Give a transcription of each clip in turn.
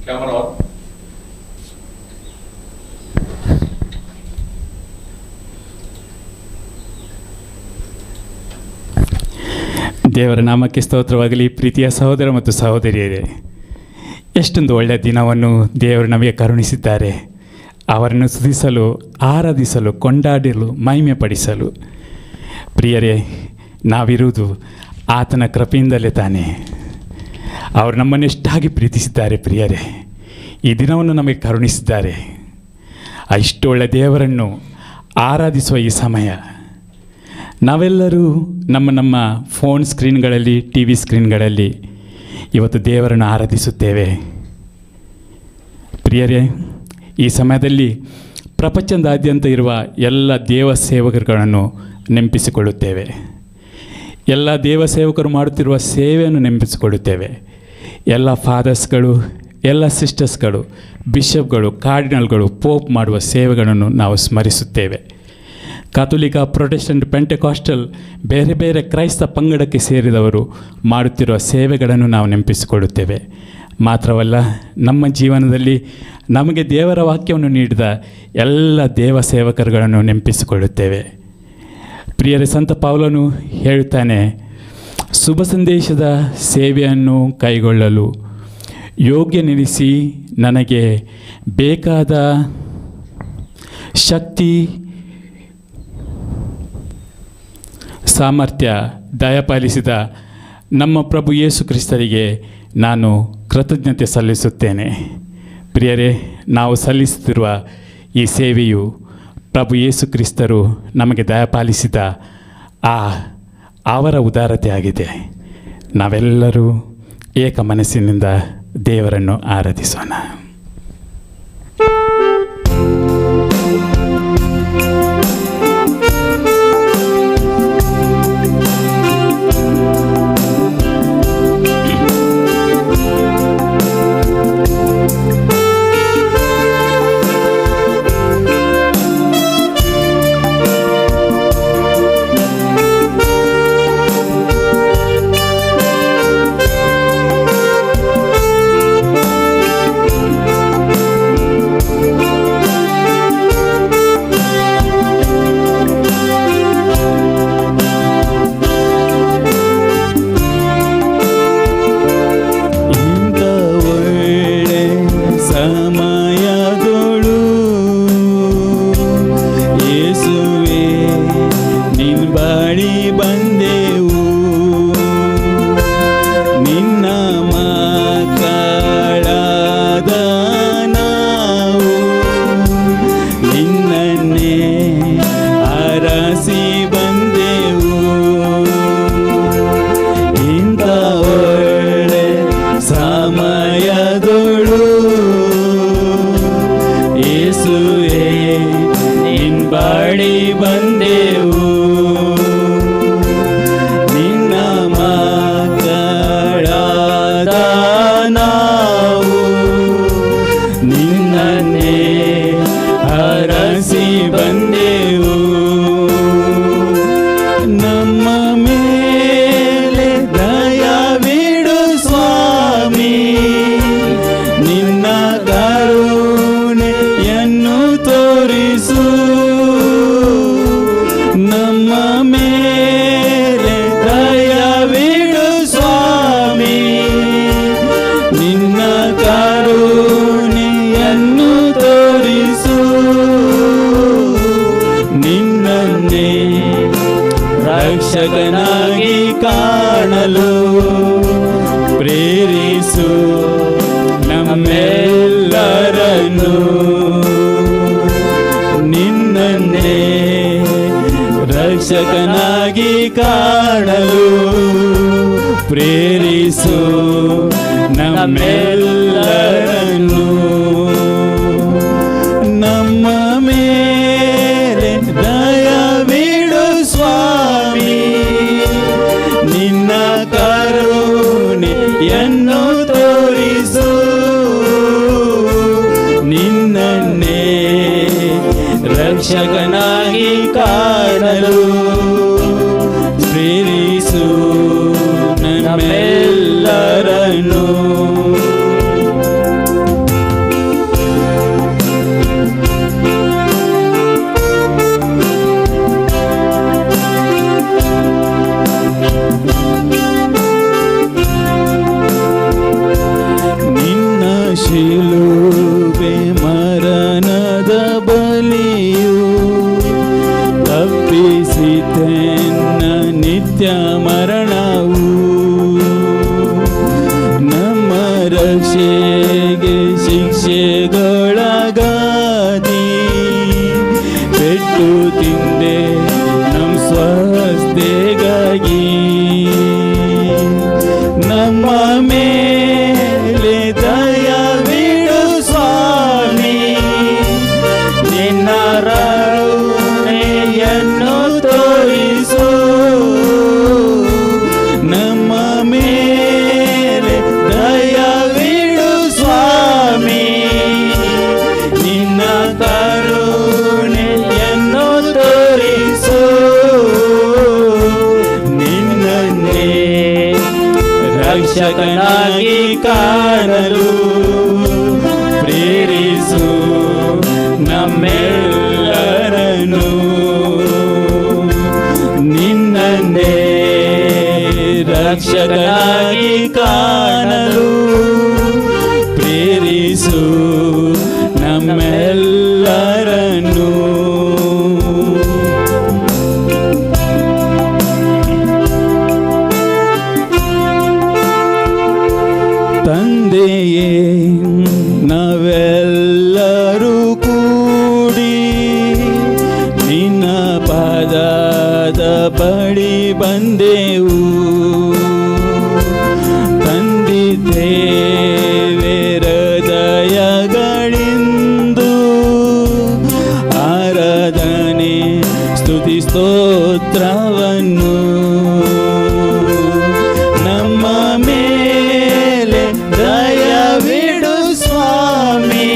Camera on. ದೇವರ ನಾಮಕ್ಕೆ ಸ್ತೋತ್ರವಾಗಲಿ. ಪ್ರೀತಿಯ ಸಹೋದರ ಮತ್ತು ಸಹೋದರಿಯರೇ, ಎಷ್ಟೊಂದು ಒಳ್ಳೆಯ ದಿನವನ್ನು ದೇವರು ನಮಗೆ ಕರುಣಿಸಿದ್ದಾರೆ. ಅವರನ್ನು ಸ್ತುತಿಸಲು, ಆರಾಧಿಸಲು, ಕೊಂಡಾಡಲು, ಮಹಿಮೆ ಪಡಿಸಲು. ಪ್ರಿಯರೇ, ನಾವಿರುವುದು ಆತನ ಕೃಪೆಯಿಂದಲೇ ತಾನೇ. ಅವರು ನಮ್ಮನ್ನು ಎಷ್ಟಾಗಿ ಪ್ರೀತಿಸಿದ್ದಾರೆ ಪ್ರಿಯರೇ. ಈ ದಿನವನ್ನು ನಮಗೆ ಕರುಣಿಸಿದ್ದಾರೆ. ಇಷ್ಟು ಒಳ್ಳೆಯ ದೇವರನ್ನು ಆರಾಧಿಸುವ ಈ ಸಮಯ ನಾವೆಲ್ಲರೂ ನಮ್ಮ ಫೋನ್ ಸ್ಕ್ರೀನ್ಗಳಲ್ಲಿ, ಟಿ ವಿ ಸ್ಕ್ರೀನ್ಗಳಲ್ಲಿ ಇವತ್ತು ದೇವರನ್ನು ಆರಾಧಿಸುತ್ತೇವೆ. ಪ್ರಿಯರೇ, ಈ ಸಮಯದಲ್ಲಿ ಪ್ರಪಂಚದಾದ್ಯಂತ ಇರುವ ಎಲ್ಲ ದೇವ ಸೇವಕರುಗಳನ್ನು ನೆನಪಿಸಿಕೊಳ್ಳುತ್ತೇವೆ. ಎಲ್ಲ ದೇವ ಸೇವಕರು ಮಾಡುತ್ತಿರುವ ಸೇವೆಯನ್ನು ನೆನಪಿಸಿಕೊಳ್ಳುತ್ತೇವೆ. ಎಲ್ಲ ಫಾದರ್ಸ್ಗಳು, ಎಲ್ಲ ಸಿಸ್ಟರ್ಸ್ಗಳು, ಬಿಷಪ್ಗಳು, ಕಾರ್ಡಿನಲ್ಗಳು, ಪೋಪ್ ಮಾಡುವ ಸೇವೆಗಳನ್ನು ನಾವು ಸ್ಮರಿಸುತ್ತೇವೆ. ಕಾಥೋಲಿಕ, ಪ್ರೊಟೆಸ್ಟೆಂಟ್, ಪೆಂಟೆಕಾಸ್ಟಲ್, ಬೇರೆ ಬೇರೆ ಕ್ರೈಸ್ತ ಪಂಗಡಕ್ಕೆ ಸೇರಿದವರು ಮಾಡುತ್ತಿರುವ ಸೇವೆಗಳನ್ನು ನಾವು ನೆನಪಿಸಿಕೊಳ್ಳುತ್ತೇವೆ. ಮಾತ್ರವಲ್ಲ, ನಮ್ಮ ಜೀವನದಲ್ಲಿ ನಮಗೆ ದೇವರ ವಾಕ್ಯವನ್ನು ನೀಡಿದ ಎಲ್ಲ ದೇವ ಸೇವಕರುಗಳನ್ನು ನೆನಪಿಸಿಕೊಳ್ಳುತ್ತೇವೆ. ಪ್ರಿಯರೇ, ಸಂತ ಪೌಲನು ಹೇಳುತ್ತಾನೆ, ಶುಭ ಸಂದೇಶದ ಸೇವೆಯನ್ನು ಕೈಗೊಳ್ಳಲು ಯೋಗ್ಯನೆನಿಸಿ ನನಗೆ ಬೇಕಾದ ಶಕ್ತಿ, ಸಾಮರ್ಥ್ಯ ದಯಪಾಲಿಸಿದ ನಮ್ಮ ಪ್ರಭು ಯೇಸು ಕ್ರಿಸ್ತರಿಗೆ ನಾನು ಕೃತಜ್ಞತೆ ಸಲ್ಲಿಸುತ್ತೇನೆ. ಪ್ರಿಯರೇ, ನಾವು ಸಲ್ಲಿಸುತ್ತಿರುವ ಈ ಸೇವೆಯು ಪ್ರಭು ಯೇಸು ಕ್ರಿಸ್ತರು ನಮಗೆ ದಯಪಾಲಿಸಿದ ಅವರ ಉದಾರತೆ ಆಗಿದೆ. ನಾವೆಲ್ಲರೂ ಏಕ ಮನಸ್ಸಿನಿಂದ ದೇವರನ್ನು ಆರಾಧಿಸೋಣ. ರಕ್ಷಕನಾಗಿ ಕಾಣಲು ಪ್ರೇರಿಸು ನಮ್ಮೆಲ್ಲರನ್ನು. ನಿನ್ನನ್ನೇ ರಕ್ಷಕನಾಗಿ ಕಾಣಲು ಪ್ರೇರಿಸು ನಮ್ಮೆಲ್ಲರನ್ನು. ನಮ್ಮ ಮೇಲೆ ದಯವಿಡು ಸ್ವಾಮಿ, ನಿನ್ನ ಕರುಣೆಯನ್ನು ತೋರಿಸು. ನಿನ್ನನ್ನೇ ರಕ್ಷಕನಾಗಿ ಕಾಣಲು ಪ್ರೇರಿಸು ನಮ್ಮೆಲ್ಲರನ್ನು. ಶಿಲುಬೆ ಮರಣದ ಬಲಿಯು ತಪ್ಪಿಸಿತೆನ್ನ ನಿತ್ಯ ಮರಣವು ನಮ್ಮ ರಕ್ಷೆಗೆ ಶಿಕ್ಷೆಗೊಳಗಾದಿ ಪೆಟ್ಟು ತಿಂದೆ ನಮ್ಮ ಸ್ವಸ್ಥೆಗಾಗಿ ನಮ್ಮ ಮೇಲೆ ದಯವಿಡು ಸ್ವಾಮಿ ನಿನ್ನ ಕರುಣೆಯನ್ನು ತೋರಿಸು ನಮ್ಮ ಮೇಲೆ ದಯವಿಡು ಸ್ವಾಮಿ ನಿನ್ನ ಕರುಣೆಯನ್ನು ತೋರಿಸು ನಿನ್ನನ್ನೇ ರಕ್ಷಕನಾಗಿ ಕಾಣಲು ಪ್ರೇರಿಸು ನಮ್ಮೆಲ್ಲರನ್ನು ನಿನ್ನನ್ನೇ ರಕ್ಷಕನಾಗಿ ಕಾಣಲು ಪ್ರೇರಿಸು ನಮ್ಮೆಲ್ಲರನ್ನು ತಂದೆಯೇ ನಾವೆಲ್ಲರೂ ಕೂಡಿ ನಿನ್ನ ಪಾದದ ಬಳಿ ಬಂದೆವು ತಂದಿದ್ದೇವೆ ಹೃದಯಗಳಿಂದು ಆರಾಧನೆ ಸ್ತುತಿ ಸ್ತೋತ್ರವನ್ನು ನಮ್ಮ ಮೇಲೆ ದಯವಿಡು ಸ್ವಾಮಿ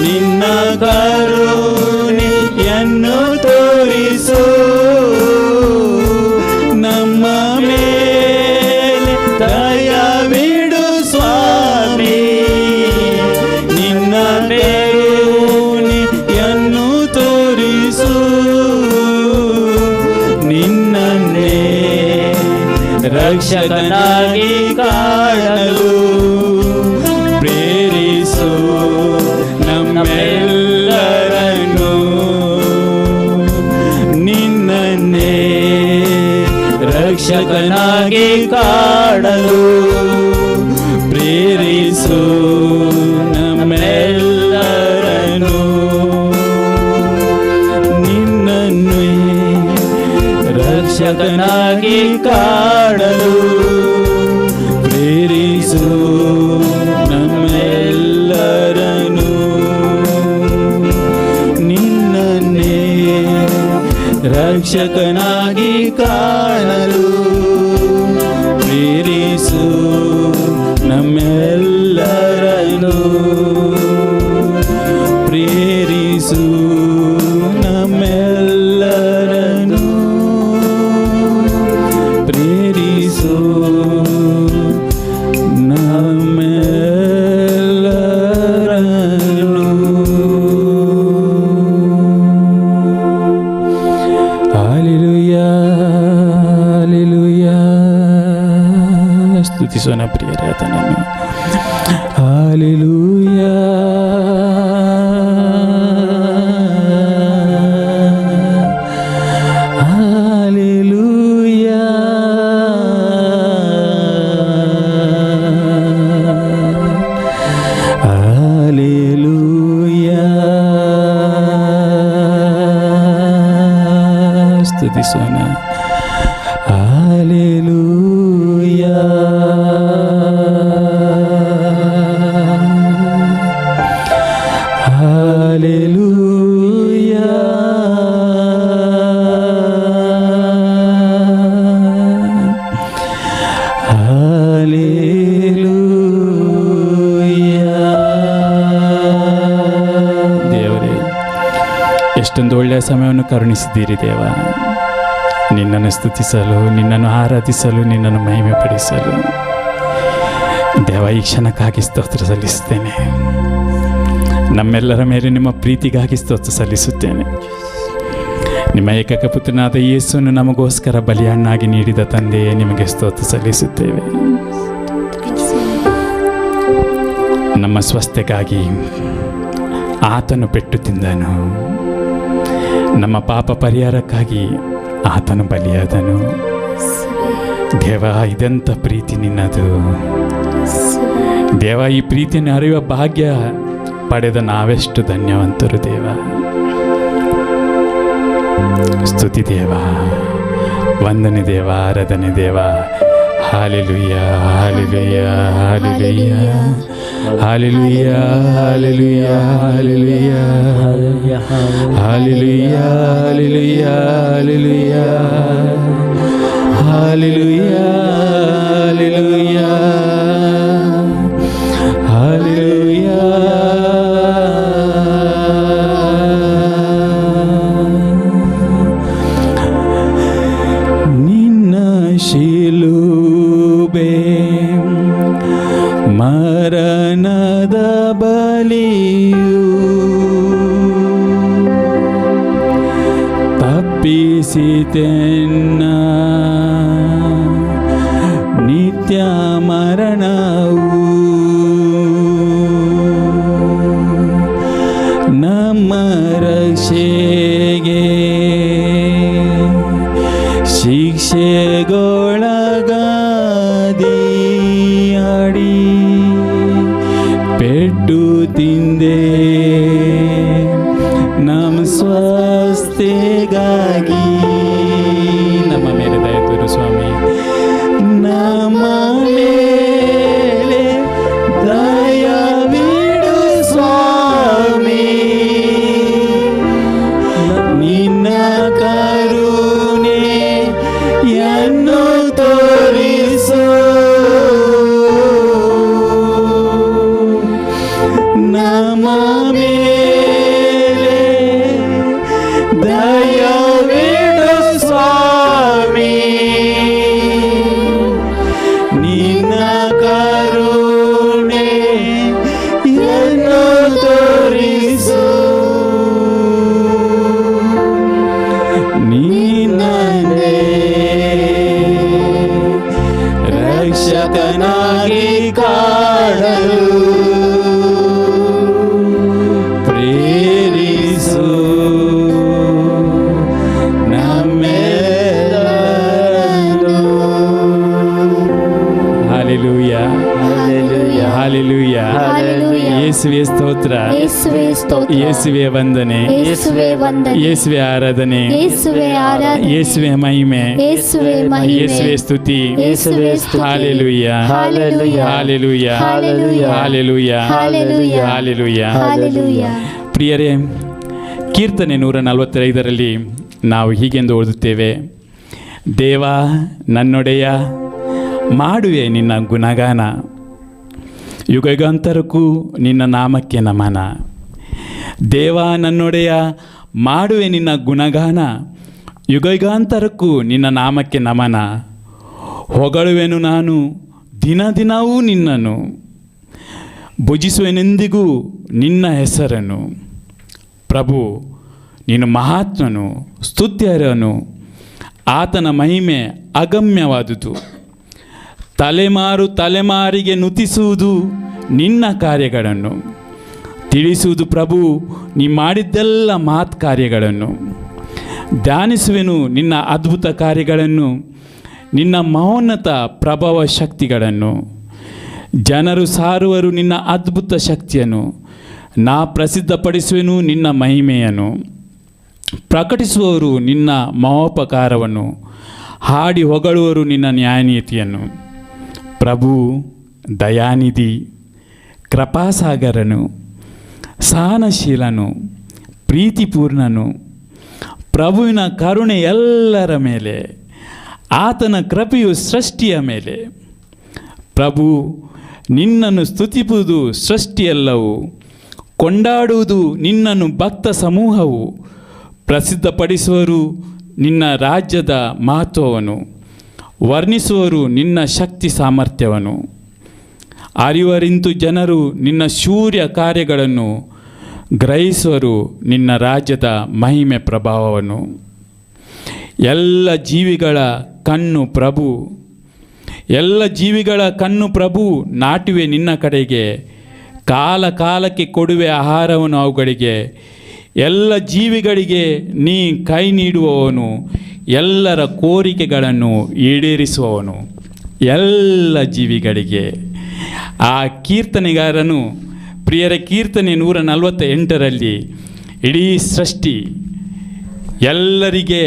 ನಿನ್ನ ಕರುಣೆಯನ್ನು ತೋರಿಸು ನಮ್ಮ ಮೇಲೆ ದಯವಿಡು ಸ್ವಾಮಿ ನಿನ್ನ ಕರುಣೆಯನ್ನು ತೋರಿಸು ನಿನ್ನನ್ನೇ ರಕ್ಷಕನಾಗಿ ಕಾಣಲು ಪ್ರೇರಿಸು ನಮ್ಮೆಲ್ಲರನ್ನು ನಿನ್ನನ್ನೇ ರಕ್ಷಕನಾಗಿ ಕಾಣಲು ಪ್ರೇರಿಸು ನಮ್ಮೆಲ್ಲರನ್ನು ನಿನ್ನನ್ನೇ ರಕ್ಷಕನಾಗಿ ಕಾಣಲು ಪ್ರೇರಿಸು ನಮ್ಮೆಲ್ಲರನ್ನು ನಿನ್ನನ್ನೇ ರಕ್ಷಕನಾಗಿ ಕಾಣಲು ಪ್ರೇರಿಸು ನಮ್ಮೆಲ್ಲರನ್ನು ಪ್ರೇರಿಸು ನಮ್ಮೆಲ್ಲರನ್ನು ಪ್ರೇರಿಸು ನಮ್ಮೆಲ್ಲರನ್ನು ಹಲ್ಲೆಲೂಯಾ ಹಲ್ಲೆಲೂಯಾ ಸ್ತುತಿಸೋಣ ಪ್ರಿಯರೇ ಆತನನ್ನು ಹಲ್ಲೆಲೂಯಾ ಹಲ್ಲೆಲೂಯಾ ಹಲ್ಲೆಲೂಯಾ ಸ್ತುತಿಸೋಣ ಹಲ್ಲೆಲೂಯಾ ಹಲ್ಲೆಲೂಯಾ ಹಲ್ಲೆಲೂಯಾ ದೇವರೇ ಎಷ್ಟೊಂದು ಒಳ್ಳೆಯ ಸಮಯವನ್ನು ಕರುಣಿಸಿದ್ದೀರಿ ದೇವ ನಿನ್ನನ್ನು ಸ್ತುತಿಸಲು ನಿನ್ನನ್ನು ಆರಾಧಿಸಲು ನಿನ್ನನ್ನು ಮಹಿಮೆ ಪಡಿಸಲು ದೇವ ಈ ಕ್ಷಣಕ್ಕಾಗಿ ಸ್ತೋತ್ರ ಸಲ್ಲಿಸುತ್ತೇನೆ ನಮ್ಮೆಲ್ಲರ ಮೇಲೆ ನಿಮ್ಮ ಪ್ರೀತಿಗಾಗಿ ಸ್ತೋತ್ರ ಸಲ್ಲಿಸುತ್ತೇನೆ ನಿಮ್ಮ ಏಕೈಕ ಪುತ್ರನಾದ ಯೇಸುವನ್ನು ನಮಗೋಸ್ಕರ ಬಲಿಯನ್ನಾಗಿ ನೀಡಿದ ತಂದೆಯೇ ನಿಮಗೆ ಸ್ತೋತ್ರ ಸಲ್ಲಿಸುತ್ತೇವೆ ನಮ್ಮ ಸ್ವಸ್ಥೆಗಾಗಿ ಆತನು ಪೆಟ್ಟು ತಿಂದನು, ನಮ್ಮ ಪಾಪ ಪರಿಹಾರಕ್ಕಾಗಿ ಆತನು ಬಲಿಯಾದನು. ದೇವ, ಇದೆಂಥ ಪ್ರೀತಿ ನಿನ್ನದು. ದೇವ, ಈ ಪ್ರೀತಿಯನ್ನು ಅರಿಯುವ ಭಾಗ್ಯ ಪಡೆದ ನಾವೆಷ್ಟು ಧನ್ಯವಂತರು ದೇವ. ಸ್ತುತಿ ದೇವ, ವಂದನೆ ದೇವ, ಆರಾಧನೆ ದೇವ. Hallelujah, hallelujah, hallelujah, hallelujah, hallelujah, hallelujah, hallelujah, hallelujah, hallelujah, hallelujah, hallelujah. ನಿನ್ನ ಶಿಲುಬೆ ಮರಣದ ಬಲಿಯು ತಪ್ಪಿಸಿತೆನ್ನ ನಿತ್ಯ ಮರಣವು. ನಮ್ಮ ರಕ್ಷೆಗೆ ಶಿಕ್ಷೆಗೊಳಗಾದಿ ಪೆಟ್ಟು ತಿಂದೆ ನಮ್ಮ ಸ್ವಸ್ಥೆಗಾಗಿ. ನಮ್ಮ ಮೇಲೆ ದಯ ತೋರು ಸ್ವಾಮಿ, ನಮ್ಮ ಮೇಲೆ ದಯವಿಡು ಸ್ವಾಮಿ. ನಿನ್ನ ಕರುಣೆಯನ್ನು ತೋರಿಸು. ನಮ್ಮ ಮೇಲೆ ದಯವಿಡು ಸ್ವಾಮಿ. ನಿನ್ನ ಕರುಣೆಯನ್ನು ತೋರಿಸು. ನಿನ್ನನ್ನೇ ರಕ್ಷಕನಾಗಿ ಕಾಣಲು ಪ್ರೇರಿಸು. ನಮ್ಮೆಲ್ಲರನ್ನು. ಹಾಲೆಲೂಯ, ಹಾಲೆಲೂಯ, ಯೇಸುವೆ ಸ್ತೋತ್ರ, ಯೇಸುವೆ ವಂದನೆ, ಯೇಸುವೆ ಆರಾಧನೆ, ಯೇಸುವೆ ಮಹಿಮೆ, ಯೇಸುವೆ ಸ್ತುತಿ. Hallelujah, hallelujah, hallelujah, hallelujah. ಪ್ರಿಯರೇ, ಕೀರ್ತನೆ 145ರಲ್ಲಿ ನಾವು ಹೀಗೆಂದು ಓದುತ್ತೇವೆ: ದೇವ ನನ್ನೊಡೆಯ, ಮಾಡುವೆ ನಿನ್ನ ಗುಣಗಾನ, ಯುಗಯುಗಾಂತರಕ್ಕೂ ನಿನ್ನ ನಾಮಕ್ಕೆ ನಮನ. ದೇವ ನನ್ನೊಡೆಯ, ಮಾಡುವೆ ನಿನ್ನ ಗುಣಗಾನ, ಯುಗಯುಗಾಂತರಕ್ಕೂ ನಿನ್ನ ನಾಮಕ್ಕೆ ನಮನ. ಹೊಗಳುವೆನು ನಾನು ದಿನ ದಿನವೂ ನಿನ್ನನ್ನು, ಭುಜಿಸುವೆನೆಂದಿಗೂ ನಿನ್ನ ಹೆಸರನ್ನು. ಪ್ರಭು ನೀನು ಮಹಾತ್ಮನು, ಸ್ತುತ್ಯರ್ಹನು, ಆತನ ಮಹಿಮೆ ಅಗಮ್ಯವಾದುದು. ತಲೆಮಾರು ತಲೆಮಾರಿಗೆ ನುತಿಸುವುದು ನಿನ್ನ ಕಾರ್ಯಗಳನ್ನು, ತಿಳಿಸುವುದು ಪ್ರಭು ನೀ ಮಾಡಿದ್ದೆಲ್ಲ ಮಹತ್ ಕಾರ್ಯಗಳನ್ನು. ಧ್ಯಾನಿಸುವೆನು ನಿನ್ನ ಅದ್ಭುತ ಕಾರ್ಯಗಳನ್ನು, ನಿನ್ನ ಮಹೋನ್ನತ ಪ್ರಭಾವ ಶಕ್ತಿಗಳನ್ನು. ಜನರು ಸಾರುವರು ನಿನ್ನ ಅದ್ಭುತ ಶಕ್ತಿಯನ್ನು, ನಾ ಪ್ರಸಿದ್ಧಪಡಿಸುವೆನು ನಿನ್ನ ಮಹಿಮೆಯನ್ನು. ಪ್ರಕಟಿಸುವವರು ನಿನ್ನ ಮಹೋಪಕಾರವನ್ನು, ಹಾಡಿ ಹೊಗಳುವರು ನಿನ್ನ ನ್ಯಾಯನೀತಿಯನ್ನು. ಪ್ರಭು ದಯಾನಿಧಿ, ಕೃಪಾಸಾಗರನು, ಸಹನಶೀಲನು, ಪ್ರೀತಿಪೂರ್ಣನು. ಪ್ರಭುವಿನ ಕರುಣೆ ಎಲ್ಲರ ಮೇಲೆ, ಆತನ ಕೃಪೆಯು ಸೃಷ್ಟಿಯ ಮೇಲೆ. ಪ್ರಭು ನಿನ್ನನ್ನು ಸ್ತುತಿಸುವುದು ಸೃಷ್ಟಿಯೆಲ್ಲವೂ, ಕೊಂಡಾಡುವುದು ನಿನ್ನನ್ನು ಭಕ್ತ ಸಮೂಹವು. ಪ್ರಸಿದ್ಧಪಡಿಸುವರು ನಿನ್ನ ರಾಜ್ಯದ ಮಹತ್ವವನ್ನು, ವರ್ಣಿಸುವರು ನಿನ್ನ ಶಕ್ತಿ ಸಾಮರ್ಥ್ಯವನ್ನು. ಅರಿವರಿಂತು ಜನರು ನಿನ್ನ ಶೂರ್ಯ ಕಾರ್ಯಗಳನ್ನು, ಗ್ರಹಿಸುವರು ನಿನ್ನ ರಾಜ್ಯದ ಮಹಿಮೆ ಪ್ರಭಾವವನ್ನು. ಎಲ್ಲ ಜೀವಿಗಳ ಕಣ್ಣು ಪ್ರಭು, ಎಲ್ಲ ಜೀವಿಗಳ ಕಣ್ಣು ಪ್ರಭು ನಾಟಿವೆ ನಿನ್ನ ಕಡೆಗೆ. ಕಾಲ ಕಾಲಕ್ಕೆ ಕೊಡುವೆ ಆಹಾರವನ್ನು ಅವುಗಳಿಗೆ. ಎಲ್ಲ ಜೀವಿಗಳಿಗೆ ನೀ ಕೈ ನೀಡುವವನು, ಎಲ್ಲರ ಕೋರಿಕೆಗಳನ್ನು ಈಡೇರಿಸುವವನು. ಎಲ್ಲ ಜೀವಿಗಳಿಗೆ. ಆ ಕೀರ್ತನೆಗಾರನು ಪ್ರಿಯರ ಕೀರ್ತನೆ 148ರಲ್ಲಿ ಇಡೀ ಸೃಷ್ಟಿ, ಎಲ್ಲರಿಗೆ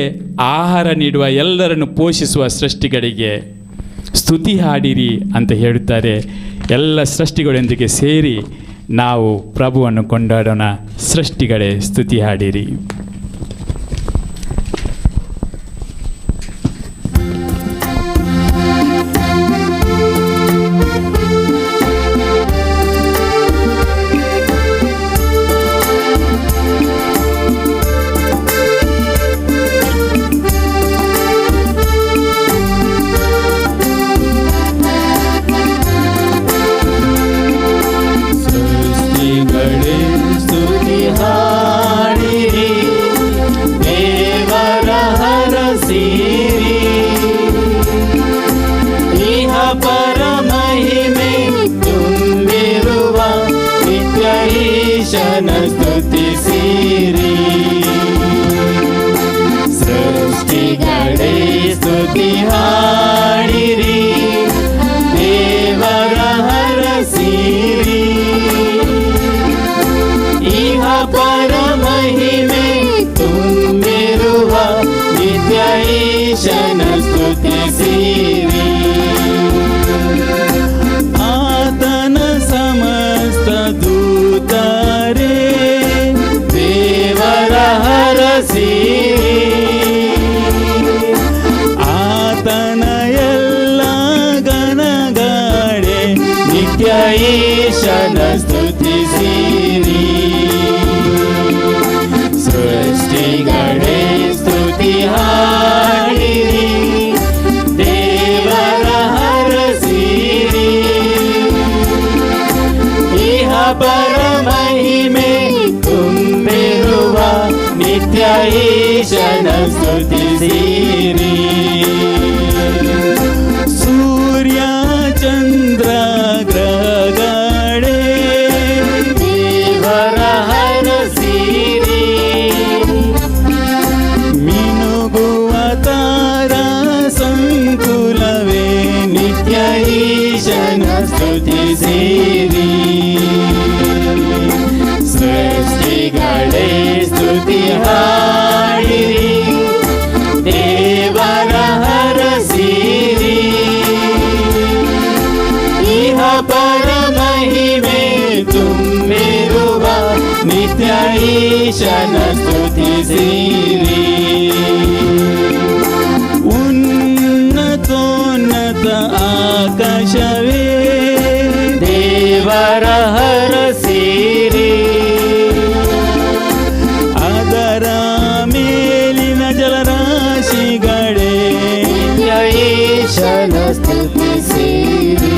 ಆಹಾರ ನೀಡುವ, ಎಲ್ಲರನ್ನು ಪೋಷಿಸುವ ಸೃಷ್ಟಿಗಳಿಗೆ ಸ್ತುತಿ ಹಾಡಿರಿ ಅಂತ ಹೇಳುತ್ತಾರೆ. ಎಲ್ಲ ಸೃಷ್ಟಿಗಳೊಂದಿಗೆ ಸೇರಿ ನಾವು ಪ್ರಭುವನ್ನು ಕೊಂಡಾಡೋಣ. ಸೃಷ್ಟಿಗಳೇ ಸ್ತುತಿ ಹಾಡಿರಿ. ಸ್ತುತಿಸಿರಿ ಸೃಷ್ಟಿಗಳೇ ಸ್ತುತಿ ಹಾಡಿರಿ, ದೇವರ ಹರಸಿರಿ. ಇಹ ಪರ ಮಹಿಮೆ ತುಂಬಿರುವ ನಿತ್ಯ ಈಶನ ಸ್ತುತಿಸಿರಿ. ಆತನ ಸಮಸ್ತ ದೂತರೇ ದೇವರ ಹರಸಿರಿ. ಆತನ ಎಲ್ಲ ಗಣಗಳೇ ನಿತ್ಯ ಈಶನ ಸ್ತುತಿಸಿರಿ. ಸೃಷ್ಟಿಗಳೇ ಸ್ತುತಿ ಹಾಡಿರಿ, ದೇವರ ಹರಸಿರಿ. ಇಹ ಪರ ಮಹಿಮೆ ತುಂಬಿರುವ ನಿತ್ಯ ಈಶನ ಸ್ತುತಿಸಿರಿ. ಸೂರ್ಯ ಚಂದ್ರ ಗ್ರಹಗಳೇ ದೇವರ ಹರಸಿರಿ. ಮಿನುಗುವ ತಾರ ಸಂಕುಲವೇ ನಿತ್ಯ ಈಶನ ಸ್ತುತಿಸಿರಿ. ಸೃಷ್ಟಿಗಳೇ ಸ್ತುತಿ ಹಾಡಿರಿ, ದೇವರ ಹರಸಿರಿ. ಇಹ ಪರ ಮಹಿಮೆ ತುಂಬಿರುವ ನಿತ್ಯ ಈಶನ ಸ್ತುತಿಸಿರಿ. ಉನ್ನತೋನ್ನತ ಆಕಾಶವೇ ದೇವರ ಹರಸಿರಿ. ಅದರ ಮೇಲಿನ ಜಲರಾಶಿಗಳೇ ನಿತ್ಯ ಈಶನ ಸ್ತುತಿಸಿರಿ.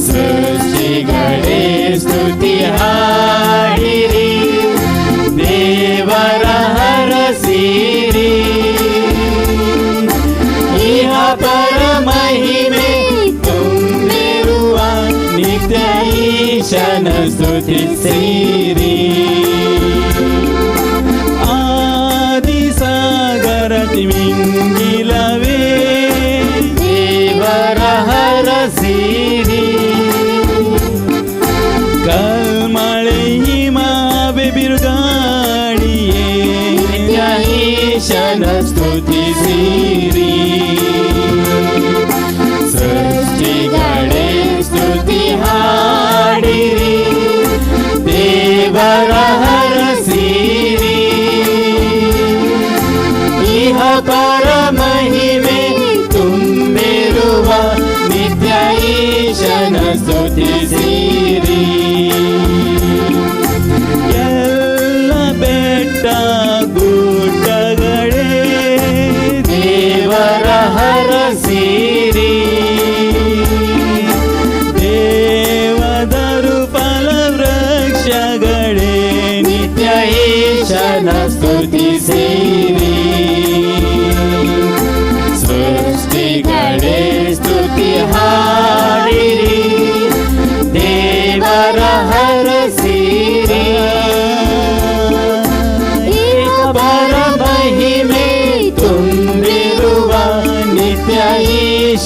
ಸೃಷ್ಟಿಗಳೇ ಸ್ತುತಿ ಹಾಡಿರಿ, ದೇವರ ಹರಸಿರಿ. ಇಹ ಪರ ಮಹಿಮೆ ತುಂಬಿರುವ ನಿತ್ಯ ಈಶನ ಸ್ತುತಿಸಿರಿ. ಆದಿಸಾಗರ ತಿಮಿಂಗಿಲವೇ ದೇವರ ಹರಸಿರಿ. ಕಲ್ಮಳೆ ಹಿಮಾವೆ ಬಿರುಗಾಳಿಯೇ ನಿತ್ಯ ಈಶನ ಸ್ತುತಿಸಿರಿ. ಸೃಷ್ಟಿಗಳೇ ಸ್ತುತಿ ಹಾಡಿರಿ, ದೇವರ ಹರಸಿರಿ. ಇಹ ಪರ ಮಹಿಮೆ ತುಂಬಿರುವ ನಿತ್ಯ ಈಶನ ಸ್ತುತಿಸಿರಿ. ಎಲ್ಲ ಬೆಟ್ಟ ಗುಡ್ಡಗಳೇ ದೇವರ ಹರಸಿರಿ. ದೇವದರು ಫಲ ವೃಕ್ಷಗಳೇ ನಿತ್ಯ ಈಶನ ಸ್ತುತಿಸಿರಿ. ಸೃಷ್ಟಿಗಳೇ ಸ್ತುತಿ ಹಾಡಿರಿ,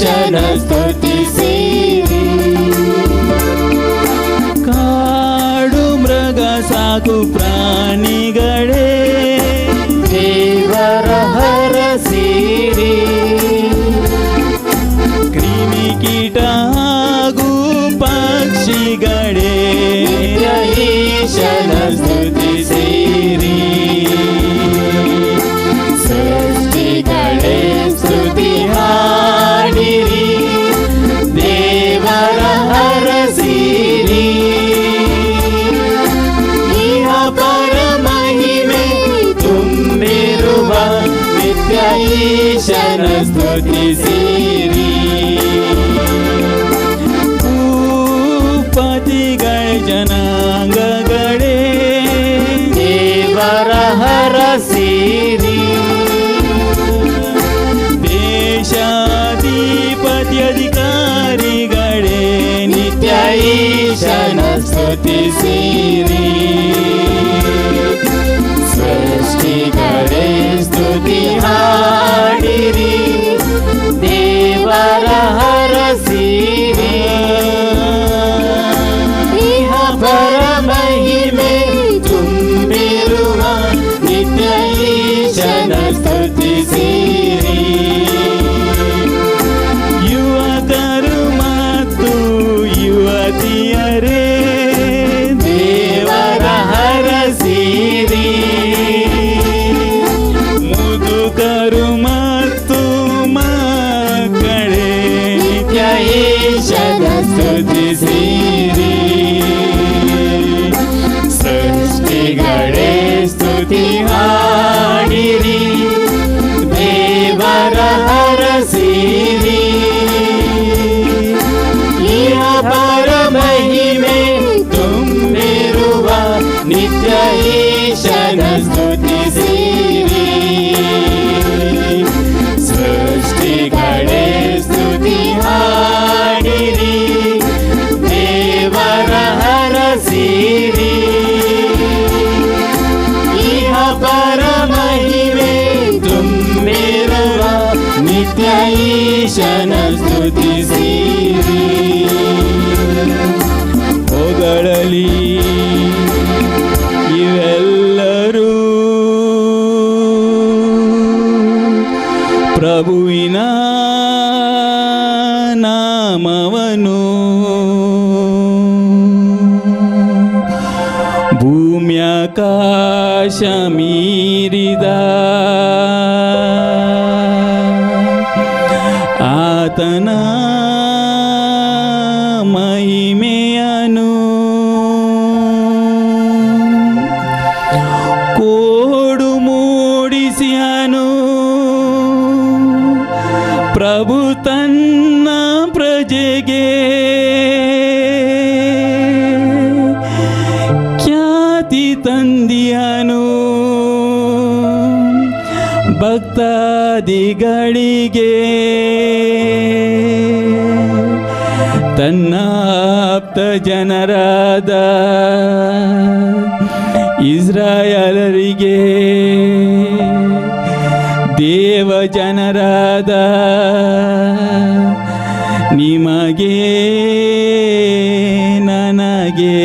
ಈಶನ ಸ್ತುತಿಸಿರಿ. ಕಾಡು ಮೃಗ ಸಾಕು ಪ್ರಾಣಿಗಳೇ ದೇವರ ಹರಸಿರಿ. ಕ್ರಿಮಿ ಕೀಟ ಹಾಗೂ ಪಕ್ಷಿಗಳೇ ಈಶನ ಸ್ತುತಿಸಿರಿ. ಸೃಷ್ಟಿಗಳೇ ಸ್ತುತಿ ಹಾಡಿರಿ, ದೇವರ ಹರಸಿರಿ. ಇಹ ಪರ ಮಹಿಮೆ ತುಂಬಿರುವ ನಿತ್ಯ ಈಶನ ಸ್ತುತಿಸಿರಿ. ಭೂಪತಿಗಳ ಜನಾಂಗಗಳೇ ದೇವರ ಹರಸಿರಿ. ದೇಶಾಧಿಪತಿ ಅಧಿಕಾರಿಗಳೇ ನಿತ್ಯ ಈಶನ ಸ್ತುತಿಸಿರಿ. ಸೃಷ್ಟಿಗಳೇ ಸ್ತುತಿ ಹಾಡಿರಿ, ದೇವರ ಹರಸಿರಿ. ಇಹ ಪರ ಮಹಿಮೆ ತುಂಬಿರುವ ನಿತ್ಯ ಈಶನ ಸ್ತುತಿಸಿರಿ. ಯುವಕರು ಮತ್ತು ಯುವತಿಯರೇ ದೇವರ ಹರಸಿರಿ. ಮುದುಕರು ಮತ್ತು ಮಕ್ಕಳೇ ನಿತ್ಯ ಈಶನ ಸ್ತುತಿಸಿರಿ. ಸೃಷ್ಟಿಗಳೇ ಸ್ತುತಿ ಹಾಡಿರಿ, ದೇವರ ಹರಸಿರಿ. ಇಹ ಪರ ಮಹಿಮೆ ತುಂಬಿರುವ ನಿತ್ಯ ಈಶನ ಸ್ತುತಿಸಿರಿ. ಸೃಷ್ಟಿಗಳೇ ಸ್ತುತಿ ಹಾಡಿರಿ, ದೇವರ ಹರಸಿರಿ. ಇಹ ಪರ ಮಹಿಮೆ ತುಂಬಿರುವ ನಿತ್ಯ ಈಶನ ಸ್ತುತಿಸಿರಿ. ಹೊಗಳಲಿ ಇವೆಲ್ಲರೂ ಪ್ರಭುವಿನ ನಾಮವನು. ಭೂಮ್ಯಾಕಾಶ ಮೀರಿದ ಆತನ ಮಹಿಮೆಯನು ಕೋಡು ಮೂಡಿಸಿಯನು. ಪ್ರಭು ತನ್ನ ಪ್ರಜೆಗೆ ಖ್ಯಾತಿ ತಂದಿಯನು. ಭಕ್ತಾದಿಗಳಿಗೆ ತನ್ನ ಆಪ್ತ ಜನರಾದ ಇಸ್ರಾಯೇಲರಿಗೆ ದೇವ ಜನರಾದ ನಿಮಗೆ ನನಗೆ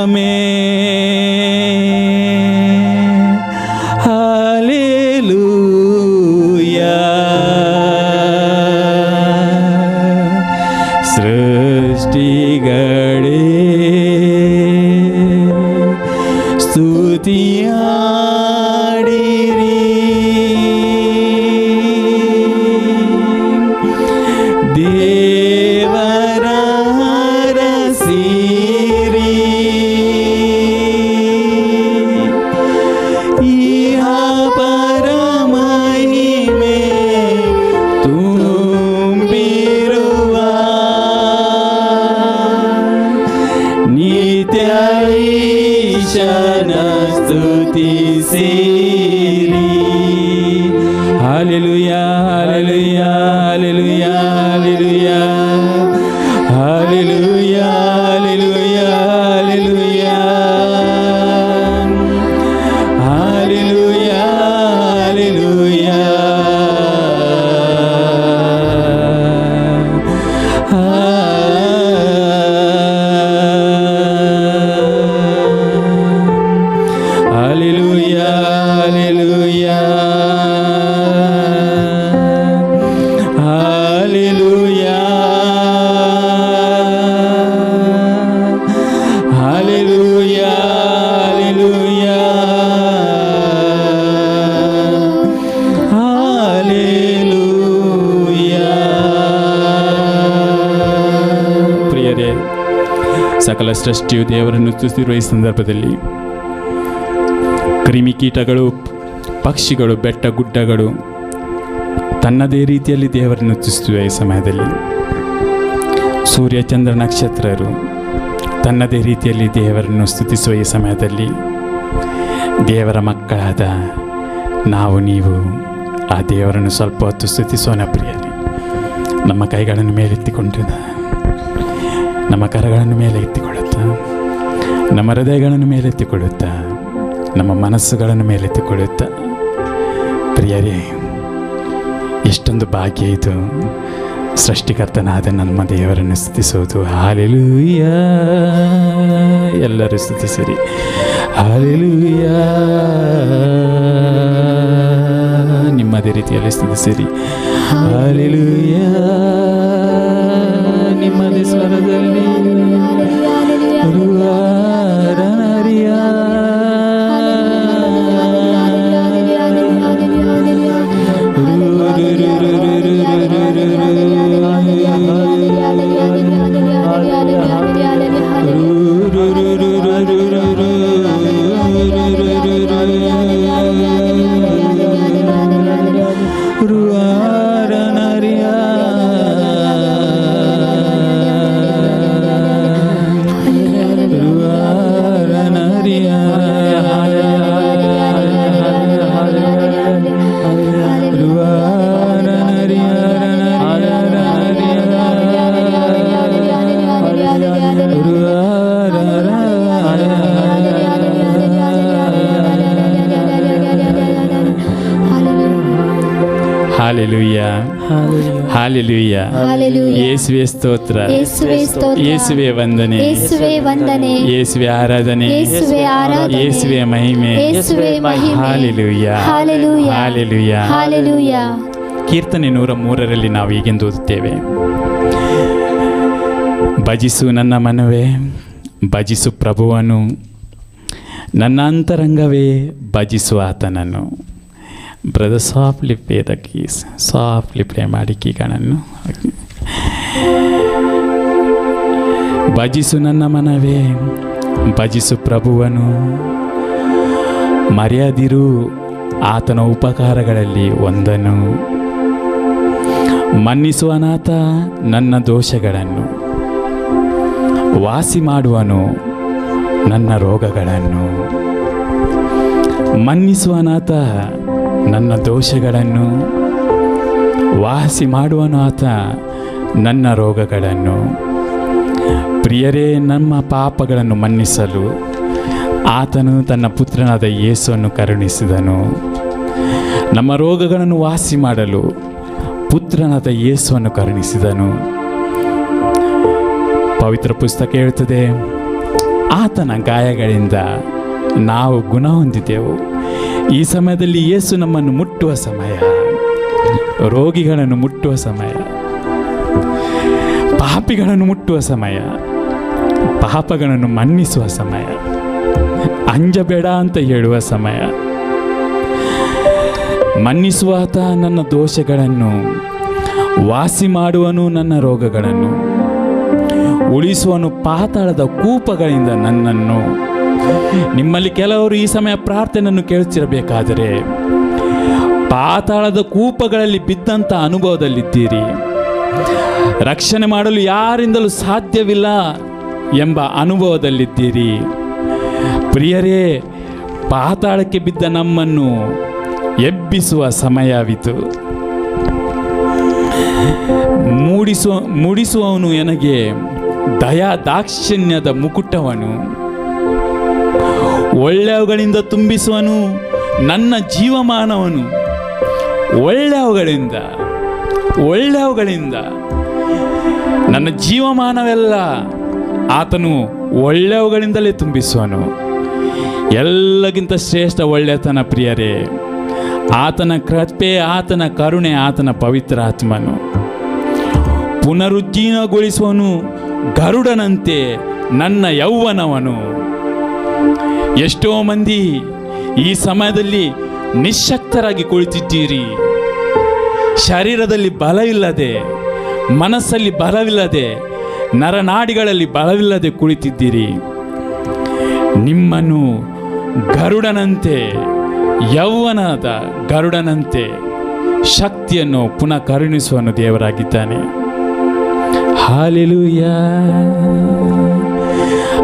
ಆಮೆನ್. ಹಲ್ಲೆಲೂಯಾ. ಸೃಷ್ಟಿಗಳೇ ಸ್ತುತಿಯಾಡಿರಿ, ದೇವರ ಹರಸಿರಿ. ಇಹ ಪರ ಮಹಿಮೆ ತುಂಬಿರುವ ನಿತ್ಯ ಈಶನ ಸ್ತುತಿಸಿರಿ. Hallelujah, hallelujah, hallelujah, hallelujah, hallelujah, hallelujah, hallelujah, hallelujah, hallelujah. ಸಕಲ ಸೃಷ್ಟಿಯು ದೇವರನ್ನು ಸ್ತುತಿಸಿರುವ ಈ ಸಂದರ್ಭದಲ್ಲಿ ಕ್ರಿಮಿಕೀಟಗಳು, ಪಕ್ಷಿಗಳು, ಬೆಟ್ಟ ಗುಡ್ಡಗಳು ತನ್ನದೇ ರೀತಿಯಲ್ಲಿ ದೇವರನ್ನು ಸ್ತುತಿಸುವ ಈ ಸಮಯದಲ್ಲಿ ಸೂರ್ಯ, ಚಂದ್ರ, ನಕ್ಷತ್ರರು ತನ್ನದೇ ರೀತಿಯಲ್ಲಿ ದೇವರನ್ನು ಸ್ತುತಿಸುವ ಈ ಸಮಯದಲ್ಲಿ ದೇವರ ಮಕ್ಕಳಾದ ನಾವು ನೀವು ಆ ದೇವರನ್ನು ಸ್ವಲ್ಪ ಹೊತ್ತು ಸ್ತುತಿಸೋಣ ಪ್ರಿಯರೇ. ನಮ್ಮ ಕೈಗಳನ್ನು ಮೇಲೆತ್ತಿಕೊಂಡು, ನಮ್ಮ ಕರಗಳನ್ನು ಮೇಲೆ ಎತ್ತಿಕೊಳ್ಳುತ್ತಾ, ನಮ್ಮ ಹೃದಯಗಳನ್ನು ಮೇಲೆತ್ತಿಕೊಳ್ಳುತ್ತಾ, ನಮ್ಮ ಮನಸ್ಸುಗಳನ್ನು ಮೇಲೆತ್ತಿಕೊಳ್ಳುತ್ತಾ, ಪ್ರಿಯರೇ ಎಷ್ಟೊಂದು ಭಾಗ್ಯ ಇದು, ಸೃಷ್ಟಿಕರ್ತನಾದ ನಮ್ಮ ದೇವರನ್ನು ಸ್ತುತಿಸೋದು. ಹಾಲೆಲೂಯಾ, ಎಲ್ಲರೂ ಸ್ತುತಿಸಿರಿ. ಹಾಲೆಲೂಯಾ, ನಿಮ್ಮದೇ ರೀತಿಯಲ್ಲಿ ಸ್ತುತಿಸಿರಿ. ಹಾಲೆಲೂಯಾ, ನಿಮ್ಮದೇ ಸ್ವರದಲ್ಲಿ. ಹಾಲೆಲೂಯಾ, ಹಾಲೆಲೂಯಾ, ಯೇಸುವೆ ಸ್ತೋತ್ರ, ಯೇಸುವೆ ವಂದನೆ, ಯೇಸುವೆ ಆರಾಧನೆ, ಯೇಸುವೆ ಮಹಿಮೆ. Hallelujah, hallelujah. ಕೀರ್ತನೆ 103 ನಾವು ಹೀಗೆಂದು ಓದುತ್ತೇವೆ: ಭಜಿಸು ನನ್ನ ಮನವೇ, ಭಜಿಸು ಪ್ರಭುವನು, ನನ್ನ ಅಂತರಂಗವೇ ಭಜಿಸು ಆತನನ್ನು. Brother softly play the keys, softly play ಮಾಡಿ ಕೀಗಳನ್ನು. ಭಜಿಸು ನನ್ನ ಮನವೇ, ಭಜಿಸು ಪ್ರಭುವನು, ಮರೆಯದಿರು ಆತನ ಉಪಕಾರಗಳಲ್ಲಿ ಒಂದನು. ಮನ್ನಿಸುವನಾತ ನನ್ನ ದೋಷಗಳನ್ನು, ವಾಸಿ ಮಾಡುವನು ನನ್ನ ರೋಗಗಳನ್ನು. ಮನ್ನಿಸುವನಾತ ನನ್ನ ದೋಷಗಳನ್ನು, ವಾಸಿ ಮಾಡುವನು ಆತ ನನ್ನ ರೋಗಗಳನ್ನು. ಪ್ರಿಯರೇ, ನಮ್ಮ ಪಾಪಗಳನ್ನು ಮನ್ನಿಸಲು ಆತನು ತನ್ನ ಪುತ್ರನಾದ ಯೇಸುವನ್ನು ಕರುಣಿಸಿದನು. ನಮ್ಮ ರೋಗಗಳನ್ನು ವಾಸಿ ಮಾಡಲು ಪುತ್ರನಾದ ಯೇಸುವನ್ನು ಕರುಣಿಸಿದನು. ಪವಿತ್ರ ಪುಸ್ತಕ ಹೇಳುತ್ತದೆ, ಆತನ ಗಾಯಗಳಿಂದ ನಾವು ಗುಣ ಹೊಂದಿದೆವು. ಈ ಸಮಯದಲ್ಲಿ ಯೇಸು ನಮ್ಮನ್ನು ಮುಟ್ಟುವ ಸಮಯ, ರೋಗಿಗಳನ್ನು ಮುಟ್ಟುವ ಸಮಯ, ಪಾಪಿಗಳನ್ನು ಮುಟ್ಟುವ ಸಮಯ, ಪಾಪಗಳನ್ನು ಮನ್ನಿಸುವ ಸಮಯ, ಅಂಜಬೇಡ ಅಂತ ಹೇಳುವ ಸಮಯ. ಮನ್ನಿಸುವಾತ ನನ್ನ ದೋಷಗಳನ್ನು, ವಾಸಿ ಮಾಡುವನು ನನ್ನ ರೋಗಗಳನ್ನು, ಉಳಿಸುವನು ಪಾತಾಳದ ಕೂಪಗಳಿಂದ ನನ್ನನ್ನು. ನಿಮ್ಮಲ್ಲಿ ಕೆಲವರು ಈ ಸಮಯ ಪ್ರಾರ್ಥನೆಯನ್ನು ಕೇಳುತ್ತಿರಬೇಕಾದರೆ ಪಾತಾಳದ ಕೂಪಗಳಲ್ಲಿ ಬಿದ್ದಂಥ ಅನುಭವದಲ್ಲಿದ್ದೀರಿ. ರಕ್ಷಣೆ ಮಾಡಲು ಯಾರಿಂದಲೂ ಸಾಧ್ಯವಿಲ್ಲ ಎಂಬ ಅನುಭವದಲ್ಲಿದ್ದೀರಿ. ಪ್ರಿಯರೇ, ಪಾತಾಳಕ್ಕೆ ಬಿದ್ದ ನಮ್ಮನ್ನು ಎಬ್ಬಿಸುವ ಸಮಯವಿತು. ಮೂಡಿಸುವವನು ನನಗೆ ದಯಾ ದಾಕ್ಷಿಣ್ಯದ ಮುಕುಟವನು, ಒಳ್ಳೆಯವುಗಳಿಂದ ತುಂಬಿಸುವನು ನನ್ನ ಜೀವಮಾನವನು. ಒಳ್ಳೆಯವುಗಳಿಂದ ನನ್ನ ಜೀವಮಾನವೆಲ್ಲ ಆತನು ಒಳ್ಳೆಯವುಗಳಿಂದಲೇ ತುಂಬಿಸುವನು. ಎಲ್ಲಕ್ಕಿಂತ ಶ್ರೇಷ್ಠ ಒಳ್ಳೆಯತನ ಪ್ರಿಯರೇ, ಆತನ ಕೃಪೆ, ಆತನ ಕರುಣೆ, ಆತನ ಪವಿತ್ರ ಆತ್ಮನು. ಪುನರುಜ್ಜೀವನಗೊಳಿಸುವನು ಗರುಡನಂತೆ ನನ್ನ ಯೌವನವನು. ಎಷ್ಟೋ ಮಂದಿ ಈ ಸಮಯದಲ್ಲಿ ನಿಶ್ಶಕ್ತರಾಗಿ ಕುಳಿತಿದ್ದೀರಿ. ಶರೀರದಲ್ಲಿ ಬಲವಿಲ್ಲದೆ, ಮನಸ್ಸಲ್ಲಿ ಬಲವಿಲ್ಲದೆ, ನರನಾಡಿಗಳಲ್ಲಿ ಬಲವಿಲ್ಲದೆ ಕುಳಿತಿದ್ದೀರಿ. ನಿಮ್ಮನ್ನು ಗರುಡನಂತೆ, ಯೌವನದ ಗರುಡನಂತೆ ಶಕ್ತಿಯನ್ನು ಪುನಃ ಕರುಣಿಸುವನು ದೇವರಾಗಿದ್ದಾನೆ. ಹಾಲೆಲೂಯಾ.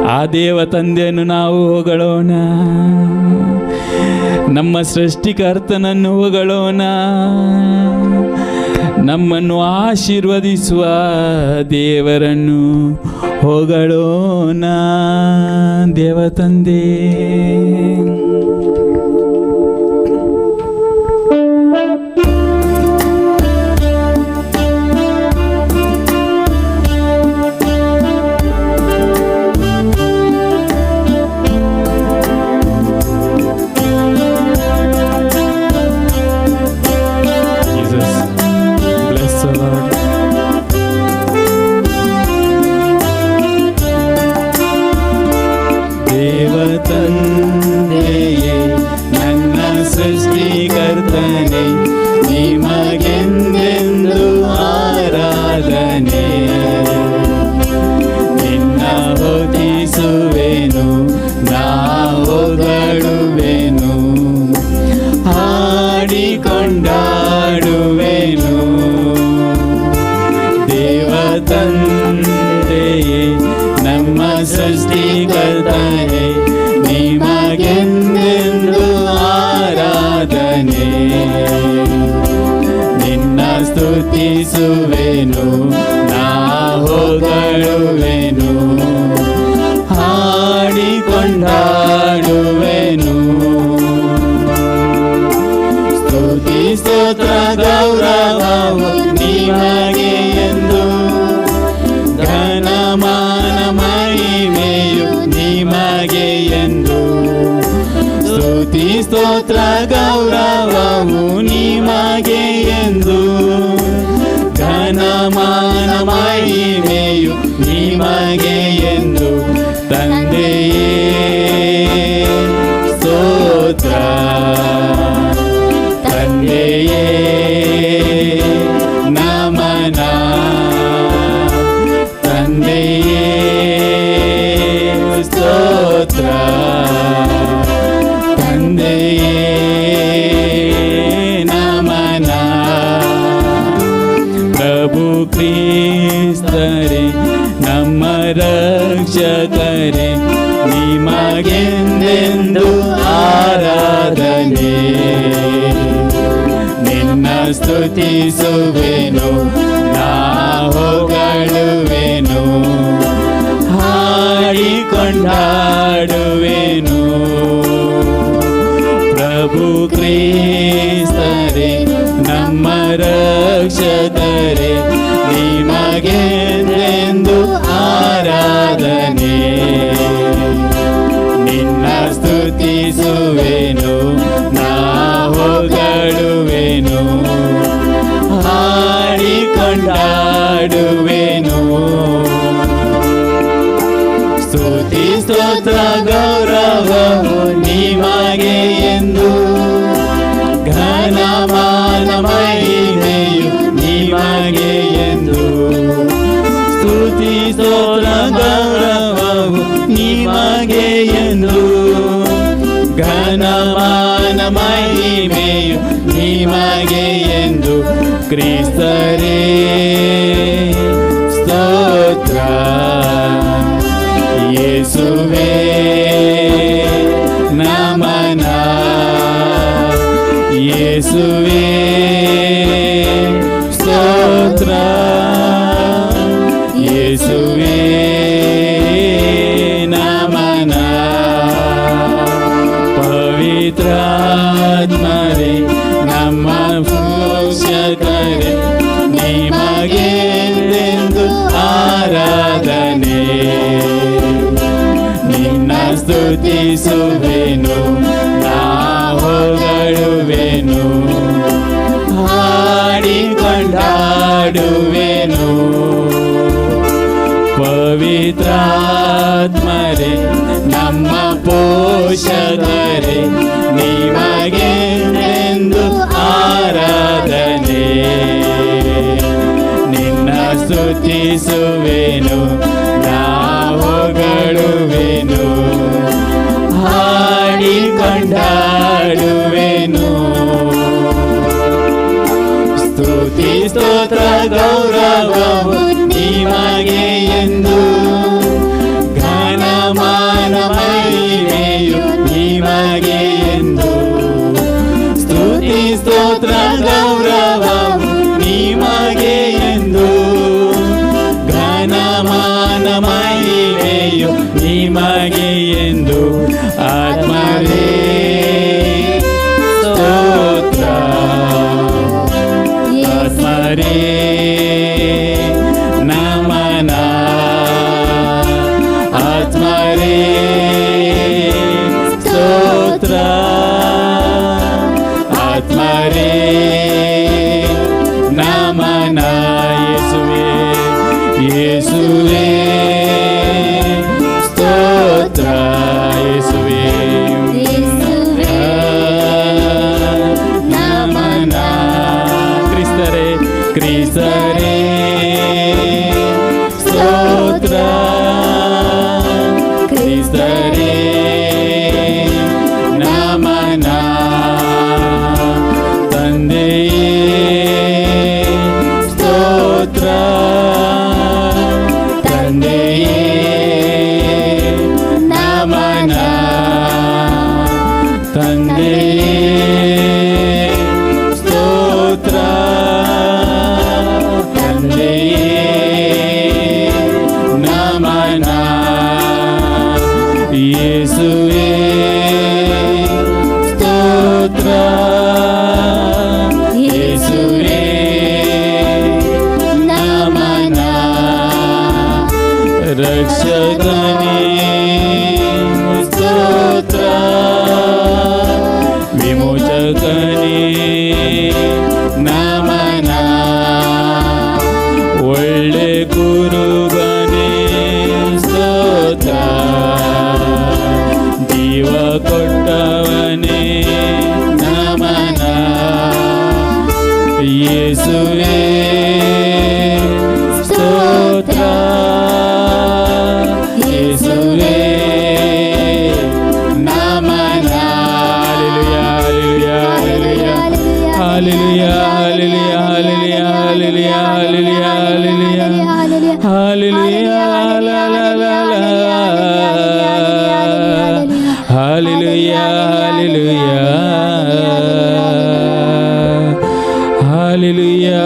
ಆ ದೇವ ತಂದೆಯನ್ನು ನಾವು ಹೊಗಳೋಣ, ನಮ್ಮ ಸೃಷ್ಟಿಕರ್ತನನ್ನು ಹೊಗಳೋಣ, ನಮ್ಮನ್ನು ಆಶೀರ್ವದಿಸುವ ದೇವರನ್ನು ಹೊಗಳೋಣ. ದೇವ ತಂದೆ, ತಂದೆಯೇ ನನ್ನ ಸೃಷ್ಟಿಕರ್ತನೆ, ನಿಮಗೆಂದೆಂದು ಆರಾಧನೆ. ನಿನ್ನ ಹೊದಿಸುವೆನು, ನಾ ಹೊಗಳುವೆನು, ಹಾಡಿಕೊಂಡಾಡುವೆನು. ದೇವ ತಂದೆಯೇ ನಮ್ಮ ಸೃಷ್ಟಿಕರ್ತನೆ, ನಿಮಗೆಂದೆಂದು ಆರಾಧನೆ. ನಿನ್ನ ಸ್ತುತಿಸುವೆನು, ನಾ ಹೊಗಳುವೆನು, ಹಾಡಿಕೊಂಡಾಡುವೆನು. ಸ್ತುತಿ ಸ್ತೋತ್ರ ಗೌರವವು ನಿಮಗೆ ಎಂದು, ಘನಮಾನ ಮಹಿಮೆಯು ನಿಮಗೆ ಎಂದು. ಸ್ತುತಿ ಸ್ತೋತ್ರ ಗೌರವವು ನಿಮಗೆ ಎಂದು, ಘನಮಾನ ಮಹಿಮೆಯು ನಿಮಗೆ ಎಂದು. ತಂದೆಯೇ ಸ್ತೋತ್ರ, ತಂದೆಯೇ ನಮನ, ತಂದೆಯೇ ಸ್ತೋತ್ರ, ತಂದೆಯೇ ನಮನ. ಪ್ರಭು ಕ್ರಿಸ್ತರೇ ನಮ್ಮ ರಕ್ಷಕರೇ, ನಿಮಗೆಂದೆಂದು ಆರಾಧನೆ. ನಿನ್ನ ಸ್ತುತಿಸುವೆನು, ನಾ ಹೊಗಳುವೆನು, ಹಾಡಿಕೊಂಡಾಡುವೆನು. ಪ್ರಭು ಕ್ರಿಸ್ತರೇ ನಮ್ಮ ರಕ್ಷಕರೇ, ನಿಮಗೆಂದೆಂದು ಆರಾಧನೆ. ನಿನ್ನ ಸ್ತುತಿಸುವೆನು, ನಾ ಹೊಗಳುವೆನು, ಹಾಡಿಕೊಂಡಾಡುವೆನು. ಸ್ತುತಿ ಸ್ತೋತ್ರ ಗೌರವವು ನಿಮಗೆ ಎಂದು, ಘನಮಾನ ಮಹಿಮೆಯು ನಿಮಗೆ ಎಂದು. ಸ್ತುತಿ ಸ್ತೋತ್ರ ಗೌರವವು ನಿಮಗೆ ಎಂದು, ಘನಮಾನ ಮಹಿಮೆಯು ನಿಮಗೆ ಎಂದು. ಕ್ರಿಸ್ತರೇ ಸ್ತೋತ್ರ, ಯೇಸುವೇ ನಮನ, ಯೇಸುವೇ ಸ್ತೋತ್ರ, ಯೇಸುವೇ ನಮನ. ಪವಿತ್ರಾತ್ಮರೇ ನಮ್ಮ ಪೋಷಕರೇ, ನಿಮಗೆಂದೆಂದು ಆರಾಧನೆ. ನಿನ್ನ ಸ್ತುತಿಸುವೆನು, ನಾ ಹೊಗಳುವೆನು, ಹಾಡಿಕೊಂಡಾಡುವೆನು. ಪವಿತ್ರಾತ್ಮರೇ ನಮ್ಮ ಪೋಷಕರೇ, ನಿಮಗೆಂದೆಂದು ಆರಾಧನೆ. ನಿನ್ನ ಸ್ತುತಿಸುವೆನು ನಾ ಹೊಗಳುವೆನು ಹಾಡಿ ಕೊಂಡಾಡುವೆನು ಸ್ತುತಿ ಸ್ತೋತ್ರ ಗೌರವವು ನಿಮಗೆ ಎಂದು ಘನಮಾನ ಮಹಿಮೆಯು ನಿಮಗೆ ಎಂದು ಸ್ತುತಿ ಸ್ತೋತ್ರ ಗೌರವವು ನಿಮಗೆ ಎಂದು ಘನಮಾನ ಮಹಿಮೆಯು ನಿಮಗೆ ಎಂದು ಆತ್ಮರೇ ಸ್ತೋತ್ರ ಆತ್ಮರೇ ನಮನ ಆತ್ಮರೇ ಸ್ತೋತ್ರ ಆತ್ಮರೇ ನಮನ ಯೇಸುವೇ ಯೇಸುವೇ ಸ್ತೋತ್ರ ಯೇಸುವೇ ನಮನ ಕ್ರಿಸ್ತರೇ ಕ್ರಿಸ್ತರೇ ಸ್ತೋತ್ರ ಕ್ರಿಸ್ತರೇ ನಮನ ತಂದೆಯೇ ಸ್ತೋತ್ರ ತಂದೆಯೇ ನಮನ ತಂದೆಯೇ ಸ್ತೋತ್ರ ತಂದೆಯೇ ನಮನ ಯೇಸುವೇ ಸ್ತೋತ್ರ ಯೇಸುವೇ ನಮನ ರಕ್ಷಕನೇ ಸ್ತೋತ್ರ ವಿಮೋಚಕನೇ ನಮನ ಒಳ್ಳೆ ಗುರುಗನೇ ಸ್ತೋತ್ರ ಜೀವ ಕೊಟ್ಟವನೇ ನಮನ ಯೇಸುವೇ ಸ್ತೋತ್ರ ಯೇಸುವೇ ನಮನ hallelujah hallelujah hallelujah hallelujah hallelujah hallelujah hallelujah hallelujah hallelujah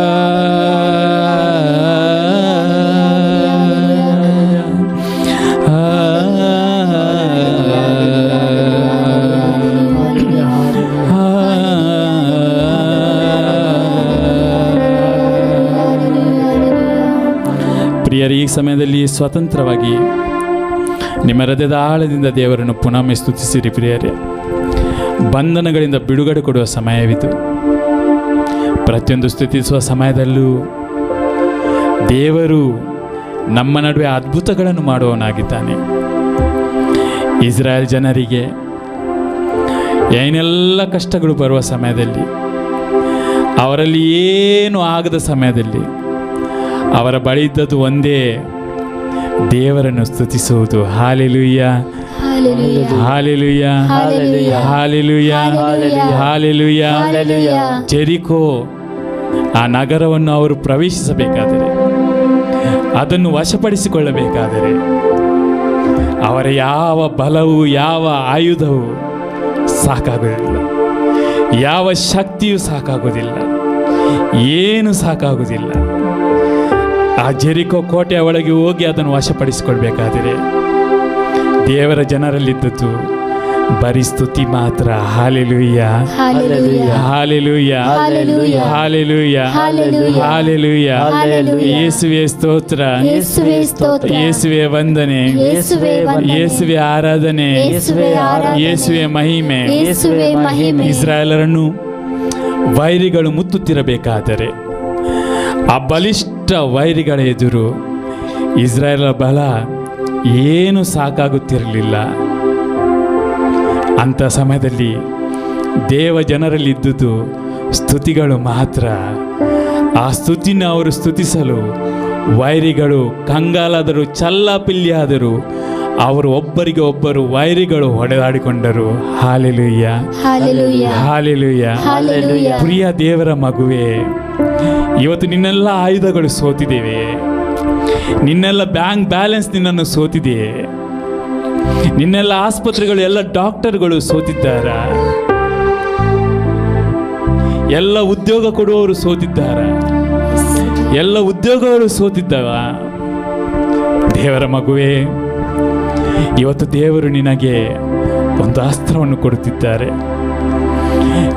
ಪ್ರಿಯರೇ, ಈ ಸಮಯದಲ್ಲಿ ಸ್ವತಂತ್ರವಾಗಿ ನಿಮ್ಮ ಹೃದಯದ ಆಳದಿಂದ ದೇವರನ್ನು ಪುನಃ ಸ್ತುತಿಸಿರಿ. ಪ್ರಿಯರೇ, ಬಂಧನಗಳಿಂದ ಬಿಡುಗಡೆ ಕೊಡುವ ಸಮಯವಿದು. ಪ್ರತಿಯೊಂದು ಸ್ತುತಿಸುವ ಸಮಯದಲ್ಲೂ ದೇವರು ನಮ್ಮ ನಡುವೆ ಅದ್ಭುತಗಳನ್ನು ಮಾಡುವವನಾಗಿದ್ದಾನೆ. ಇಸ್ರಾಯೇಲ್ ಜನರಿಗೆ ಏನೆಲ್ಲ ಕಷ್ಟಗಳು ಬರುವ ಸಮಯದಲ್ಲಿ, ಅವರಲ್ಲಿ ಏನು ಆಗದ ಸಮಯದಲ್ಲಿ ಅವರ ಬಳಿ ಇದ್ದದ್ದು ಒಂದೇ, ದೇವರನ್ನು ಸ್ತುತಿಸುವುದು. Hallelujah hallelujah hallelujah hallelujah. Jericho ಆ ನಗರವನ್ನು ಅವರು ಪ್ರವೇಶಿಸಬೇಕಾದರೆ, ಅದನ್ನು ವಶಪಡಿಸಿಕೊಳ್ಳಬೇಕಾದರೆ ಅವರ ಯಾವ ಬಲವು ಯಾವ ಆಯುಧವು ಸಾಕಾಗುವುದಿಲ್ಲ, ಯಾವ ಶಕ್ತಿಯೂ ಸಾಕಾಗುವುದಿಲ್ಲ, ಏನು ಸಾಕಾಗುವುದಿಲ್ಲ. ಆ ಜೆರಿಕೋ ಕೋಟೆಯ ಒಳಗೆ ಹೋಗಿ ಅದನ್ನು ವಶಪಡಿಸಿಕೊಳ್ಬೇಕಾದರೆ ದೇವರ ಜನರಲ್ಲಿದ್ದದ್ದು ಬರೀ ಸ್ತುತಿ ಮಾತ್ರ. Hallelujah hallelujah hallelujah hallelujah. ಯೇಸುವೆ ಸ್ತೋತ್ರ, ಯೇಸುವೆ ವಂದನೆ, ಯೇಸುವೆ ಆರಾಧನೆ, ಯೇಸುವೆ ಮಹಿಮೆ. ಇಸ್ರಾಯೇಲರನ್ನು ವೈರಿಗಳು ಮುತ್ತುತ್ತಿರಬೇಕಾದರೆ ಆ ಬಲಿಷ್ಠ ವೈರಿಗಳ ಎದುರು ಇಸ್ರಾಯೇಲರ ಬಲ ಏನು ಸಾಕಾಗುತ್ತಿರಲಿಲ್ಲ. ಅಂಥ ಸಮಯದಲ್ಲಿ ದೇವ ಜನರಲ್ಲಿದ್ದುದು ಸ್ತುತಿಗಳು ಮಾತ್ರ. ಆ ಸ್ತುತಿನ ಅವರು ಸ್ತುತಿಸಲು ವೈರಿಗಳು ಕಂಗಾಲಾದರು, ಚಲ್ಲಾಪಿಲ್ಲಿಯಾದರು. ಅವರು ಒಬ್ಬರಿಗೆ ಒಬ್ಬರು ವೈರಿಗಳು ಹೊಡೆದಾಡಿಕೊಂಡರು. Hallelujah, Hallelujah. ಹಾಲೆಲೂಯ. Hallelujah. ಪ್ರಿಯ ದೇವರ ಮಗುವೆ, ಇವತ್ತು ನಿನ್ನೆಲ್ಲ ಆಯುಧಗಳು ಸೋತಿದ್ದೇವೆ. ನಿನ್ನೆಲ್ಲ ಬ್ಯಾಂಕ್ ಬ್ಯಾಲೆನ್ಸ್ ನಿನ್ನನ್ನು ಸೋತಿದೆ. ನಿನ್ನೆಲ್ಲ ಆಸ್ಪತ್ರೆಗಳು, ಎಲ್ಲ ಡಾಕ್ಟರ್ಗಳು ಸೋತಿದ್ದಾರ. ಎಲ್ಲ ಉದ್ಯೋಗ ಕೊಡುವವರು ಸೋತಿದ್ದಾರ. ಎಲ್ಲ ಉದ್ಯೋಗಗಳು ಸೋತಿದ್ದವ. ದೇವರ ಮಗುವೆ, ಇವತ್ತು ದೇವರು ನಿನಗೆ ಒಂದು ಅಸ್ತ್ರವನ್ನು ಕೊಡುತ್ತಿದ್ದಾರೆ.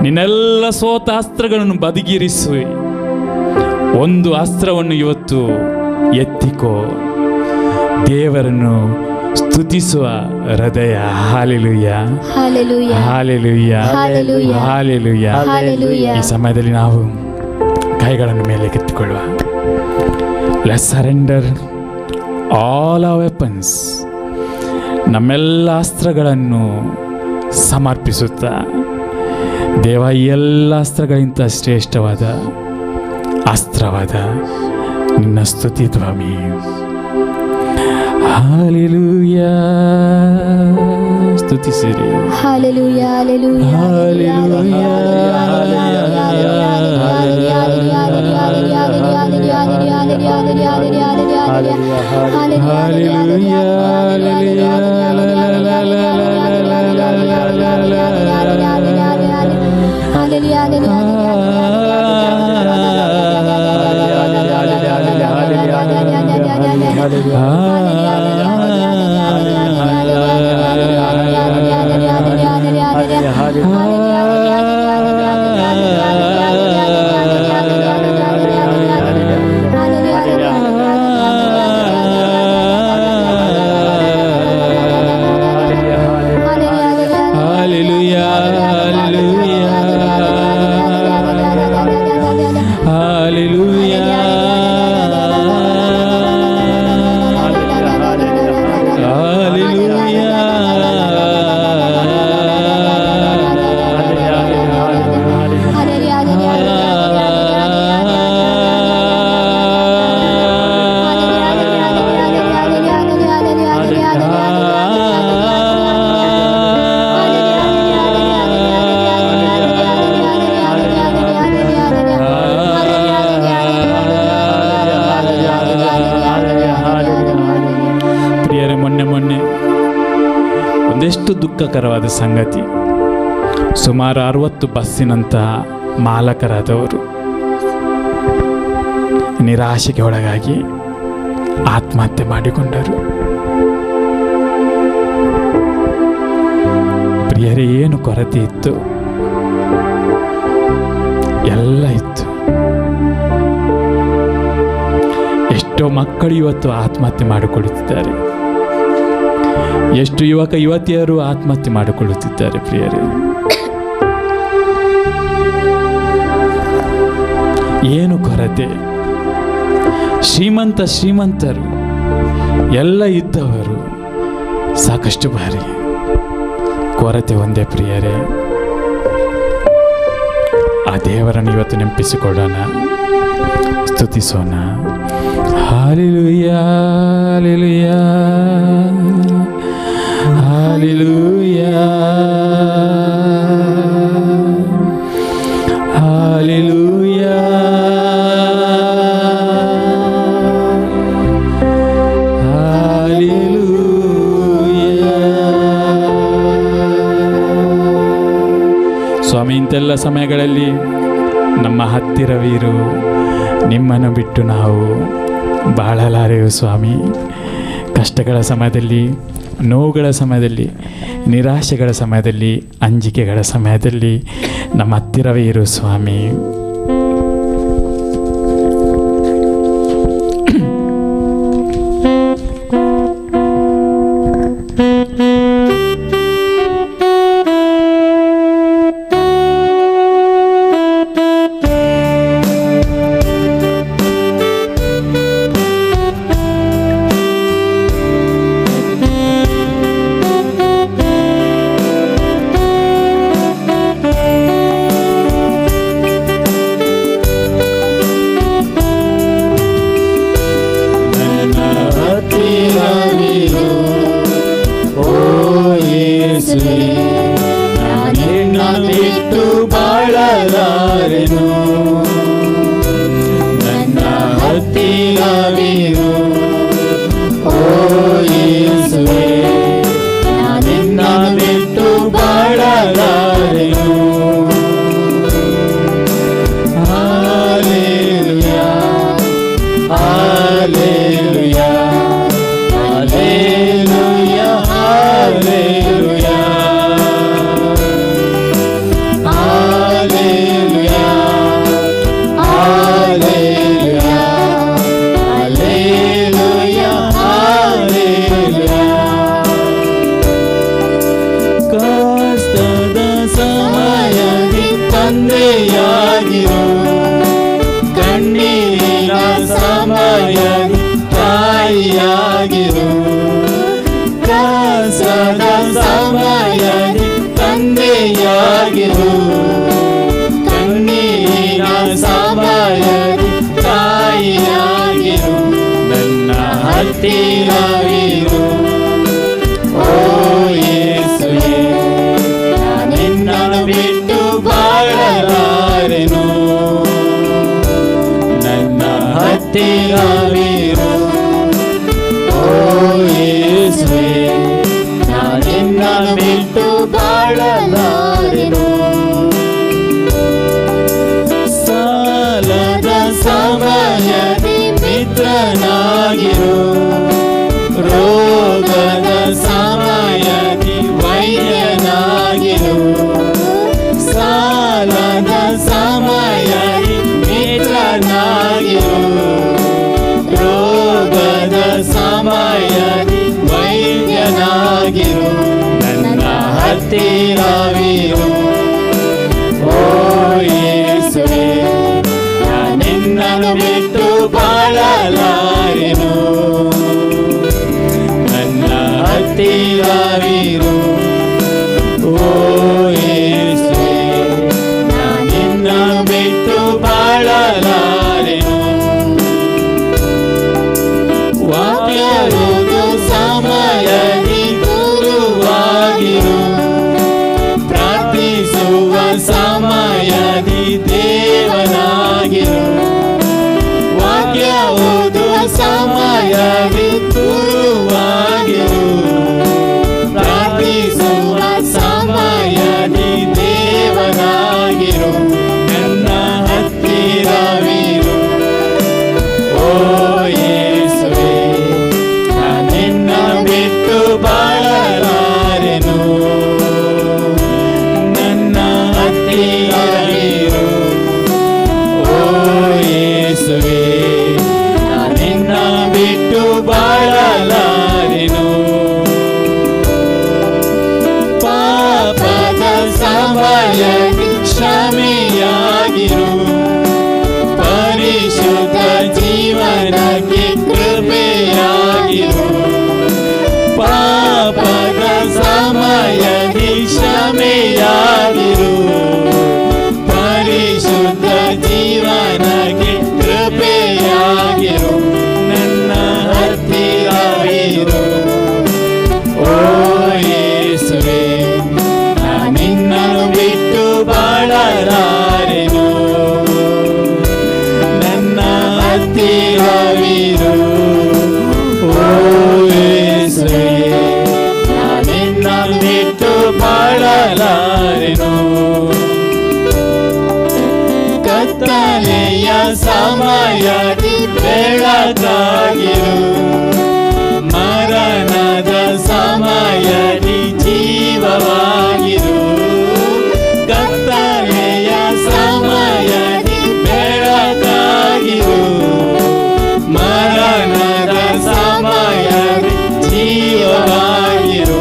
ನಿನ್ನೆಲ್ಲ ಸೋತ ಅಸ್ತ್ರಗಳನ್ನು ಬದಿಗಿರಿಸಿ ಒಂದು ಅಸ್ತ್ರವನ್ನು ಇವತ್ತು ಎತ್ತಿಕೋ. ದೇವರನ್ನು ಸ್ತುತಿಸುವ ಹೃದಯ. Hallelujah, Hallelujah. Hallelujah, Hallelujah. Hallelujah. Hallelujah. ಈ ಸಮಯದಲ್ಲಿ ನಾವು ಕೈಗಳನ್ನು ಮೇಲೆ ಕೆತ್ತಿಕೊಳ್ಳುವ. Let's surrender all our weapons. ನಮ್ಮೆಲ್ಲ ಅಸ್ತ್ರಗಳನ್ನು ಸಮರ್ಪಿಸುತ್ತಾ, ದೇವ ಈ ಎಲ್ಲ ಅಸ್ತ್ರಗಳಿಂದ ಶ್ರೇಷ್ಠವಾದ ಅಸ್ತ್ರವಾದ ನಿನ್ನ ಸ್ತುತಿ ಧ್ವನಿ. ಹಾಲೆಲೂಯ. ಸ್ತುತಿಸಿರಿ. Hallelujah. Hallelujah. ಒಂದೆಷ್ಟು ದುಃಖಕರವಾದ ಸಂಗತಿ. ಸುಮಾರು 60 ಬಸ್ಸಿನಂತಹ ಮಾಲಕರಾದವರು ನಿರಾಶೆಗೆ ಒಳಗಾಗಿ ಆತ್ಮಹತ್ಯೆ ಮಾಡಿಕೊಂಡರು. ಪ್ರಿಯರೇ, ಏನು ಕೊರತೆ ಇತ್ತು? ಎಲ್ಲ ಇತ್ತು. ಎಷ್ಟೋ ಮಕ್ಕಳು ಇವತ್ತು ಆತ್ಮಹತ್ಯೆ ಮಾಡಿಕೊಳ್ಳುತ್ತಿದ್ದಾರೆ. ಎಷ್ಟು ಯುವಕ ಯುವತಿಯರು ಆತ್ಮಹತ್ಯೆ ಮಾಡಿಕೊಳ್ಳುತ್ತಿದ್ದಾರೆ. ಪ್ರಿಯರೇ, ಏನು ಕೊರತೆ? ಶ್ರೀಮಂತರು ಎಲ್ಲ ಇದ್ದವರು ಸಾಕಷ್ಟು ಬಾರಿ. ಕೊರತೆ ಒಂದೇ ಪ್ರಿಯರೇ, ಆ ದೇವರನ್ನು ಇವತ್ತು ನೆನಪಿಸಿಕೊಳ್ಳೋಣ, ಸ್ತುತಿಸೋಣ. Hallelujah, hallelujah, hallelujah, hallelujah, hallelujah. ಸ್ವಾಮಿ, ಇಂತೆಲ್ಲ ಸಮಯಗಳಲ್ಲಿ ನಮ್ಮ ಹತ್ತಿರವಿರು, ನಿಮ್ಮನ್ನು ಬಿಟ್ಟು ನಾವು ಬಾಳಲಾರೆವು ಸ್ವಾಮಿ. ಕಷ್ಟಗಳ ಸಮಯದಲ್ಲಿ, ನೋವುಗಳ ಸಮಯದಲ್ಲಿ, ನಿರಾಶೆಗಳ ಸಮಯದಲ್ಲಿ, ಅಂಜಿಕೆಗಳ ಸಮಯದಲ್ಲಿ ನಮ್ಮ ಹತ್ತಿರವೇ ಇರು ಸ್ವಾಮಿ. ಯೇಸುವೇ ನಿನ್ನ ಬಿಟ್ಟು ಬಾಳಲಾರೆನು, ನನ್ನ ಹತ್ತಿರವಿರು ಓ ಯೇಸುವೇ, ನಿನ್ನ ಬಿಟ್ಟು ಬಾಳಲಾರೆನು. Hallelujah hallelujah hallelujah hallelujah hallelujah hallelujah hallelujah hallelujah. ಕಷ್ಟದ ಸಮಯದಿ ತಂದೆಯಾಗಿರು, ಕಣ್ಣೀರಿನ ಸಮಯದಿ ತಾಯಿಯಾಗಿರು, ಕಷ್ಟದ ಸಮಯದಿ ತಂದೆಯಾಗಿರು, ಕಣ್ಣೀರಿನ ಸಮಯದಿ ತಾಯಿಯಾಗಿರು, ನನ್ನ ಹತ್ತಿರವಿರು ಓ ಯೇಸುವೇ, ನಿನ್ನನ್ನು ಬಿಟ್ಟು ಬಾಳಲಾರೆನು, ನನ್ನ ಹತ್ತಿರವಿರು ಓ ಯೇಸುವೇ, ನಿನ್ನನ್ನು ಬಿಟ್ಟು ಬಾಳಲಾರೆನು. ಸಾಲದ ಸಮಯದಿ ಮಿತ್ರನಾಗಿರು, ರೋಗದ ಸಮಯದಿ ವೈದ್ಯನಾಗಿರು, ಸಾಲದ ಸಮಯದಿ ಮಿತ್ರನಾಗಿರು, ರೋಗದ ಸಮಯದಿ ವೈದ್ಯನಾಗಿರು, ನನ್ನ ಹತ್ತಿರವಿರು ಓ ಯೇಸುವೇ, ನಿನ್ನನ್ನು ಬಿಟ್ಟು ಬಾಳಲಾರೆನು, ನನ್ನ ಹತ್ತಿರವಿರು ಓ ಯೇಸುವೇ, ನಿನ್ನನ್ನು ಬಿಟ್ಟು ಬಾಳಲಾರೆನು. ವಾಕ್ಯರುದು ಸಮಯದಿ ಗುರುವಾಗಿರು, ಪ್ರಾರ್ಥಿಸುವ ಸಮಯದಿ ದೇವನಾಗಿರು, ವಾಕ್ಯ ಓದುವ ಸಮಯದಿ ಗುರುವಾಗಿರು, ಪ್ರಾರ್ಥಿಸುವ ಸಮಯದಿ ದೇವನಾಗಿರು, ನನ್ನ ಹತ್ತಿರವಿರು ಓ ಯೇಸುವೇ, ನಿನ್ನ ಬಿಟ್ಟು ಬಾಳಲಾರೆನು, ನನ್ನ ಹತ್ತಿರವಿರು ಓ ಯೇಸುವೇ, ನಿನ್ನ ಬಿಟ್ಟು ಬಾಳಲಾರೆನು. ಪಾಪದ ಸಮಯದಿ ಕ್ಷಮೆಯಾಗಿರು, ಪರಿಶುದ್ಧ ಜೀವನಕ್ಕೆ ಕೃಪೆಯಾಗಿರು, ಪಾಪದ ಸಮಯದಿ ಕ್ಷಮೆಯಾಗಿರು, ಪರಿಶುದ್ಧ ಜೀವನಕ್ಕೆ ಕೃಪೆಯಾಗಿರು, ನನ್ನ ಹತ್ತಿರವಿರು ಓ ಯೇಸುವೇ, ನಿನ್ನನ್ನು ಬಿಟ್ಟು ಬಾಳಲಾರೆನು, ನನ್ನ ಹತ್ತಿರವಿರು ಓ ಯೇಸುವೇ, ನಿನ್ನನ್ನು ಬಿಟ್ಟು ಬಾಳಲಾರೆನು. ಕತ್ತಲೆಯ ಸಮಯದಿ ಬೆಳಕಾಗಿರು, ಮರಣದ ಸಮಯದಿ ಜೀವವಾಗಿರು, ಕತ್ತಲೆಯ ಸಮಯದಿ ಬೆಳಕಾಗಿರು, ಮರಣದ ಸಮಯದಿ ಜೀವವಾಗಿರು,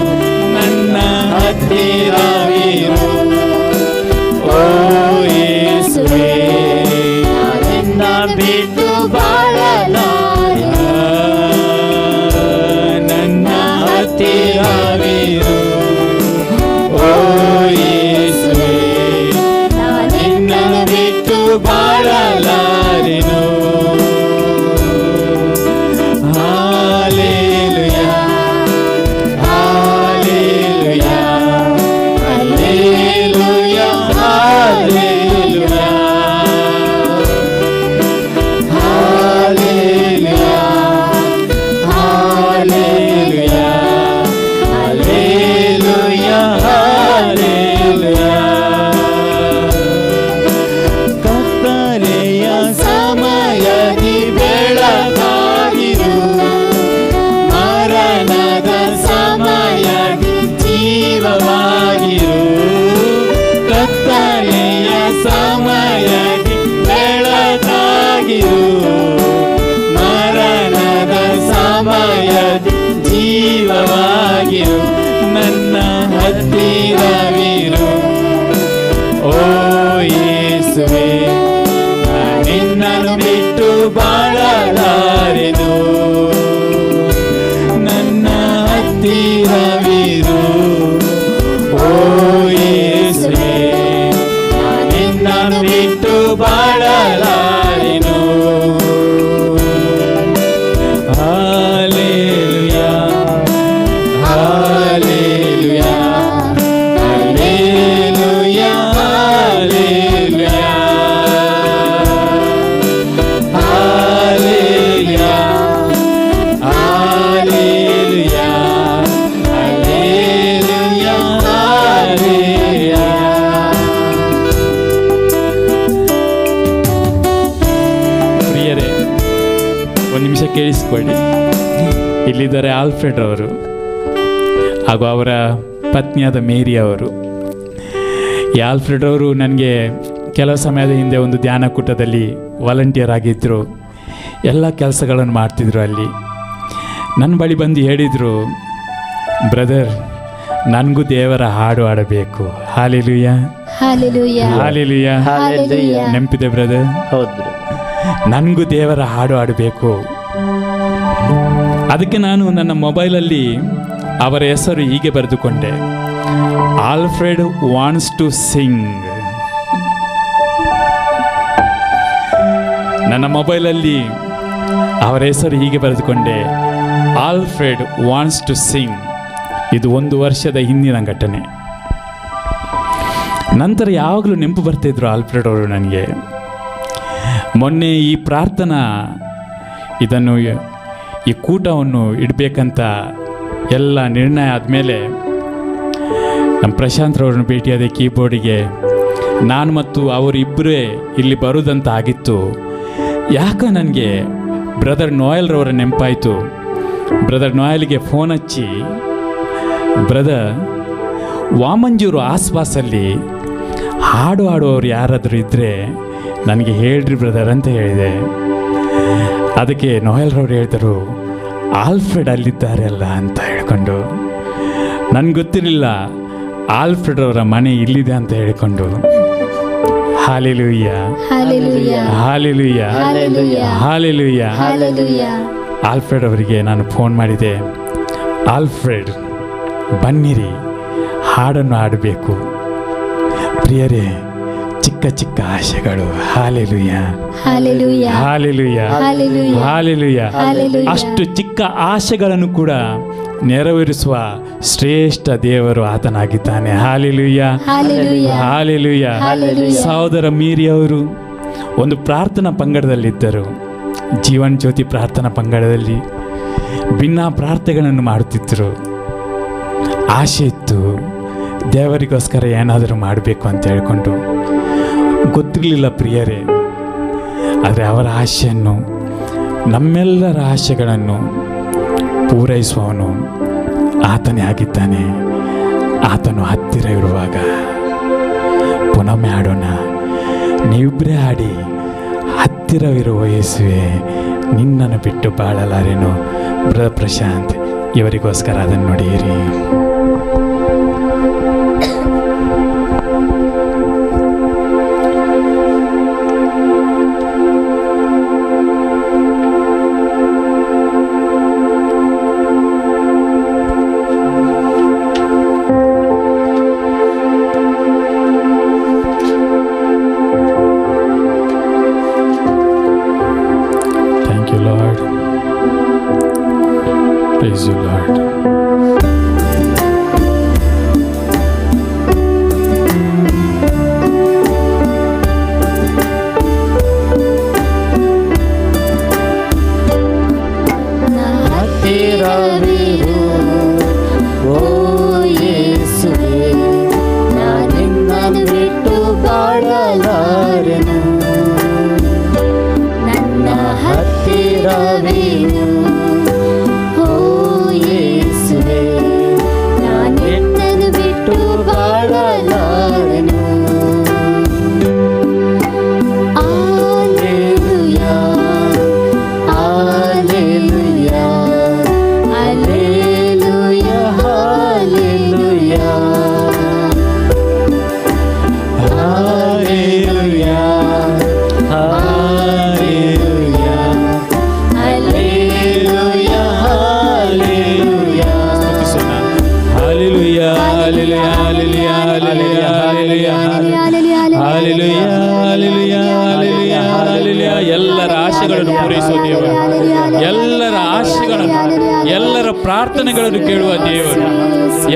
ನನ್ನ ಹತ್ತಿರವಿರು ಓ ಯೇಸುವೇ, ನಿನ್ನ ಬಿಟ್ಟು ಬಾಳಲಾರೆನು, ಸಹಾಯದಿ ಜೀವವಾಗಿರು, ನನ್ನ ಹತ್ತಿರವಿರು. ಓ ಯೇಸುವೆ, ನಿನ್ನನ್ನು ಬಿಟ್ಟು ಬಾಳಲಾರೆನು, ನನ್ನ ಹತ್ತಿರವಿರು. ಓ ಯೇಸುವೆ, ನಿನ್ನನ್ನು ಬಿಟ್ಟು ಬಾಳಲಾರೆನು. Hallelujah, hallelujah, hallelujah, hallelujah, hallelujah, hallelujah, hallelujah. ಪ್ರಿಯರೇ, ಒಂದು ನಿಮಿಷ ಕೇಳಿಸ್ಕೊಳ್ಳಿ. ಇಲ್ಲಿದ್ದಾರೆ ಆಲ್ಫ್ರೆಡ್ ಅವರು ಹಾಗೂ ಅವರ ಪತ್ನಿಯಾದ ಮೇರಿ ಅವರು. ಈ ಆಲ್ಫ್ರೆಡ್ ಅವರು ನನಗೆ ಕೆಲವು ಸಮಯದ ಹಿಂದೆ ಒಂದು ಧ್ಯಾನ ಕೂಟದಲ್ಲಿ ವಾಲಂಟಿಯರ್ ಆಗಿದ್ದರು. ಎಲ್ಲ ಕೆಲಸಗಳನ್ನು ಮಾಡ್ತಿದ್ರು. ಅಲ್ಲಿ ನನ್ನ ಬಳಿ ಬಂದು ಹೇಳಿದರು, ಬ್ರದರ್, ನನಗೂ ದೇವರ ಹಾಡು ಆಡಬೇಕು. Hallelujah, Hallelujah. ಹಾಲೆಲೂಯಾ. Hallelujah. ನೆನಪಿದೆ ಬ್ರದರ್? ಹೌದು. ನನಗೂ ದೇವರ ಹಾಡು ಆಡಬೇಕು. ಅದಕ್ಕೆ ನಾನು ನನ್ನ ಮೊಬೈಲಲ್ಲಿ ಅವರ ಹೆಸರು ಹೀಗೆ ಬರೆದುಕೊಂಡೆ, ಆಲ್ಫ್ರೆಡ್ ವಾಂಟ್ಸ್ ಟು ಸಿಂಗ್. ನನ್ನ ಮೊಬೈಲಲ್ಲಿ ಅವರ ಹೆಸರು ಹೀಗೆ ಬರೆದುಕೊಂಡೆ, ಆಲ್ಫ್ರೆಡ್ ವಾಂಟ್ಸ್ ಟು ಸಿಂಗ್. ಇದು 1 ವರ್ಷದ ಹಿಂದಿನ ಘಟನೆ. ನಂತರ ಯಾವಾಗಲೂ ನೆನಪು ಬರ್ತಿದ್ರು ಆಲ್ಫ್ರೆಡ್ ಅವರು ನನಗೆ. ಮೊನ್ನೆ ಈ ಪ್ರಾರ್ಥನಾ ಇದನ್ನು ಈ ಕೂಟವನ್ನು ಇಡಬೇಕಂತ ಎಲ್ಲ ನಿರ್ಣಯ ಆದಮೇಲೆ ನಮ್ಮ ಪ್ರಶಾಂತ್ರವ್ರನ್ನ ಭೇಟಿಯಾದ ಕೀಬೋರ್ಡಿಗೆ. ನಾನು ಮತ್ತು ಅವರಿಬ್ಬರೇ ಇಲ್ಲಿ ಬರೋದಂತ ಆಗಿತ್ತು. ಯಾಕೆ ನನಗೆ ಬ್ರದರ್ ನೋಯಲ್ರವರ ನೆನಪಾಯಿತು. ಬ್ರದರ್ ನೋಯಲ್ಗೆ ಫೋನ್ ಹಚ್ಚಿ, ಬ್ರದರ್, ವಾಮಂಜೂರು ಆಸ್ಪಾಸಲ್ಲಿ ಹಾಡು ಆಡುವವರು ಯಾರಾದರೂ ಇದ್ದರೆ ನನಗೆ ಹೇಳ್ರಿ ಬ್ರದರ್ ಅಂತ ಹೇಳಿದೆ. ಅದಕ್ಕೆ ನೋಯಲ್ರವ್ರು ಹೇಳಿದರು, ಆಲ್ಫ್ರೆಡ್ ಅಲ್ಲಿದ್ದಾರೆ ಅಲ್ಲ ಅಂತ ಹೇಳ್ಕೊಂಡು. ನನಗೆ ಗೊತ್ತಿರಲಿಲ್ಲ ಆಲ್ಫ್ರೆಡ್ ಅವರ ಮನೆ ಇಲ್ಲಿದೆ ಅಂತ ಹೇಳಿಕೊಂಡು. Hallelujah, Hallelujah. Hallelujah, Hallelujah. Hallelujah. Hallelujah. Alfred ಅವರಿಗೆ ನಾನು ಫೋನ್ ಮಾಡಿದೆ, ಆಲ್ಫ್ರೆಡ್ ಬನ್ನಿರಿ, ಹಾಡನ್ನು ಆಡಬೇಕು. ಪ್ರಿಯರೇ, ಚಿಕ್ಕ ಚಿಕ್ಕ ಆಶೆಗಳು. Hallelujah, Hallelujah. Hallelujah, Hallelujah. Hallelujah. Hallelujah. ಅಷ್ಟು ಚಿಕ್ಕ ಆಶೆಗಳನ್ನು ಕೂಡ ನೆರವೇರಿಸುವ ಶ್ರೇಷ್ಠ ದೇವರು ಆತನಾಗಿದ್ದಾನೆ. Hallelujah, Hallelujah. ಹಾಲೆಲೂಯಾ. Hallelujah. ಸಹೋದರ ಮೀರಿ ಅವರು ಒಂದು ಪ್ರಾರ್ಥನಾ ಪಂಗಡದಲ್ಲಿದ್ದರು. ಜೀವನ್ ಜ್ಯೋತಿ ಪ್ರಾರ್ಥನಾ ಪಂಗಡದಲ್ಲಿ ಭಿನ್ನ ಪ್ರಾರ್ಥನೆಗಳನ್ನು ಮಾಡುತ್ತಿದ್ದರು. ಆಸೆ ಇತ್ತು, ದೇವರಿಗೋಸ್ಕರ ಏನಾದರೂ ಮಾಡಬೇಕು ಅಂತ ಹೇಳ್ಕೊಂಡು. ಗೊತ್ತಿರಲಿಲ್ಲ ಪ್ರಿಯರೇ, ಆದರೆ ಅವರ ಆಸೆಯನ್ನು, ನಮ್ಮೆಲ್ಲರ ಆಸೆಗಳನ್ನು ಪೂರೈಸುವವನು ಆತನೇ ಆಗಿದ್ದಾನೆ. ಆತನು ಹತ್ತಿರ ಇರುವಾಗ ಪುನೊಮ್ಮೆ ಆಡೋಣ. ನೀವಿಬ್ಬರೇ ಆಡಿ, ಹತ್ತಿರವಿರುವ ಯೇಸುವೆ ನಿನ್ನನ್ನು ಬಿಟ್ಟು ಬಾಳಲಾರೇನು. ಬ್ರದರ್ ಪ್ರಶಾಂತ್ ಇವರಿಗೋಸ್ಕರ ಅದನ್ನು ನೋಡಿರಿ. Thank you, Lord. Praise you, Lord. ಹತ್ತಿರವಿರು, ಓ ಯೇಸುವೆ, ನಾನಿನ್ನನ್ನು ಬಿಟ್ಟು ಬಾಳಲಾರೆನು. ನನ್ನ ಹತ್ತಿರವಿರು, ಓ ಯೇಸುವೆ, ಆಶೆಗಳನ್ನು, ಎಲ್ಲರ ಪ್ರಾರ್ಥನೆಗಳನ್ನು ಕೇಳುವ ದೇವರು,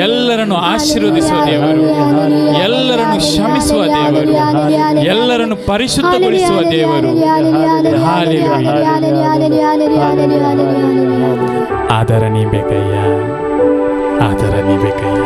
ಎಲ್ಲರನ್ನು ಆಶೀರ್ವದಿಸುವ ದೇವರು, ಎಲ್ಲರನ್ನು ಕ್ಷಮಿಸುವ ದೇವರು, ಎಲ್ಲರನ್ನು ಪರಿಶುದ್ಧಗೊಳಿಸುವ ದೇವರು. ಹಾಲೆಲೂಯಾ. ಆದರ ನೀ ಬೇಕಯ್ಯ, ಆದರ ನೀ ಬೇಕಯ್ಯ.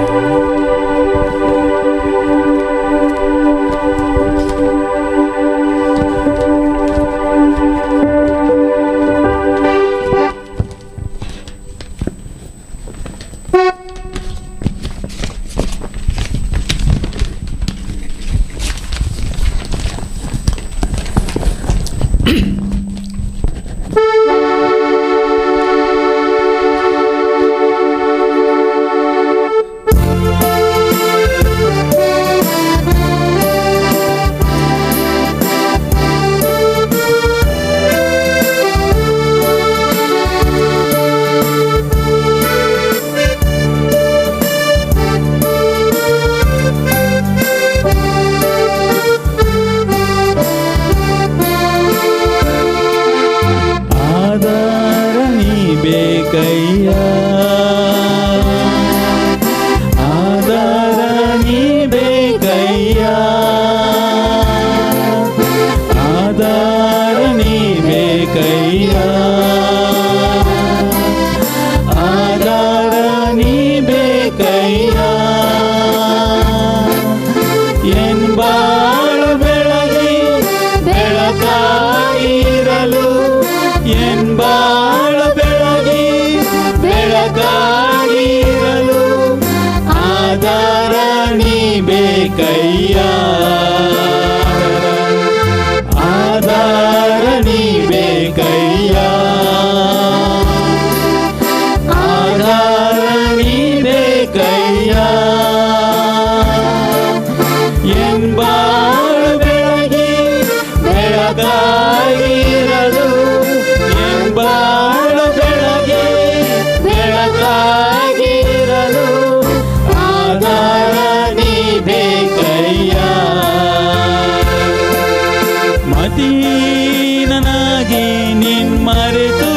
ಮದೀನನಾಗಿ ನಿನ್ ಮರೆತು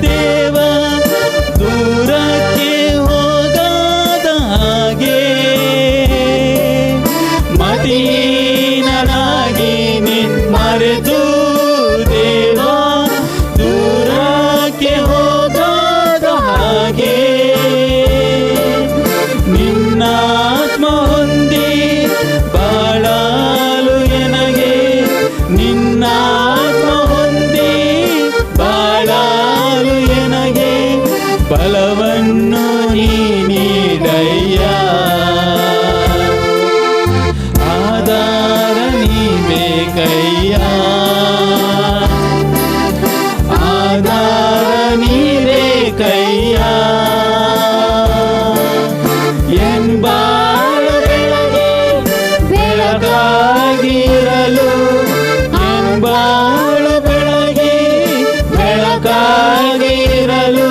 ದೇವ ದೂರಕ್ಕೆ ಹೋಗದ ಹಾಗೆ, ಮದೀನನಾಗಿ ನಿನ್ ಮರೆತು ದೇವ ದೂರಕ್ಕೆ ಹೋಗದ ಹಾಗೆ, ನಿನ್ನಾತ್ಮ ಹೊಂದಿ ಬಾಳಲು ಎನಗೆ, ನಿನ್ನಾತ್ಮ ಹೊಂದಿ ಬಾಳಲು ಎನಗೆ ಬಲವನ್ನು ನೀ ನೀಡಯ್ಯ. ಆಧಾರ ನೀ ಬೇಕಯ್ಯ, ಆಧಾರ ನೀ ಬೇಕಯ್ಯ. ಎನ್ ಬಾಳ ಬೆಳಗ್ಗೆ ಬೆಳಕಾಗಿರಲು, ಎನ್ ಬಾಳ ಬೆಳಗ್ಗೆ ಬೆಳಕಾಗಿರಲು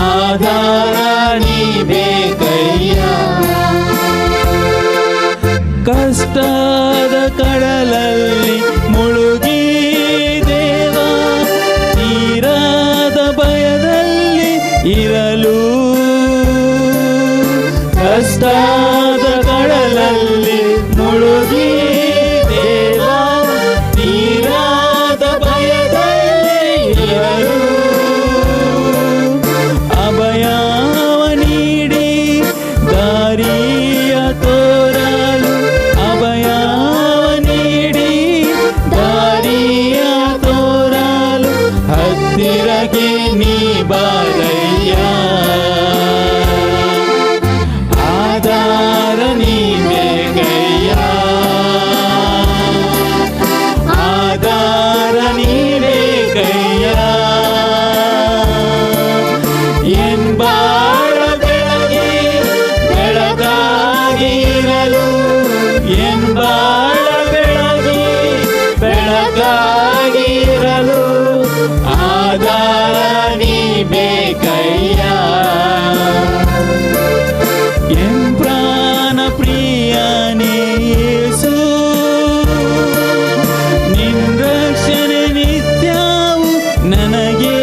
ಆಧಾರ ನೀ ಬೇಕಯ್ಯ. ಕಷ್ಟದ ಕಡಲಲ್ಲಿ ಮುಳುಗಿ ದೇವ ತೀರದ ಭಯದಲ್ಲಿ ಇರಲು, ಕಷ್ಟದ ಕಡಲಲ್ಲಿ ಮುಳುಗಿ ದೇವ ತೀರದ ಭಯದಲ್ಲಿ ಇರಲು, ಅಭಯವ ನೀಡಿ ದಾರಿಯ ತೋರಲು, ಅಭಯವ ನೀಡಿ ದಾರಿಯ ತೋರಲು ಹತ್ತಿರಕ್ಕೆ ನೀ ಬಾರಯ್ಯ. ಆಧಾರ ನೀ ಬೇಕಯ್ಯ, ಆಧಾರ ನೀ ಬೇಕಯ್ಯ. ಎನ್ ಬಾಳ ಬೆಳಗ್ಗೆ ಬೆಳಕಾಗಿರಲು, ಎನ್ ಬಾಳ ಬೆಳಗ್ಗೆ ಬೆಳಕಾಗಿರಲು ಆಧಾರ ನೀ ಬೇಕಯ್ಯ. ಎನ್ ಪ್ರಾಣ ಪ್ರಿಯನೇ ಯೇಸು, ನಿನ್ ರಕ್ಷಣೆ ನಿತ್ಯವು ನನಗೆ,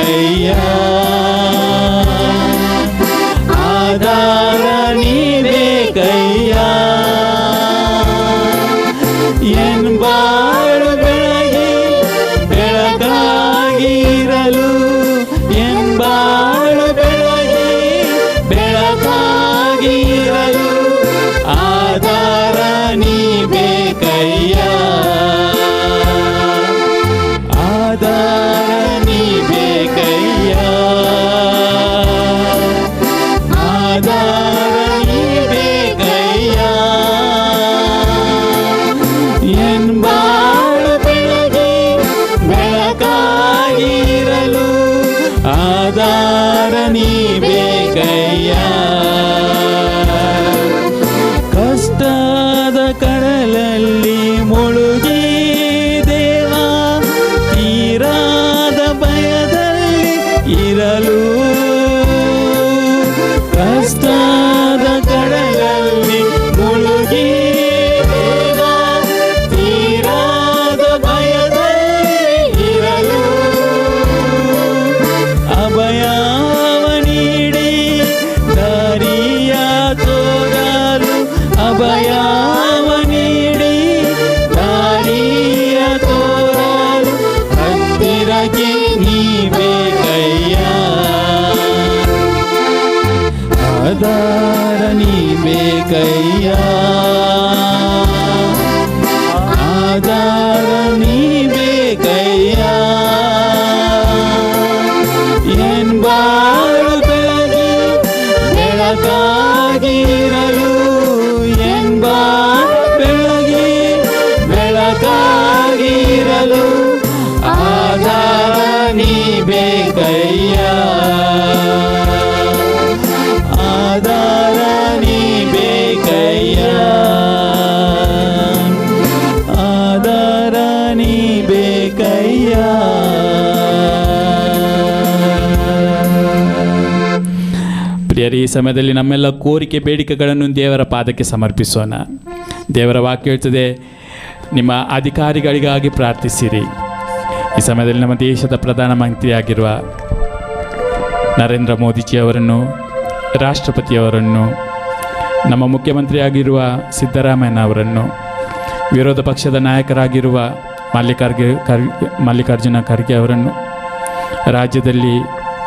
ಬೇಕಯ್ಯ, ಆಧಾರ ನೀ ಬೇಕಯ್ಯ. ಎನ್ ಬಾಳು ಬೆಳಗಿ ಬೆಳಕಾಗಿರಲು, ಎನ್ ಬಾಳು ಬೆಳಗಿ ಬೆಳಕಾಗಿರಲು ಆಧಾರ ನೀ ಬೇಕಯ್ಯ, ಆಧಾರ ನೀ ಬೇಕಯ್ಯ, ಆಧಾರ ನೀ ಬೇಕಯ್ಯ. ಎನ್ ಬಾಳು ಬೆಳಗಿ ಬೆಳಕಾಗಿರಲು ಆಧಾರ ನೀ ಬೇಕಯ್ಯ. ಕಷ್ಟದ ಕಡಲಲ್ಲಿ ಮುಳುಗಿ ದೇವ ತೀರಾದ ಭಯದಲ್ಲಿ ಇರಲು, ಕಷ್ಟದ ಕಡಲಲ್ಲಿ ಮುಳುಗಿ ದೇವ ತೀರಾದ ಭಯದಲ್ಲಿ ಇರಲು ಅಭಯವ ನೀಡಿ ದಾರಿಯ ತೋರಲು, ಅಭಯವ ನೀಡಿ ದಾರಿಯ ತೋರಲು ಹತ್ತಿರಕ್ಕೆ ನೀ ಬೇಕಯ್ಯ, ಆಧಾರ ನೀ ಬೇಕಯ್ಯ, ಆಧಾರ ನೀ ಬೇಕಯ್ಯ. ಎನ್ ಬಾಳು ಬೆಳಗಿ ಬೆಳಕಾಗಿರಲು, ಎನ್ ಬಾಳು ಬೆಳಗಿ ಬೆಳಕಾಗಿರಲು ಆಧಾರ ನೀ ಬೇಕಯ್ಯ, ಆಧಾರ ನೀ ಬೇಕಯ್ಯ, ಆಧಾರ ನೀ ಬೇಕಯ್ಯ. ಪ್ರಿಯರೇ, ಈ ಸಮಯದಲ್ಲಿ ನಮ್ಮೆಲ್ಲ ಕೋರಿಕೆ ಬೇಡಿಕೆಗಳನ್ನು ದೇವರ ಪಾದಕ್ಕೆ ಸಮರ್ಪಿಸೋಣ. ದೇವರ ವಾಕ್ಯ ಹೇಳ್ತದೆ, ನಿಮ್ಮ ಅಧಿಕಾರಿಗಳಿಗಾಗಿ ಪ್ರಾರ್ಥಿಸಿರಿ. ಈ ಸಮಯದಲ್ಲಿ ನಮ್ಮ ದೇಶದ ಪ್ರಧಾನಮಂತ್ರಿಯಾಗಿರುವ ನರೇಂದ್ರ ಮೋದಿಜಿಯವರನ್ನು, ರಾಷ್ಟ್ರಪತಿಯವರನ್ನು, ನಮ್ಮ ಮುಖ್ಯಮಂತ್ರಿಯಾಗಿರುವ ಸಿದ್ದರಾಮಯ್ಯನವರನ್ನು, ವಿರೋಧ ಪಕ್ಷದ ನಾಯಕರಾಗಿರುವ ಮಲ್ಲಿಕಾರ್ಜುನ ಖರ್ಗೆ ಅವರನ್ನು, ರಾಜ್ಯದಲ್ಲಿ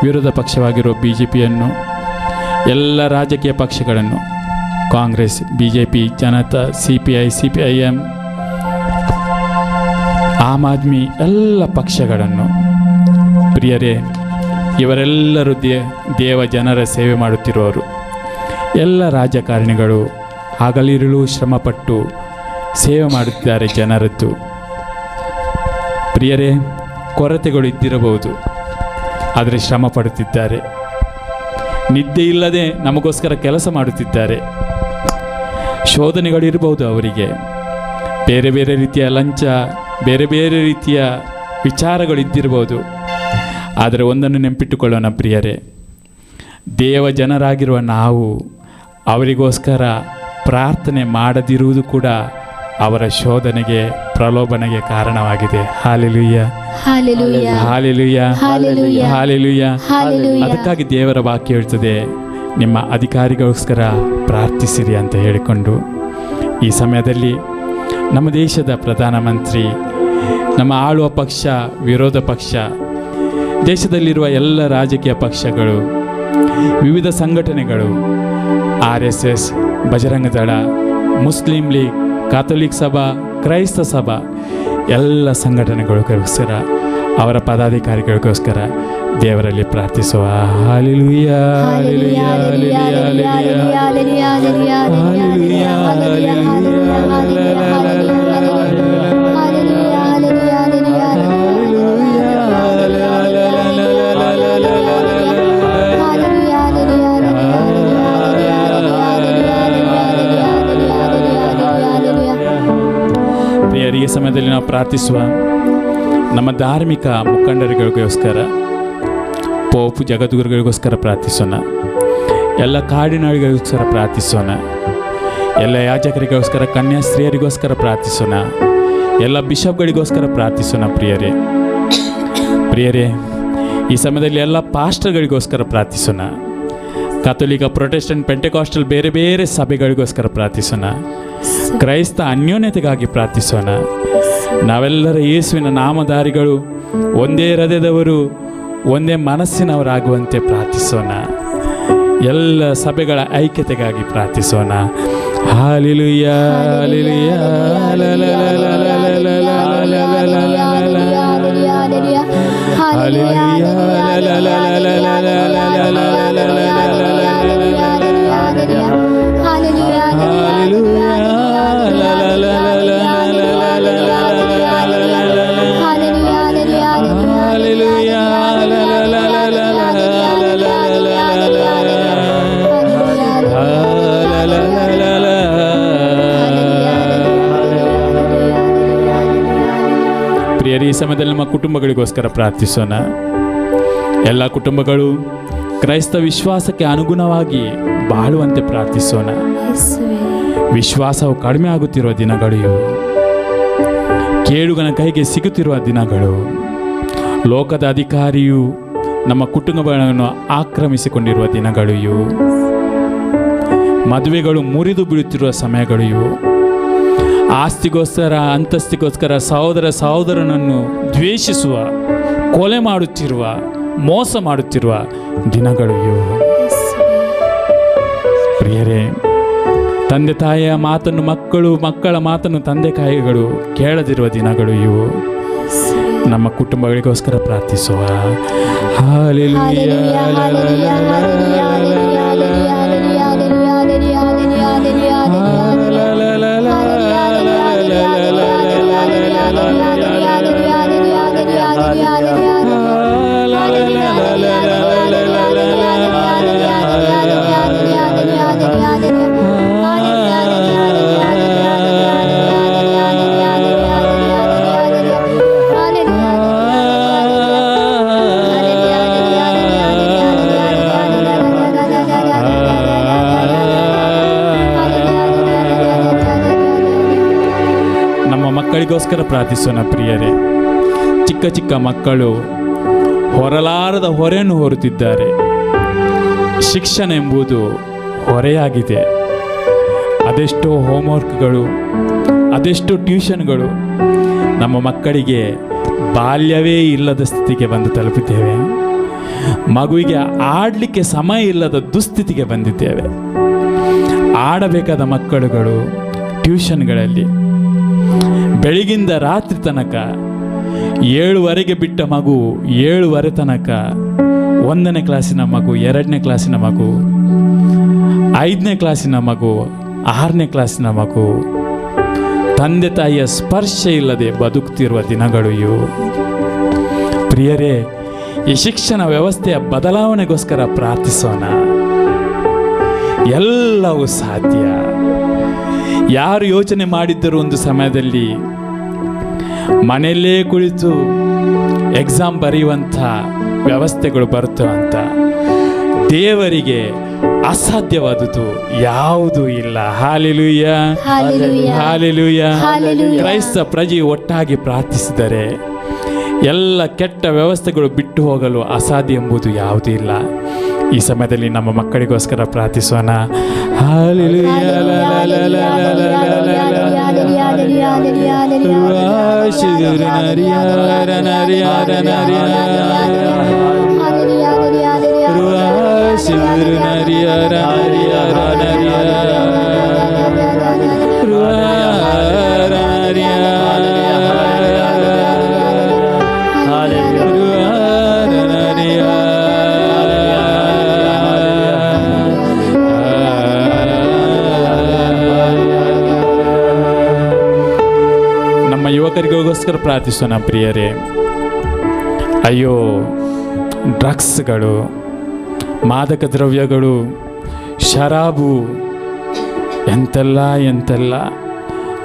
ವಿರೋಧ ಪಕ್ಷವಾಗಿರುವ BJPಯನ್ನು, ಎಲ್ಲ ರಾಜಕೀಯ ಪಕ್ಷಗಳನ್ನು, Congress, BJP, Janata, CPI, CPIM, Aam Aadmi, ಎಲ್ಲ ಪಕ್ಷಗಳನ್ನು, ಪ್ರಿಯರೇ, ಇವರೆಲ್ಲರೂ ದೇವ ಜನರ ಸೇವೆ ಮಾಡುತ್ತಿರುವವರು. ಎಲ್ಲ ರಾಜಕಾರಣಿಗಳು ಹಗಲಿರುಳು ಶ್ರಮಪಟ್ಟು ಸೇವೆ ಮಾಡುತ್ತಿದ್ದಾರೆ ಜನರದ್ದು. ಪ್ರಿಯರೇ, ಕೊರತೆಗಳು ಇದ್ದಿರಬಹುದು, ಆದರೆ ಶ್ರಮ ಪಡುತ್ತಿದ್ದಾರೆ. ನಿದ್ದೆ ಇಲ್ಲದೆ ನಮಗೋಸ್ಕರ ಕೆಲಸ ಮಾಡುತ್ತಿದ್ದಾರೆ. ಶೋಧನೆಗಳಿರಬಹುದು ಅವರಿಗೆ, ಬೇರೆ ಬೇರೆ ರೀತಿಯ ಲಂಚ, ಬೇರೆ ಬೇರೆ ರೀತಿಯ ವಿಚಾರಗಳಿದ್ದಿರಬಹುದು. ಆದರೆ ಒಂದನ್ನು ನೆನಪಿಟ್ಟುಕೊಳ್ಳೋಣ ಪ್ರಿಯರೇ, ದೇವ ಜನರಾಗಿರುವ ನಾವು ಅವರಿಗೋಸ್ಕರ ಪ್ರಾರ್ಥನೆ ಮಾಡದಿರುವುದು ಕೂಡ ಅವರ ಶೋಧನೆಗೆ, ಪ್ರಲೋಭನೆಗೆ ಕಾರಣವಾಗಿದೆ. Hallelujah, hallelujah, hallelujah, hallelujah, hallelujah. Hallelujah. ಅದಕ್ಕಾಗಿ ದೇವರ ವಾಕ್ಯ ಹೇಳ್ತದೆ, ನಿಮ್ಮ ಅಧಿಕಾರಿಗೋಸ್ಕರ ಪ್ರಾರ್ಥಿಸಿರಿ ಅಂತ ಹೇಳಿಕೊಂಡು, ಈ ಸಮಯದಲ್ಲಿ ನಮ್ಮ ದೇಶದ ಪ್ರಧಾನಮಂತ್ರಿ, ನಮ್ಮ ಆಳುವ ಪಕ್ಷ, ವಿರೋಧ ಪಕ್ಷ, ದೇಶದಲ್ಲಿರುವ ಎಲ್ಲ ರಾಜಕೀಯ ಪಕ್ಷಗಳು, ವಿವಿಧ ಸಂಘಟನೆಗಳು, RSS, Bajrang Dal, Muslim league, ಕಾಥೋಲಿಕ್ ಸಭಾ, ಕ್ರೈಸ್ತ ಸಭಾ, ಎಲ್ಲ ಸಂಘಟನೆಗಳಿಗೋಸ್ಕರ, ಅವರ ಪದಾಧಿಕಾರಿಗಳಿಗೋಸ್ಕರ ದೇವರಲ್ಲಿ ಪ್ರಾರ್ಥಿಸುವ. Hallelujah, hallelujah, hallelujah, hallelujah, hallelujah, ಪ್ರಿಯರೇ, ಈ ಸಮಯದಲ್ಲಿ ನಾವು ಪ್ರಾರ್ಥಿಸುವ ನಮ್ಮ ಧಾರ್ಮಿಕ ಮುಖಂಡರುಗಳಿಗೋಸ್ಕರ, ಪೋಪ್ ಜಗದ್ಗುರುಗಳಿಗೋಸ್ಕರ ಪ್ರಾರ್ಥಿಸೋಣ. ಎಲ್ಲ ಕಾರ್ಡಿನಾಳಿಗಳಿಗೋಸ್ಕರ ಪ್ರಾರ್ಥಿಸೋಣ. ಎಲ್ಲ ಯಾಜಕರಿಗೋಸ್ಕರ, ಕನ್ಯಾಸ್ತ್ರೀಯರಿಗೋಸ್ಕರ ಪ್ರಾರ್ಥಿಸೋಣ. ಎಲ್ಲ ಬಿಷಪ್ಗಳಿಗೋಸ್ಕರ ಪ್ರಾರ್ಥಿಸೋಣ. ಪ್ರಿಯರೇ, ಈ ಸಮಯದಲ್ಲಿ ಎಲ್ಲ ಪಾಸ್ಟರ್ಗಳಿಗೋಸ್ಕರ ಪ್ರಾರ್ಥಿಸೋಣ. ಕಥೋಲಿಕ, ಪ್ರೊಟೆಸ್ಟೆಂಟ್, ಪೆಂಟೆಕಾಸ್ಟಲ್ ಬೇರೆ ಬೇರೆ ಸಭೆಗಳಿಗೋಸ್ಕರ ಪ್ರಾರ್ಥಿಸೋಣ. ಕ್ರೈಸ್ತ ಅನ್ಯೋನ್ಯತೆಗಾಗಿ ಪ್ರಾರ್ಥಿಸೋಣ. ನಾವೆಲ್ಲರ ಯೇಸುವಿನ ನಾಮಧಾರಿಗಳು, ಒಂದೇ ಹೃದಯದವರು, ಒಂದೇ ಮನಸ್ಸಿನವರಾಗುವಂತೆ ಪ್ರಾರ್ಥಿಸೋಣ. ಎಲ್ಲ ಸಭೆಗಳ ಐಕ್ಯತೆಗಾಗಿ ಪ್ರಾರ್ಥಿಸೋಣ. ಹಾಲೆಲೂಯಾ, ಹಾಲೆಲೂಯಾ, ಪ್ರಿಯರೇ, ಈ ಸಮಯದಲ್ಲಿ ನಮ್ಮ ಕುಟುಂಬಗಳಿಗೋಸ್ಕರ ಪ್ರಾರ್ಥಿಸೋಣ. ಎಲ್ಲ ಕುಟುಂಬಗಳು ಕ್ರೈಸ್ತ ವಿಶ್ವಾಸಕ್ಕೆ ಅನುಗುಣವಾಗಿ ಬಾಳುವಂತೆ ಪ್ರಾರ್ಥಿಸೋಣ. ವಿಶ್ವಾಸವು ಕಡಿಮೆ ಆಗುತ್ತಿರುವ ದಿನಗಳು ಇವು. ಕೇಡುಗನ ಕೈಗೆ ಸಿಗುತ್ತಿರುವ ದಿನಗಳು. ಲೋಕದ ಅಧಿಕಾರಿಯು ನಮ್ಮ ಕುಟುಂಬಗಳನ್ನು ಆಕ್ರಮಿಸಿಕೊಂಡಿರುವ ದಿನಗಳು ಇವು. ಮದುವೆಗಳು ಮುರಿದು ಬೀಳುತ್ತಿರುವ ಸಮಯಗಳು ಇವು. ಆಸ್ತಿಗೋಸ್ಕರ, ಅಂತಸ್ತಿಗೋಸ್ಕರ ಸಹೋದರನನ್ನು ದ್ವೇಷಿಸುವ, ಕೊಲೆ ಮಾಡುತ್ತಿರುವ, ಮೋಸ ಮಾಡುತ್ತಿರುವ ದಿನಗಳು ಇವು. ಪ್ರಿಯರೇ, ತಂದೆ ತಾಯಿಯ ಮಾತನ್ನು ಮಕ್ಕಳು, ಮಕ್ಕಳ ಮಾತನ್ನು ತಂದೆ ತಾಯಿಗಳು ಕೇಳದಿರುವ ದಿನಗಳು ಇವು. ನಮ್ಮ ಕುಟುಂಬಗಳಿಗೋಸ್ಕರ ಪ್ರಾರ್ಥಿಸುವ. ಹಾಲೆಲೂಯಾ, ಮಕ್ಕಳಿಗೋಸ್ಕರ ಪ್ರಾರ್ಥಿಸೋಣ. ಪ್ರಿಯರೇ, ಚಿಕ್ಕ ಚಿಕ್ಕ ಮಕ್ಕಳು ಹೊರಲಾರದ ಹೊರೆಯನ್ನು ಹೊರುತ್ತಿದ್ದಾರೆ. ಶಿಕ್ಷಣ ಎಂಬುದು ಹೊರೆಯಾಗಿದೆ. ಅದೆಷ್ಟೋ ಹೋಮ್ವರ್ಕ್ಗಳು, ಅದೆಷ್ಟೋ ಟ್ಯೂಷನ್ಗಳು. ನಮ್ಮ ಮಕ್ಕಳಿಗೆ ಬಾಲ್ಯವೇ ಇಲ್ಲದ ಸ್ಥಿತಿಗೆ ಬಂದು ತಲುಪಿದ್ದೇವೆ. ಮಗುವಿಗೆ ಆಡಲಿಕ್ಕೆ ಸಮಯ ಇಲ್ಲದ ದುಸ್ಥಿತಿಗೆ ಬಂದಿದ್ದೇವೆ. ಆಡಬೇಕಾದ ಮಕ್ಕಳುಗಳು ಟ್ಯೂಷನ್ಗಳಲ್ಲಿ ಬೆಳಗಿಂದ ರಾತ್ರಿ ತನಕ, 7:30 ಬಿಟ್ಟ ಮಗು 7:30 ತನಕ, 1ನೇ ಕ್ಲಾಸಿನ ಮಗು, 2ನೇ ಕ್ಲಾಸಿನ ಮಗು, 5ನೇ ಕ್ಲಾಸಿನ ಮಗು, 6ನೇ ಕ್ಲಾಸಿನ ಮಗು, ತಂದೆ ತಾಯಿಯ ಸ್ಪರ್ಶ ಇಲ್ಲದೆ ಬದುಕುತ್ತಿರುವ ದಿನಗಳು ಇವು. ಪ್ರಿಯರೇ, ಈ ಶಿಕ್ಷಣ ವ್ಯವಸ್ಥೆಯ ಬದಲಾವಣೆಗೋಸ್ಕರ ಪ್ರಾರ್ಥಿಸೋಣ. ಎಲ್ಲವೂ ಸಾಧ್ಯ. ಯಾರು ಯೋಚನೆ ಮಾಡಿದ್ದರು ಒಂದು ಸಮಯದಲ್ಲಿ ಮನೆಯಲ್ಲೇ ಕುಳಿತು ಎಕ್ಸಾಮ್ ಬರೆಯುವಂಥ ವ್ಯವಸ್ಥೆಗಳು ಬರುತ್ತವಂತ? ದೇವರಿಗೆ ಅಸಾಧ್ಯವಾದುದು ಯಾವುದೂ ಇಲ್ಲ. Hallelujah, hallelujah. ಕ್ರೈಸ್ತ ಪ್ರಜೆ ಒಟ್ಟಾಗಿ ಪ್ರಾರ್ಥಿಸಿದರೆ ಎಲ್ಲ ಕೆಟ್ಟ ವ್ಯವಸ್ಥೆಗಳು ಬಿಟ್ಟು ಹೋಗಲು ಅಸಾಧ್ಯ ಎಂಬುದು ಯಾವುದೂ ಇಲ್ಲ. ಈ ಸಮಯದಲ್ಲಿ ನಮ್ಮ ಮಕ್ಕಳಿಗೋಸ್ಕರ ಪ್ರಾರ್ಥಿಸೋಣ. ಯುವಕರಿಗೋಸ್ಕರ ಪ್ರಾರ್ಥಿಸೋಣ. ಪ್ರಿಯರೇ, ಅಯ್ಯೋ, ಡ್ರಗ್ಸ್ಗಳು, ಮಾದಕ ದ್ರವ್ಯಗಳು, ಶರಾಬು, ಎಂತೆಲ್ಲ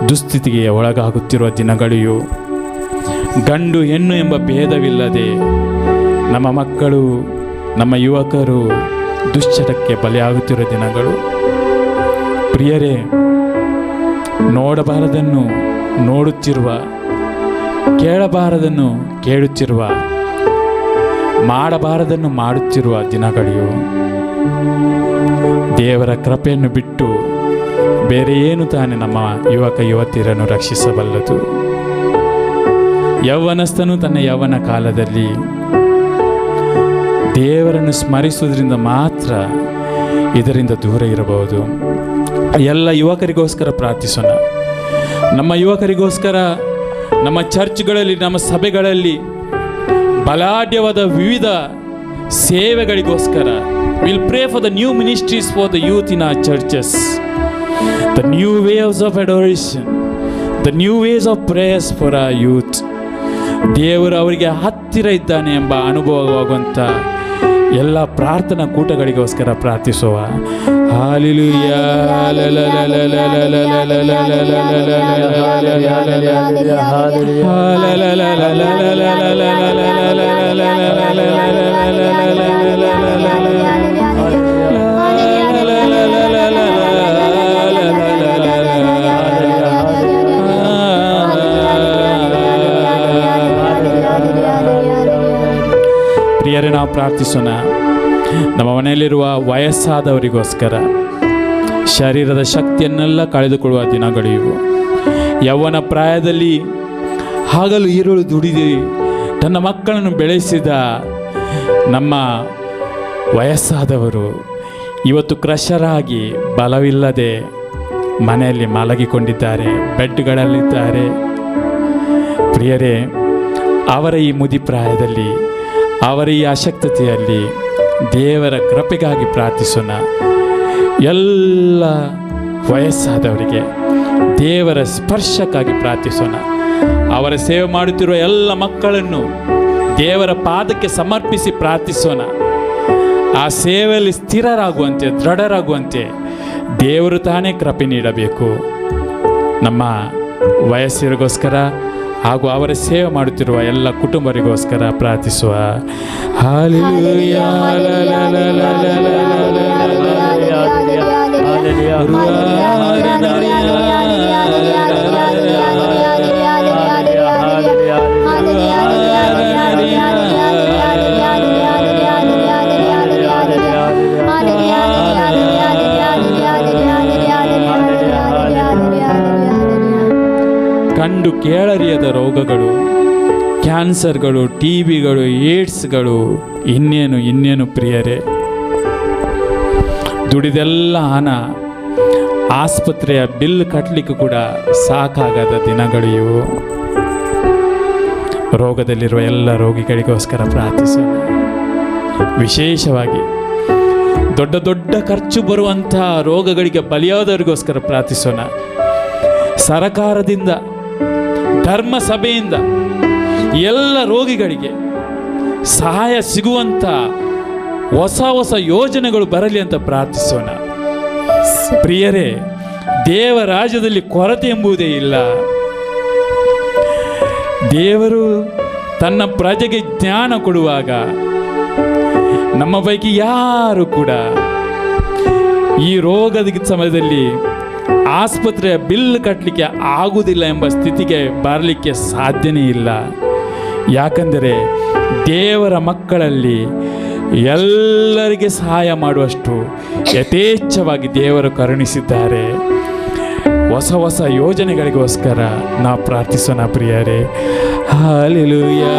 ದುಸ್ಥಿತಿಗೆ ಒಳಗಾಗುತ್ತಿರುವ ದಿನಗಳು. ಗಂಡು ಹೆಣ್ಣು ಎಂಬ ಭೇದವಿಲ್ಲದೆ ನಮ್ಮ ಮಕ್ಕಳು, ನಮ್ಮ ಯುವಕರು ದುಶ್ಚಟಕ್ಕೆ ಬಲಿಯಾಗುತ್ತಿರುವ ದಿನಗಳು. ಪ್ರಿಯರೇ, ನೋಡಬಾರದನ್ನು ನೋಡುತ್ತಿರುವ, ಕೇಳಬಾರದನ್ನು ಕೇಳುತ್ತಿರುವ, ಮಾಡಬಾರದನ್ನು ಮಾಡುತ್ತಿರುವ ದಿನಗಳಿವು. ದೇವರ ಕೃಪೆಯನ್ನು ಬಿಟ್ಟು ಬೇರೆ ಏನು ತಾನೇ ನಮ್ಮ ಯುವಕ ಯುವತಿಯರನ್ನು ರಕ್ಷಿಸಬಲ್ಲದು? ಯೌವನಸ್ಥನು ತನ್ನ ಯೌವನ ಕಾಲದಲ್ಲಿ ದೇವರನ್ನು ಸ್ಮರಿಸುವುದರಿಂದ ಮಾತ್ರ ಇದರಿಂದ ದೂರ ಇರಬಹುದು. ಎಲ್ಲ ಯುವಕರಿಗೋಸ್ಕರ ಪ್ರಾರ್ಥಿಸೋಣ. ನಮ್ಮ ಯುವಕರಿಗೋಸ್ಕರ ನಮ್ಮ ಚರ್ಚ್ಗಳಲ್ಲಿ, ನಮ್ಮ ಸಭೆಗಳಲ್ಲಿ ಬಲಾಢ್ಯವಾದ ವಿವಿಧ ಸೇವೆಗಳಿಗೋಸ್ಕರ will pray for the new ministries for the youth in our churches, the new ways of adoration, the new ways of prayers for our youth. ದೇವರು ಅವರಿಗೆ ಹತ್ತಿರ ಇದ್ದಾನೆ ಎಂಬ ಅನುಭವವಾಗುವಂಥ ಎಲ್ಲ ಪ್ರಾರ್ಥನಾ ಕೂಟಗಳಿಗೋಸ್ಕರ ಪ್ರಾರ್ಥಿಸುವ. ಹಾಲೆಲೂಯಾ. ಪ್ರಿಯರೇ, ನಾವು ಪ್ರಾರ್ಥಿಸೋಣ. ನಮ್ಮ ಮನೆಯಲ್ಲಿರುವ ವಯಸ್ಸಾದವರಿಗೋಸ್ಕರ, ಶರೀರದ ಶಕ್ತಿಯನ್ನೆಲ್ಲ ಕಳೆದುಕೊಳ್ಳುವ ದಿನಗಳು ಇವು. ಯೌವನ ಪ್ರಾಯದಲ್ಲಿ ಹಗಲು ಈರುಳು ದುಡಿದು ತನ್ನ ಮಕ್ಕಳನ್ನು ಬೆಳೆಸಿದ ನಮ್ಮ ವಯಸ್ಸಾದವರು ಇವತ್ತು ಕ್ರಶರಾಗಿ ಬಲವಿಲ್ಲದೆ ಮನೆಯಲ್ಲಿ ಮಲಗಿಕೊಂಡಿದ್ದಾರೆ, ಬೆಡ್ಗಳಲ್ಲಿದ್ದಾರೆ. ಪ್ರಿಯರೇ, ಅವರ ಈ ಮುದಿಪ್ರಾಯದಲ್ಲಿ, ಅವರ ಈ ಅಶಕ್ತತೆಯಲ್ಲಿ ದೇವರ ಕೃಪೆಗಾಗಿ ಪ್ರಾರ್ಥಿಸೋಣ. ಎಲ್ಲ ವಯಸ್ಸಾದವರಿಗೆ ದೇವರ ಸ್ಪರ್ಶಕ್ಕಾಗಿ ಪ್ರಾರ್ಥಿಸೋಣ. ಅವರ ಸೇವೆ ಮಾಡುತ್ತಿರುವ ಎಲ್ಲ ಮಕ್ಕಳನ್ನು ದೇವರ ಪಾದಕ್ಕೆ ಸಮರ್ಪಿಸಿ ಪ್ರಾರ್ಥಿಸೋಣ. ಆ ಸೇವೆಯಲ್ಲಿ ಸ್ಥಿರರಾಗುವಂತೆ, ದೃಢರಾಗುವಂತೆ ದೇವರು ತಾನೇ ಕೃಪೆ ನೀಡಬೇಕು. ನಮ್ಮ ವಯಸ್ಸರಿಗೋಸ್ಕರ ಹಾಗೂ ಅವರ ಸೇವೆ ಮಾಡುತ್ತಿರುವ ಎಲ್ಲ ಕುಟುಂಬರಿಗೋಸ್ಕರ ಪ್ರಾರ್ಥಿಸುವ. ಹಾಲೆಲೂಯಾ. ಕಂಡು ಕೇಳರಿಯದ ರೋಗಗಳು, ಕ್ಯಾನ್ಸರ್ಗಳು, TBಗಳು, ಏಡ್ಸ್ಗಳು, ಇನ್ನೇನು ಪ್ರಿಯರೇ, ದುಡಿದೆಲ್ಲ ಹಣ ಆಸ್ಪತ್ರೆಯ ಬಿಲ್ ಕಟ್ಟಲಿಕ್ಕೂ ಕೂಡ ಸಾಕಾಗದ ದಿನಗಳು ಇವು. ರೋಗದಲ್ಲಿರುವ ಎಲ್ಲ ರೋಗಿಗಳಿಗೋಸ್ಕರ ಪ್ರಾರ್ಥಿಸೋಣ. ವಿಶೇಷವಾಗಿ ದೊಡ್ಡ ದೊಡ್ಡ ಖರ್ಚು ಬರುವಂಥ ರೋಗಗಳಿಗೆ ಬಲಿಯಾದವರಿಗೋಸ್ಕರ ಪ್ರಾರ್ಥಿಸೋಣ. ಸರಕಾರದಿಂದ, ಧರ್ಮ ಸಭೆಯಿಂದ ಎಲ್ಲ ರೋಗಿಗಳಿಗೆ ಸಹಾಯ ಸಿಗುವಂಥ ಹೊಸ ಹೊಸ ಯೋಜನೆಗಳು ಬರಲಿ ಅಂತ ಪ್ರಾರ್ಥಿಸೋಣ. ಪ್ರಿಯರೇ, ದೇವ ರಾಜ್ಯದಲ್ಲಿ ಕೊರತೆ ಎಂಬುದೇ ಇಲ್ಲ. ದೇವರು ತನ್ನ ಪ್ರಜೆಗೆ ಜ್ಞಾನ ಕೊಡುವಾಗ ನಮ್ಮ ಪೈಕಿ ಯಾರು ಕೂಡ ಈ ರೋಗದ ಸಮಯದಲ್ಲಿ ಆಸ್ಪತ್ರೆಯ ಬಿಲ್ ಕಟ್ಟಲಿಕ್ಕೆ ಆಗುವುದಿಲ್ಲ ಎಂಬ ಸ್ಥಿತಿಗೆ ಬರಲಿಕ್ಕೆ ಸಾಧ್ಯನೇ ಇಲ್ಲ. ಯಾಕಂದರೆ ದೇವರ ಮಕ್ಕಳಲ್ಲಿ ಎಲ್ಲರಿಗೆ ಸಹಾಯ ಮಾಡುವಷ್ಟು ಯಥೇಚ್ಛವಾಗಿ ದೇವರು ಕರುಣಿಸಿದ್ದಾರೆ. ಹೊಸ ಹೊಸ ಯೋಜನೆಗಳಿಗೋಸ್ಕರ ನಾವು ಪ್ರಾರ್ಥಿಸೋಣ ಪ್ರಿಯರೇ. ಹಾಲೆಲೂಯಾ.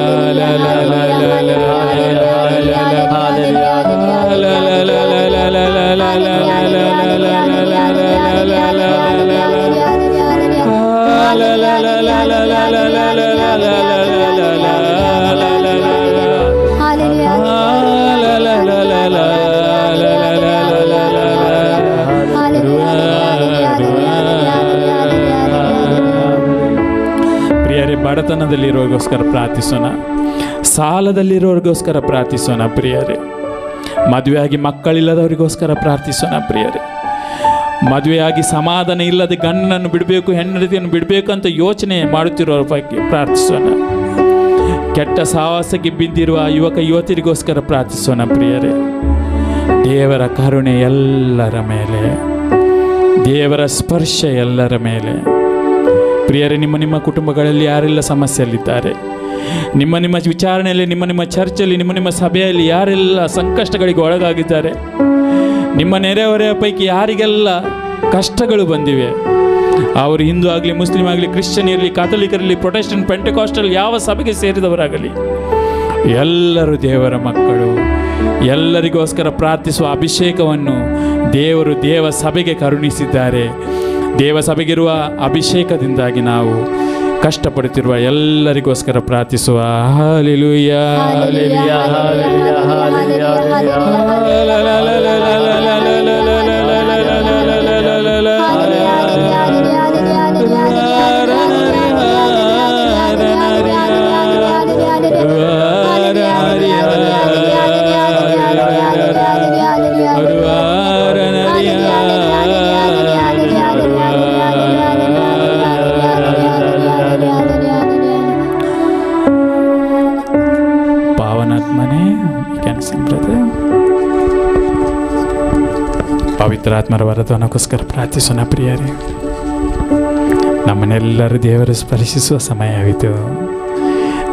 ಪ್ರಿಯರೇ, ಬಡತನದಲ್ಲಿರೋರಿಗೋಸ್ಕರ ಪ್ರಾರ್ಥಿಸೋಣ. ಸಾಲದಲ್ಲಿರೋರಿಗೋಸ್ಕರ ಪ್ರಾರ್ಥಿಸೋಣ ಪ್ರಿಯರೇ. ಮದುವೆಯಾಗಿ ಮಕ್ಕಳಿಲ್ಲದವರಿಗೋಸ್ಕರ ಪ್ರಾರ್ಥಿಸೋಣ ಪ್ರಿಯರೇ. ಮದುವೆಯಾಗಿ ಸಮಾಧಾನ ಇಲ್ಲದೆ ಗಂಡನನ್ನು ಬಿಡಬೇಕು, ಹೆಂಡತಿಯನ್ನು ಬಿಡಬೇಕು ಅಂತ ಯೋಚನೆ ಮಾಡುತ್ತಿರೋರ ಬಗ್ಗೆ ಪ್ರಾರ್ಥಿಸೋಣ. ಕೆಟ್ಟ ಸಹವಾಸಕ್ಕೆ ಬಿದ್ದಿರುವ ಯುವಕ ಯುವತಿಯರಿಗೋಸ್ಕರ ಪ್ರಾರ್ಥಿಸೋಣ ಪ್ರಿಯರೇ. ದೇವರ ಕರುಣೆ ಎಲ್ಲರ ಮೇಲೆ, ದೇವರ ಸ್ಪರ್ಶ ಎಲ್ಲರ ಮೇಲೆ. ಪ್ರಿಯರೇ, ನಿಮ್ಮ ಕುಟುಂಬಗಳಲ್ಲಿ ಯಾರೆಲ್ಲ ಸಮಸ್ಯೆಯಲ್ಲಿದ್ದಾರೆ, ನಿಮ್ಮ ವಿಚಾರಣೆಯಲ್ಲಿ, ನಿಮ್ಮ ಚರ್ಚಲ್ಲಿ, ನಿಮ್ಮ ಸಭೆಯಲ್ಲಿ ಯಾರೆಲ್ಲ ಸಂಕಷ್ಟಗಳಿಗೆ ಒಳಗಾಗಿದ್ದಾರೆ, ನಿಮ್ಮ ನೆರೆಹೊರೆಯ ಪೈಕಿ ಯಾರಿಗೆಲ್ಲ ಕಷ್ಟಗಳು ಬಂದಿವೆ, ಅವರು ಹಿಂದೂ ಆಗಲಿ, ಮುಸ್ಲಿಂ ಆಗಲಿ, ಕ್ರಿಶ್ಚಿಯನ್ ಇರಲಿ, ಕ್ಯಾಥೋಲಿಕರಲ್ಲಿ, ಪ್ರೊಟೆಸ್ಟೆಂಟ್, ಪೆಂಟೆಕಾಸ್ಟಲ್ ಯಾವ ಸಭೆಗೆ ಸೇರಿದವರಾಗಲಿ, ಎಲ್ಲರೂ ದೇವರ ಮಕ್ಕಳು. ಎಲ್ಲರಿಗೋಸ್ಕರ ಪ್ರಾರ್ಥಿಸುವ ಅಭಿಷೇಕವನ್ನು ದೇವರು ದೇವ ಸಭೆಗೆ ಕರುಣಿಸಿದ್ದಾರೆ. ದೇವ ಸಭೆಗಿರುವ ಅಭಿಷೇಕದಿಂದಾಗಿ ನಾವು ಕಷ್ಟಪಡುತ್ತಿರುವ ಎಲ್ಲರಿಗೋಸ್ಕರ ಪ್ರಾರ್ಥಿಸುವ. ಹಲ್ಲೆಲೂಯಾ, ಹಲ್ಲೆಲೂಯಾ, ಹಲ್ಲೆಲೂಯಾ, ಹಲ್ಲೆಲೂಯಾ, ಪವಿತ್ರಾತ್ಮರ ವರದಾನಕ್ಕೋಸ್ಕರ ಪ್ರಾರ್ಥಿಸೋಣ. ಪ್ರಿಯರೇ, ನಮ್ಮನ್ನೆಲ್ಲರೂ ದೇವರು ಸ್ಪರ್ಶಿಸುವ ಸಮಯವಿತು.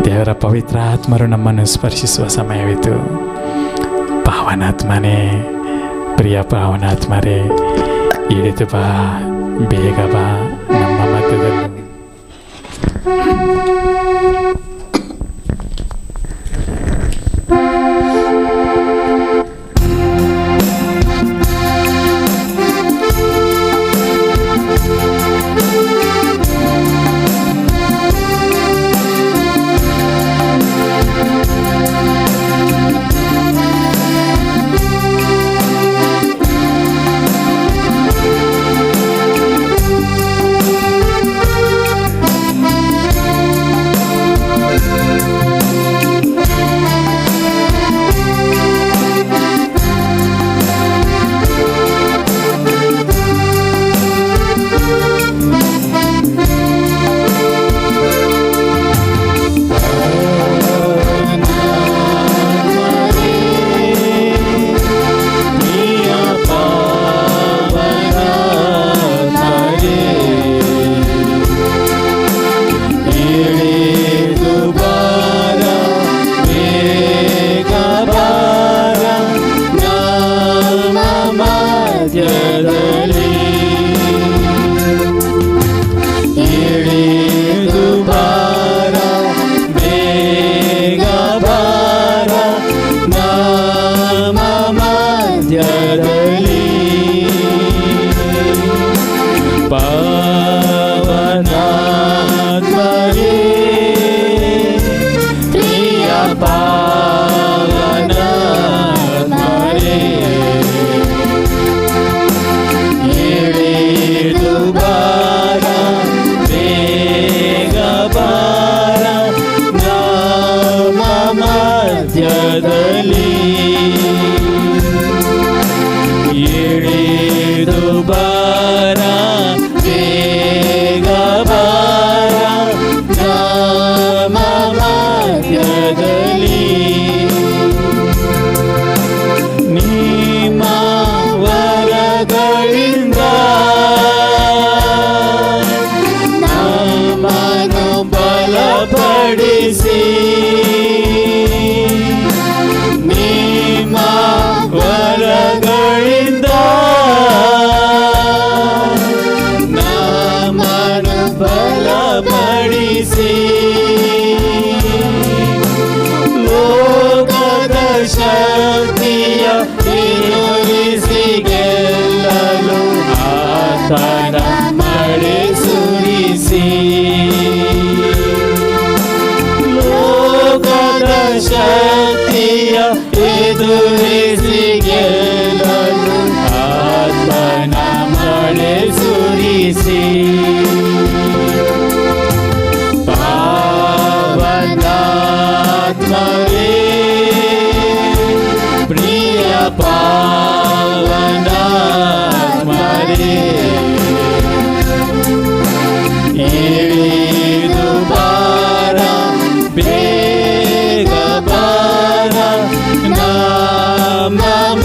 ದೇವರ ಪವಿತ್ರ ಆತ್ಮರು ನಮ್ಮನ್ನು ಸ್ಪರ್ಶಿಸುವ ಸಮಯವಿತು. ಪಾವನಾತ್ಮನೇ, ಪ್ರಿಯ ಪಾವನಾತ್ಮರೇ, ಇಳಿದು ಬಾ, ಬೇಗ ಬಾ ನಮ್ಮ ಮಧ್ಯದಲ್ಲಿ. ಶಕ್ತಿಯ ಎದುರಿಸಿ ಗೆಲ್ಲಲು ಆತ್ಮನ ಮಳೆ ಸುರಿಸಿ ಪಾವನಾತ್ಮವೇ ಪ್ರಿಯ ಪಾವನಾತ್ಮರೇ ಇಳಿದು ಬಾರ ಬೇಗ ಬಾರ ನಮ್ಮ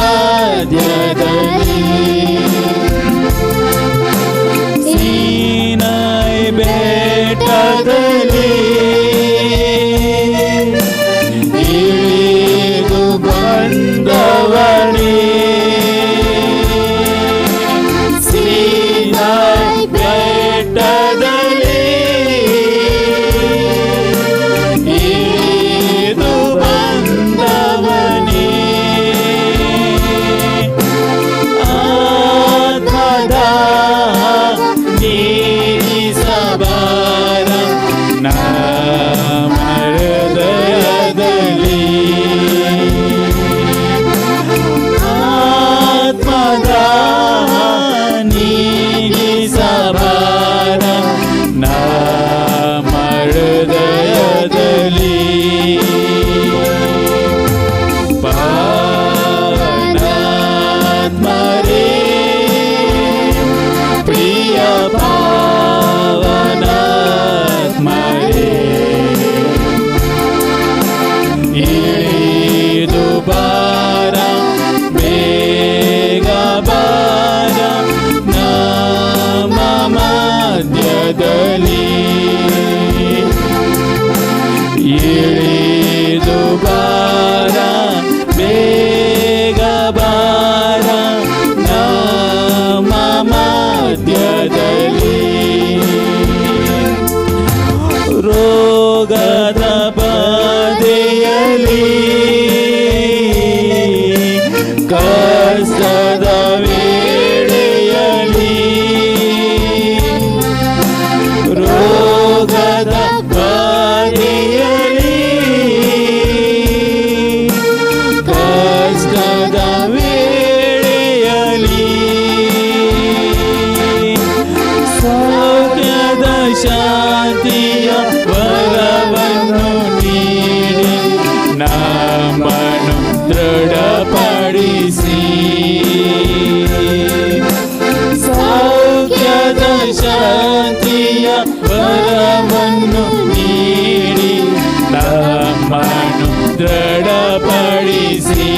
ನಮ್ಮನ್ನು ದೃಢಪಡಿಸಿ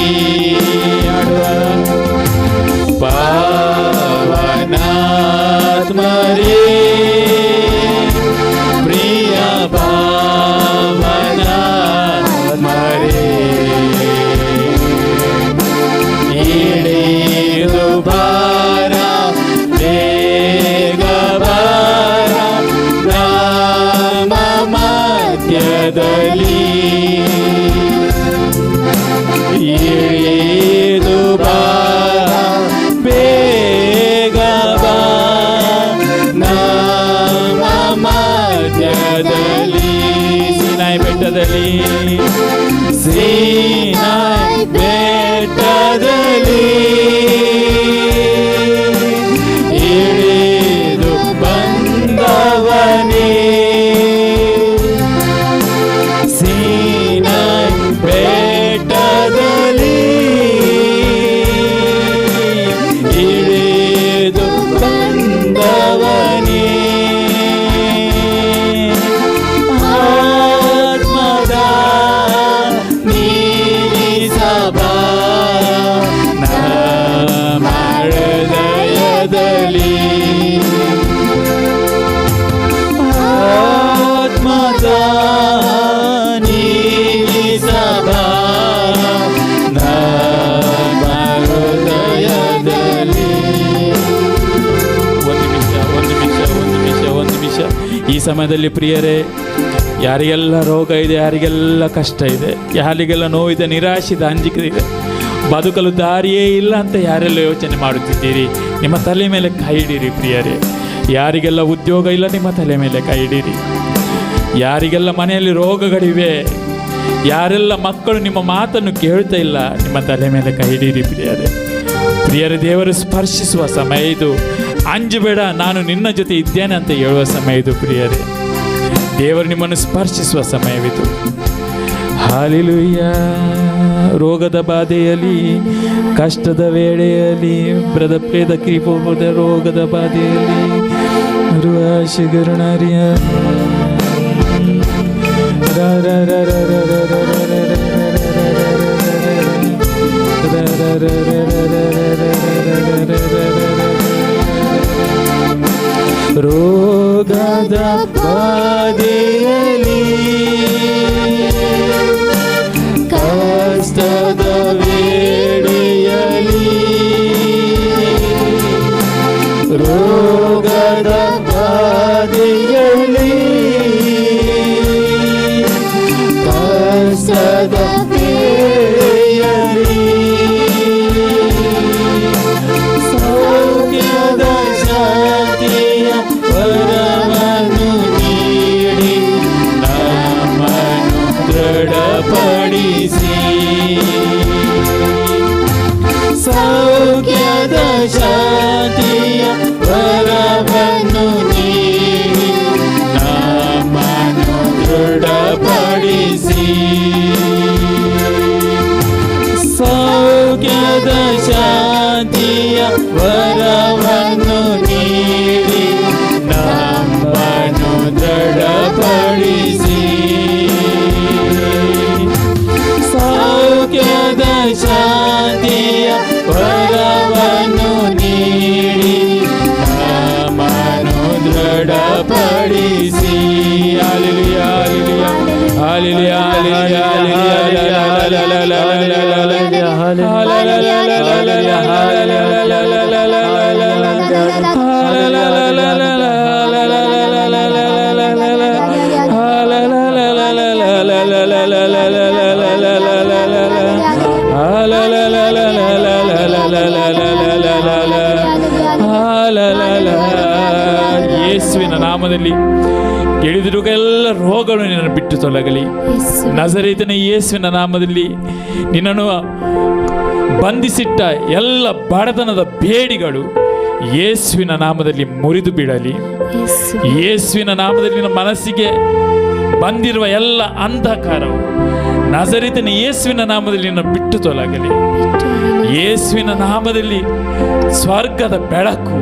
ಪಾವನಾತ್ಮರೇ ಪ್ರಿಯ ಪಾವನಾತ್ಮರೇ ಇಳಿದು ಬಾರ ಬೇಗ ಬಾರ ರಾಮ ಮಧ್ಯದಲ್ಲಿ ಇಳಿದು ಬಾರ ಬೇಗ ಬಾ ನಮ್ಮ ಮಧ್ಯದಲ್ಲಿ ಸೀನಾಯಿ ಬೆಟ್ಟದಲ್ಲಿ ಸೀನಾಯಿ ಬೆಟ್ಟದಲ್ಲಿ ಇಳಿದು ಬಂದವನೇ ಸೀನಾಯಿ ಬೆಟ್ಟದಲ್ಲಿ ಇಳಿದು ಬಂದವನೇ ಆತ್ಮದ ನೀಲಿಸಬಾ ನಮ್ಮ ಹೃದಯದಲ್ಲಿ ಆತ್ಮದ ನೀಲಿಸಬಾ ನಮ್ಮ ಹೃದಯದಲ್ಲಿ ಒಂದು ನಿಮಿಷ ಈ ಸಮಯದಲ್ಲಿ ಪ್ರಿಯರೇ, ಯಾರಿಗೆಲ್ಲ ರೋಗ ಇದೆ, ಯಾರಿಗೆಲ್ಲ ಕಷ್ಟ ಇದೆ, ಯಾರಿಗೆಲ್ಲ ನೋವಿದೆ, ನಿರಾಶೆ ಇದೆ, ಅಂಜಿಕೆ ಇದೆ, ಬದುಕಲು ದಾರಿಯೇ ಇಲ್ಲ ಅಂತ ಯಾರೆಲ್ಲ ಯೋಚನೆ ಮಾಡುತ್ತಿದ್ದೀರಿ, ನಿಮ್ಮ ತಲೆ ಮೇಲೆ ಕೈ ಇಡಿರಿ ಪ್ರಿಯರೇ. ಯಾರಿಗೆಲ್ಲ ಉದ್ಯೋಗ ಇಲ್ಲ, ನಿಮ್ಮ ತಲೆ ಮೇಲೆ ಕೈ ಇಡಿರಿ. ಯಾರಿಗೆಲ್ಲ ಮನೆಯಲ್ಲಿ ರೋಗಗಳಿವೆ, ಯಾರೆಲ್ಲ ಮಕ್ಕಳು ನಿಮ್ಮ ಮಾತನ್ನು ಕೇಳ್ತಾ ಇಲ್ಲ, ನಿಮ್ಮ ತಲೆ ಮೇಲೆ ಕೈ ಹಿಡೀರಿ ಪ್ರಿಯರೇ. ಪ್ರಿಯರೇ, ದೇವರು ಸ್ಪರ್ಶಿಸುವ ಸಮಯ ಇದು. ಅಂಜಬೇಡ, ನಾನು ನಿನ್ನ ಜೊತೆ ಇದ್ದೇನೆ ಅಂತ ಹೇಳುವ ಸಮಯ ಇದು ಪ್ರಿಯರೇ. ದೇವರು ನಿಮ್ಮನ್ನು ಸ್ಪರ್ಶಿಸುವ ಸಮಯವಿದು. ಹಾಲೆಲೂಯಾ. ರೋಗದ ಬಾಧೆಯಲ್ಲಿ, ಕಷ್ಟದ ವೇಳೆಯಲ್ಲಿ, ಪ್ರೇದ ಕಿರಿಪೋದ ರೋಗದ ಬಾಧೆಯಲ್ಲಿ ರುವಾಶಿಗರುಣರಿಯ ರೋಗದ ಬಾಧೆಯಲ್ಲಿ, ಕಷ್ಟದ ವೇಳೆಯಲ್ಲಿ, ರೋಗದ ಬಾಧೆಯಲ್ಲಿ, ಕಷ್ಟದ ವೇಳೆಯಲ್ಲಿ ಸೌಖ್ಯದ ಶಾಂತಿಯ ವರವನ್ನು ನೀಡಿ ನಮ್ಮನ್ನು ದೃಢಪಡಿಸಿ. ಸೌಖ್ಯದ ಶಾಂತಿಯ ವರವನ್ನು ನೀಡಿ ನಮ್ಮನ್ನು ದೃಢಪಡಿಸಿ. ಸೌಖ್ಯದ ಶಾಂತಿಯ ವರವನ್ನು ನೀಡಿ ನಮ್ಮನ್ನು ದೃಢಪಡಿಸಿ. ಸೌಖ್ಯದ ಶಾಂತಿಯ ವರವನ್ನು ನೀಡಿ ನಮ್ಮನ್ನು ದೃಢಪಡಿಸಿ. ಹಾಲೆಲೂಯಾ, ಹಾಲೆಲೂಯಾ, ಹಾಲೆಲೂಯಾ, ಯೇಸುವಿನ ನಾಮದಲ್ಲಿ ಗೆಳೆದಿರುಗೆಲ್ಲ ರೋಗಗಳು ನಿನ್ನನ್ನು ಬಿಟ್ಟು ತೊಲಗಲಿ. ನಜರೇತಿನ ಯೇಸುವಿನ ನಾಮದಲ್ಲಿ ನಿನ್ನನ್ನು ಬಂಧಿಸಿಟ್ಟ ಎಲ್ಲ ಬಡತನದ ಬೇಡಿಗಳು ಯೇಸುವಿನ ನಾಮದಲ್ಲಿ ಮುರಿದು ಬಿಡಲಿ. ಯೇಸುವಿನ ನಾಮದಲ್ಲಿ ನಿನ್ನ ಮನಸ್ಸಿಗೆ ಬಂದಿರುವ ಎಲ್ಲ ಅಂಧಕಾರವು ನಜರೇತಿನ ಯೇಸುವಿನ ನಾಮದಲ್ಲಿ ನಿನ್ನ ಬಿಟ್ಟು ತೊಲಗಲಿ. ಯೇಸುವಿನ ನಾಮದಲ್ಲಿ ಸ್ವರ್ಗದ ಬೆಳಕು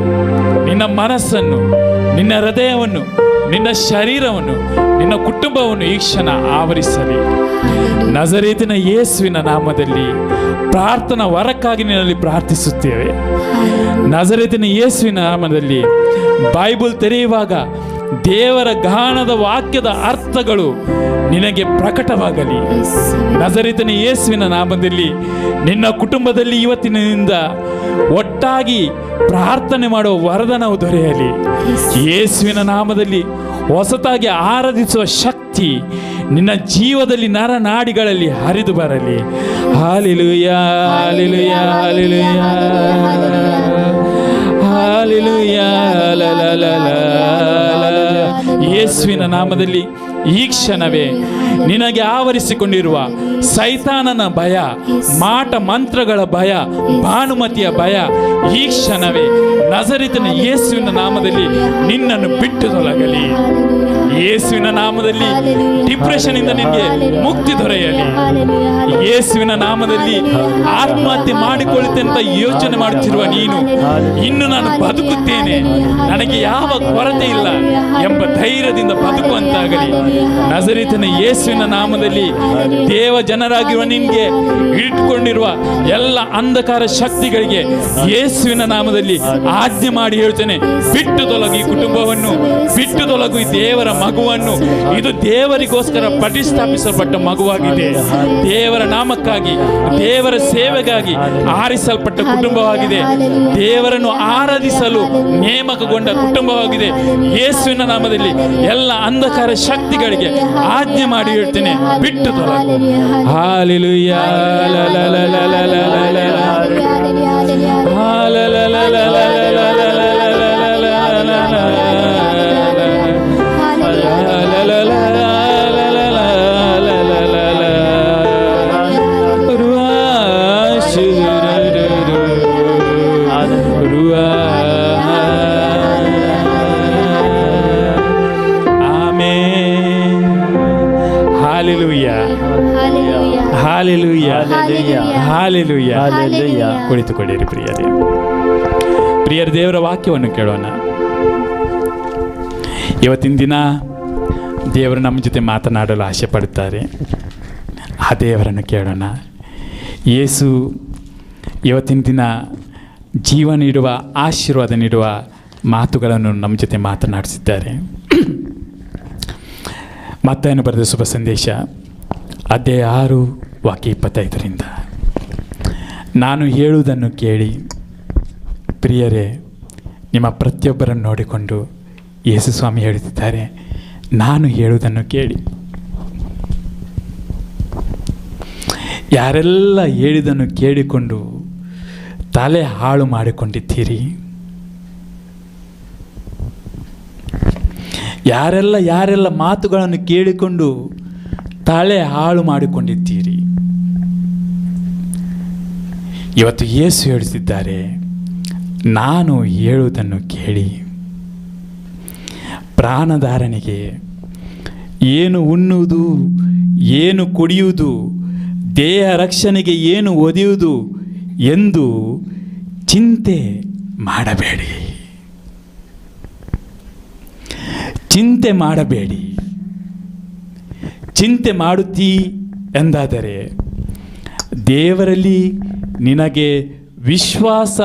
ನಿನ್ನ ಮನಸ್ಸನ್ನು, ನಿನ್ನ ಹೃದಯವನ್ನು, ನಿನ್ನ ಶರೀರವನ್ನು, ನಿನ್ನ ಕುಟುಂಬವನ್ನು ಈ ಕ್ಷಣ ಆವರಿಸಲಿ. ನಜರೇತಿನ ಯೇಸುವಿನ ನಾಮದಲ್ಲಿ ಪ್ರಾರ್ಥನಾ ವರಕ್ಕಾಗಿ ನಿನ್ನಲ್ಲಿ ಪ್ರಾರ್ಥಿಸುತ್ತೇವೆ. ನಜರೇತಿನ ಯೇಸುವಿನ ನಾಮದಲ್ಲಿ ಬೈಬಲ್ ತೆರೆಯುವಾಗ ದೇವರ ಗಾನದ ವಾಕ್ಯದ ಅರ್ಥಗಳು ನಿನಗೆ ಪ್ರಕಟವಾಗಲಿ. ನಜರೇತಿನ ಯೇಸುವಿನ ನಾಮದಲ್ಲಿ ನಿನ್ನ ಕುಟುಂಬದಲ್ಲಿ ಇವತ್ತಿನಿಂದ ಒಟ್ಟಾಗಿ ಪ್ರಾರ್ಥನೆ ಮಾಡುವ ವರದಾನವು ದೊರೆಯಲಿ. ಯೇಸುವಿನ ನಾಮದಲ್ಲಿ ಹೊಸತಾಗಿ ಆರಾಧಿಸುವ ಶಕ್ತಿ ನಿನ್ನ ಜೀವದಲ್ಲಿ ನರನಾಡಿಗಳಲ್ಲಿ ಹರಿದು ಬರಲಿ. ಹಾಲೆಲೂಯಾ, ಹಾಲೆಲೂಯಾ, ಹಾಲೆಲೂಯಾ, ಹಾಲೆಲೂಯಾ, ಯೇಸುವಿನ ನಾಮದಲ್ಲಿ ಈ ಕ್ಷಣವೇ ನಿನಗೆ ಆವರಿಸಿಕೊಂಡಿರುವ ಸೈತಾನನ ಭಯ, ಮಾಟ ಮಂತ್ರಗಳ ಭಯ, ಭಾನುಮತಿಯ ಭಯ ಈ ಕ್ಷಣವೇ ನಜರೇತಿನ ಯೇಸುವಿನ ನಾಮದಲ್ಲಿ ನಿನ್ನನ್ನು ಬಿಟ್ಟು ತೊಲಗಲಿ. ಯೇಸುವಿನ ನಾಮದಲ್ಲಿ ಡಿಪ್ರೆಷನ್ ಇಂದ ನಿನಗೆ ಮುಕ್ತಿ ದೊರೆಯಲಿ. ಯೇಸುವಿನ ನಾಮದಲ್ಲಿ ಆತ್ಮಹತ್ಯೆ ಮಾಡಿಕೊಳ್ಳುತ್ತೆ ಅಂತ ಯೋಚನೆ ಮಾಡುತ್ತಿರುವ ನೀನು, ಇನ್ನು ನಾನು ಬದುಕುತ್ತೇನೆ, ನನಗೆ ಯಾವ ಕೊರತೆ ಇಲ್ಲ ಎಂಬ ಧೈರ್ಯದಿಂದ ಬದುಕುವಂತಾಗಲಿ. ನಜರೇತಿನ ಯೇಸುವಿನ ನಾಮದಲ್ಲಿ ದೇವ ಜನರಾಗಿರುವ ನಿನಗೆ ಇಟ್ಕೊಂಡಿರುವ ಎಲ್ಲ ಅಂಧಕಾರ ಶಕ್ತಿಗಳಿಗೆ ಯೇಸುವಿನ ನಾಮದಲ್ಲಿ ಆಜ್ಞೆ ಮಾಡಿ ಹೇಳ್ತೇನೆ, ಬಿಟ್ಟು ತೊಲಗು ಈ ಕುಟುಂಬವನ್ನು, ಬಿಟ್ಟು ತೊಲಗು ಈ ದೇವರ ಮಗುವನ್ನು. ಇದು ದೇವರಿಗೋಸ್ಕರ ಪ್ರತಿಷ್ಠಾಪಿಸಲ್ಪಟ್ಟ ಮಗುವಾಗಿದೆ. ದೇವರ ನಾಮಕ್ಕಾಗಿ, ದೇವರ ಸೇವೆಗಾಗಿ ಆರಿಸಲ್ಪಟ್ಟ ಕುಟುಂಬವಾಗಿದೆ. ದೇವರನ್ನು ಆರಾಧಿಸಲು ನೇಮಕಗೊಂಡ ಕುಟುಂಬವಾಗಿದೆ. ಯೇಸುವಿನ ನಾಮದಲ್ಲಿ ಎಲ್ಲ ಅಂಧಕಾರ ಶಕ್ತಿಗಳಿಗೆ ಆಜ್ಞೆ ಮಾಡಿ ಹೇಳ್ತೇನೆ, ಬಿಟ್ಟು ತೊಲಗು. ಹಾಲೆಲೂಯಾ, ಕುಳಿತುಕೊಳ್ಳಿರಿ ಪ್ರಿಯರೇ. ಪ್ರಿಯರ, ದೇವರ ವಾಕ್ಯವನ್ನು ಕೇಳೋಣ. ಇವತ್ತಿನ ದಿನ ದೇವರು ನಮ್ಮ ಜೊತೆ ಮಾತನಾಡಲು ಆಸೆ ಪಡುತ್ತಾರೆ. ಆ ದೇವರನ್ನು ಕೇಳೋಣ. ಯೇಸು ಇವತ್ತಿನ ದಿನ ಜೀವ ನೀಡುವ, ಆಶೀರ್ವಾದ ನೀಡುವ ಮಾತುಗಳನ್ನು ನಮ್ಮ ಜೊತೆ ಮಾತನಾಡಿಸಿದ್ದಾರೆ. ಮತ್ತಾಯನು ಬರೆದ ಶುಭ ಸಂದೇಶ ಅಧ್ಯಾಯ 6 ವಾಕ್ಯ 25ರಿಂದ, ನಾನು ಹೇಳುವುದನ್ನು ಕೇಳಿ. ಪ್ರಿಯರೇ, ನಿಮ್ಮ ಪ್ರತಿಯೊಬ್ಬರನ್ನು ನೋಡಿಕೊಂಡು ಯೇಸು ಸ್ವಾಮಿ ಹೇಳುತ್ತಿದ್ದಾರೆ, ನಾನು ಹೇಳುವುದನ್ನು ಕೇಳಿ. ಯಾರೆಲ್ಲ ಹೇಳಿದನ್ನು ಕೇಳಿಕೊಂಡು ತಲೆ ಹಾಳು ಮಾಡಿಕೊಂಡಿದ್ದೀರಿ? ಯಾರೆಲ್ಲ ಮಾತುಗಳನ್ನು ಕೇಳಿಕೊಂಡು ತಲೆ ಹಾಳು ಮಾಡಿಕೊಂಡಿದ್ದೀರಿ? ಇವತ್ತು ಯೇಸು ಹೇಳುತ್ತಿದ್ದಾರೆ, ನಾನು ಹೇಳುವುದನ್ನು ಕೇಳಿ. ಪ್ರಾಣಧಾರಣೆಗೆ ಏನು ಉಣ್ಣುವುದು, ಏನು ಕುಡಿಯುವುದು, ದೇಹ ರಕ್ಷಣೆಗೆ ಏನು ಒದೆಯುವುದು ಎಂದು ಚಿಂತೆ ಮಾಡಬೇಡಿ. ಚಿಂತೆ ಮಾಡಬೇಡಿ. ಚಿಂತೆ ಮಾಡುತ್ತೀ ಎಂದಾದರೆ ದೇವರಲ್ಲಿ ನಿನಗೆ ವಿಶ್ವಾಸ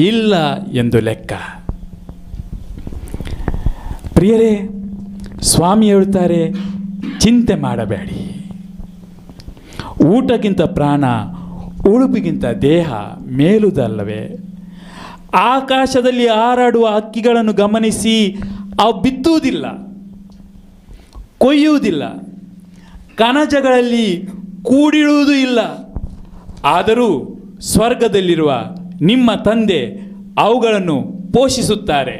ಇಲ್ಲ ಎಂದು ಲೆಕ್ಕ. ಪ್ರಿಯರೇ, ಸ್ವಾಮಿ ಹೇಳುತ್ತಾರೆ, ಚಿಂತೆ ಮಾಡಬೇಡಿ. ಊಟಕ್ಕಿಂತ ಪ್ರಾಣ, ಉಡುಪಿಗಿಂತ ದೇಹ ಮೇಲುದಲ್ಲವೇ? ಆಕಾಶದಲ್ಲಿ ಹಾರಾಡುವ ಹಕ್ಕಿಗಳನ್ನು ಗಮನಿಸಿ, ಅವು ಬಿತ್ತುವುದಿಲ್ಲ, ಕೊಯ್ಯುವುದಿಲ್ಲ, ಕಣಜಗಳಲ್ಲಿ ಕೂಡಿಡುವುದೂ ಇಲ್ಲ. ಆದರೂ ಸ್ವರ್ಗದಲ್ಲಿರುವ ನಿಮ್ಮ ತಂದೆ ಅವುಗಳನ್ನು ಪೋಷಿಸುತ್ತಾರೆ.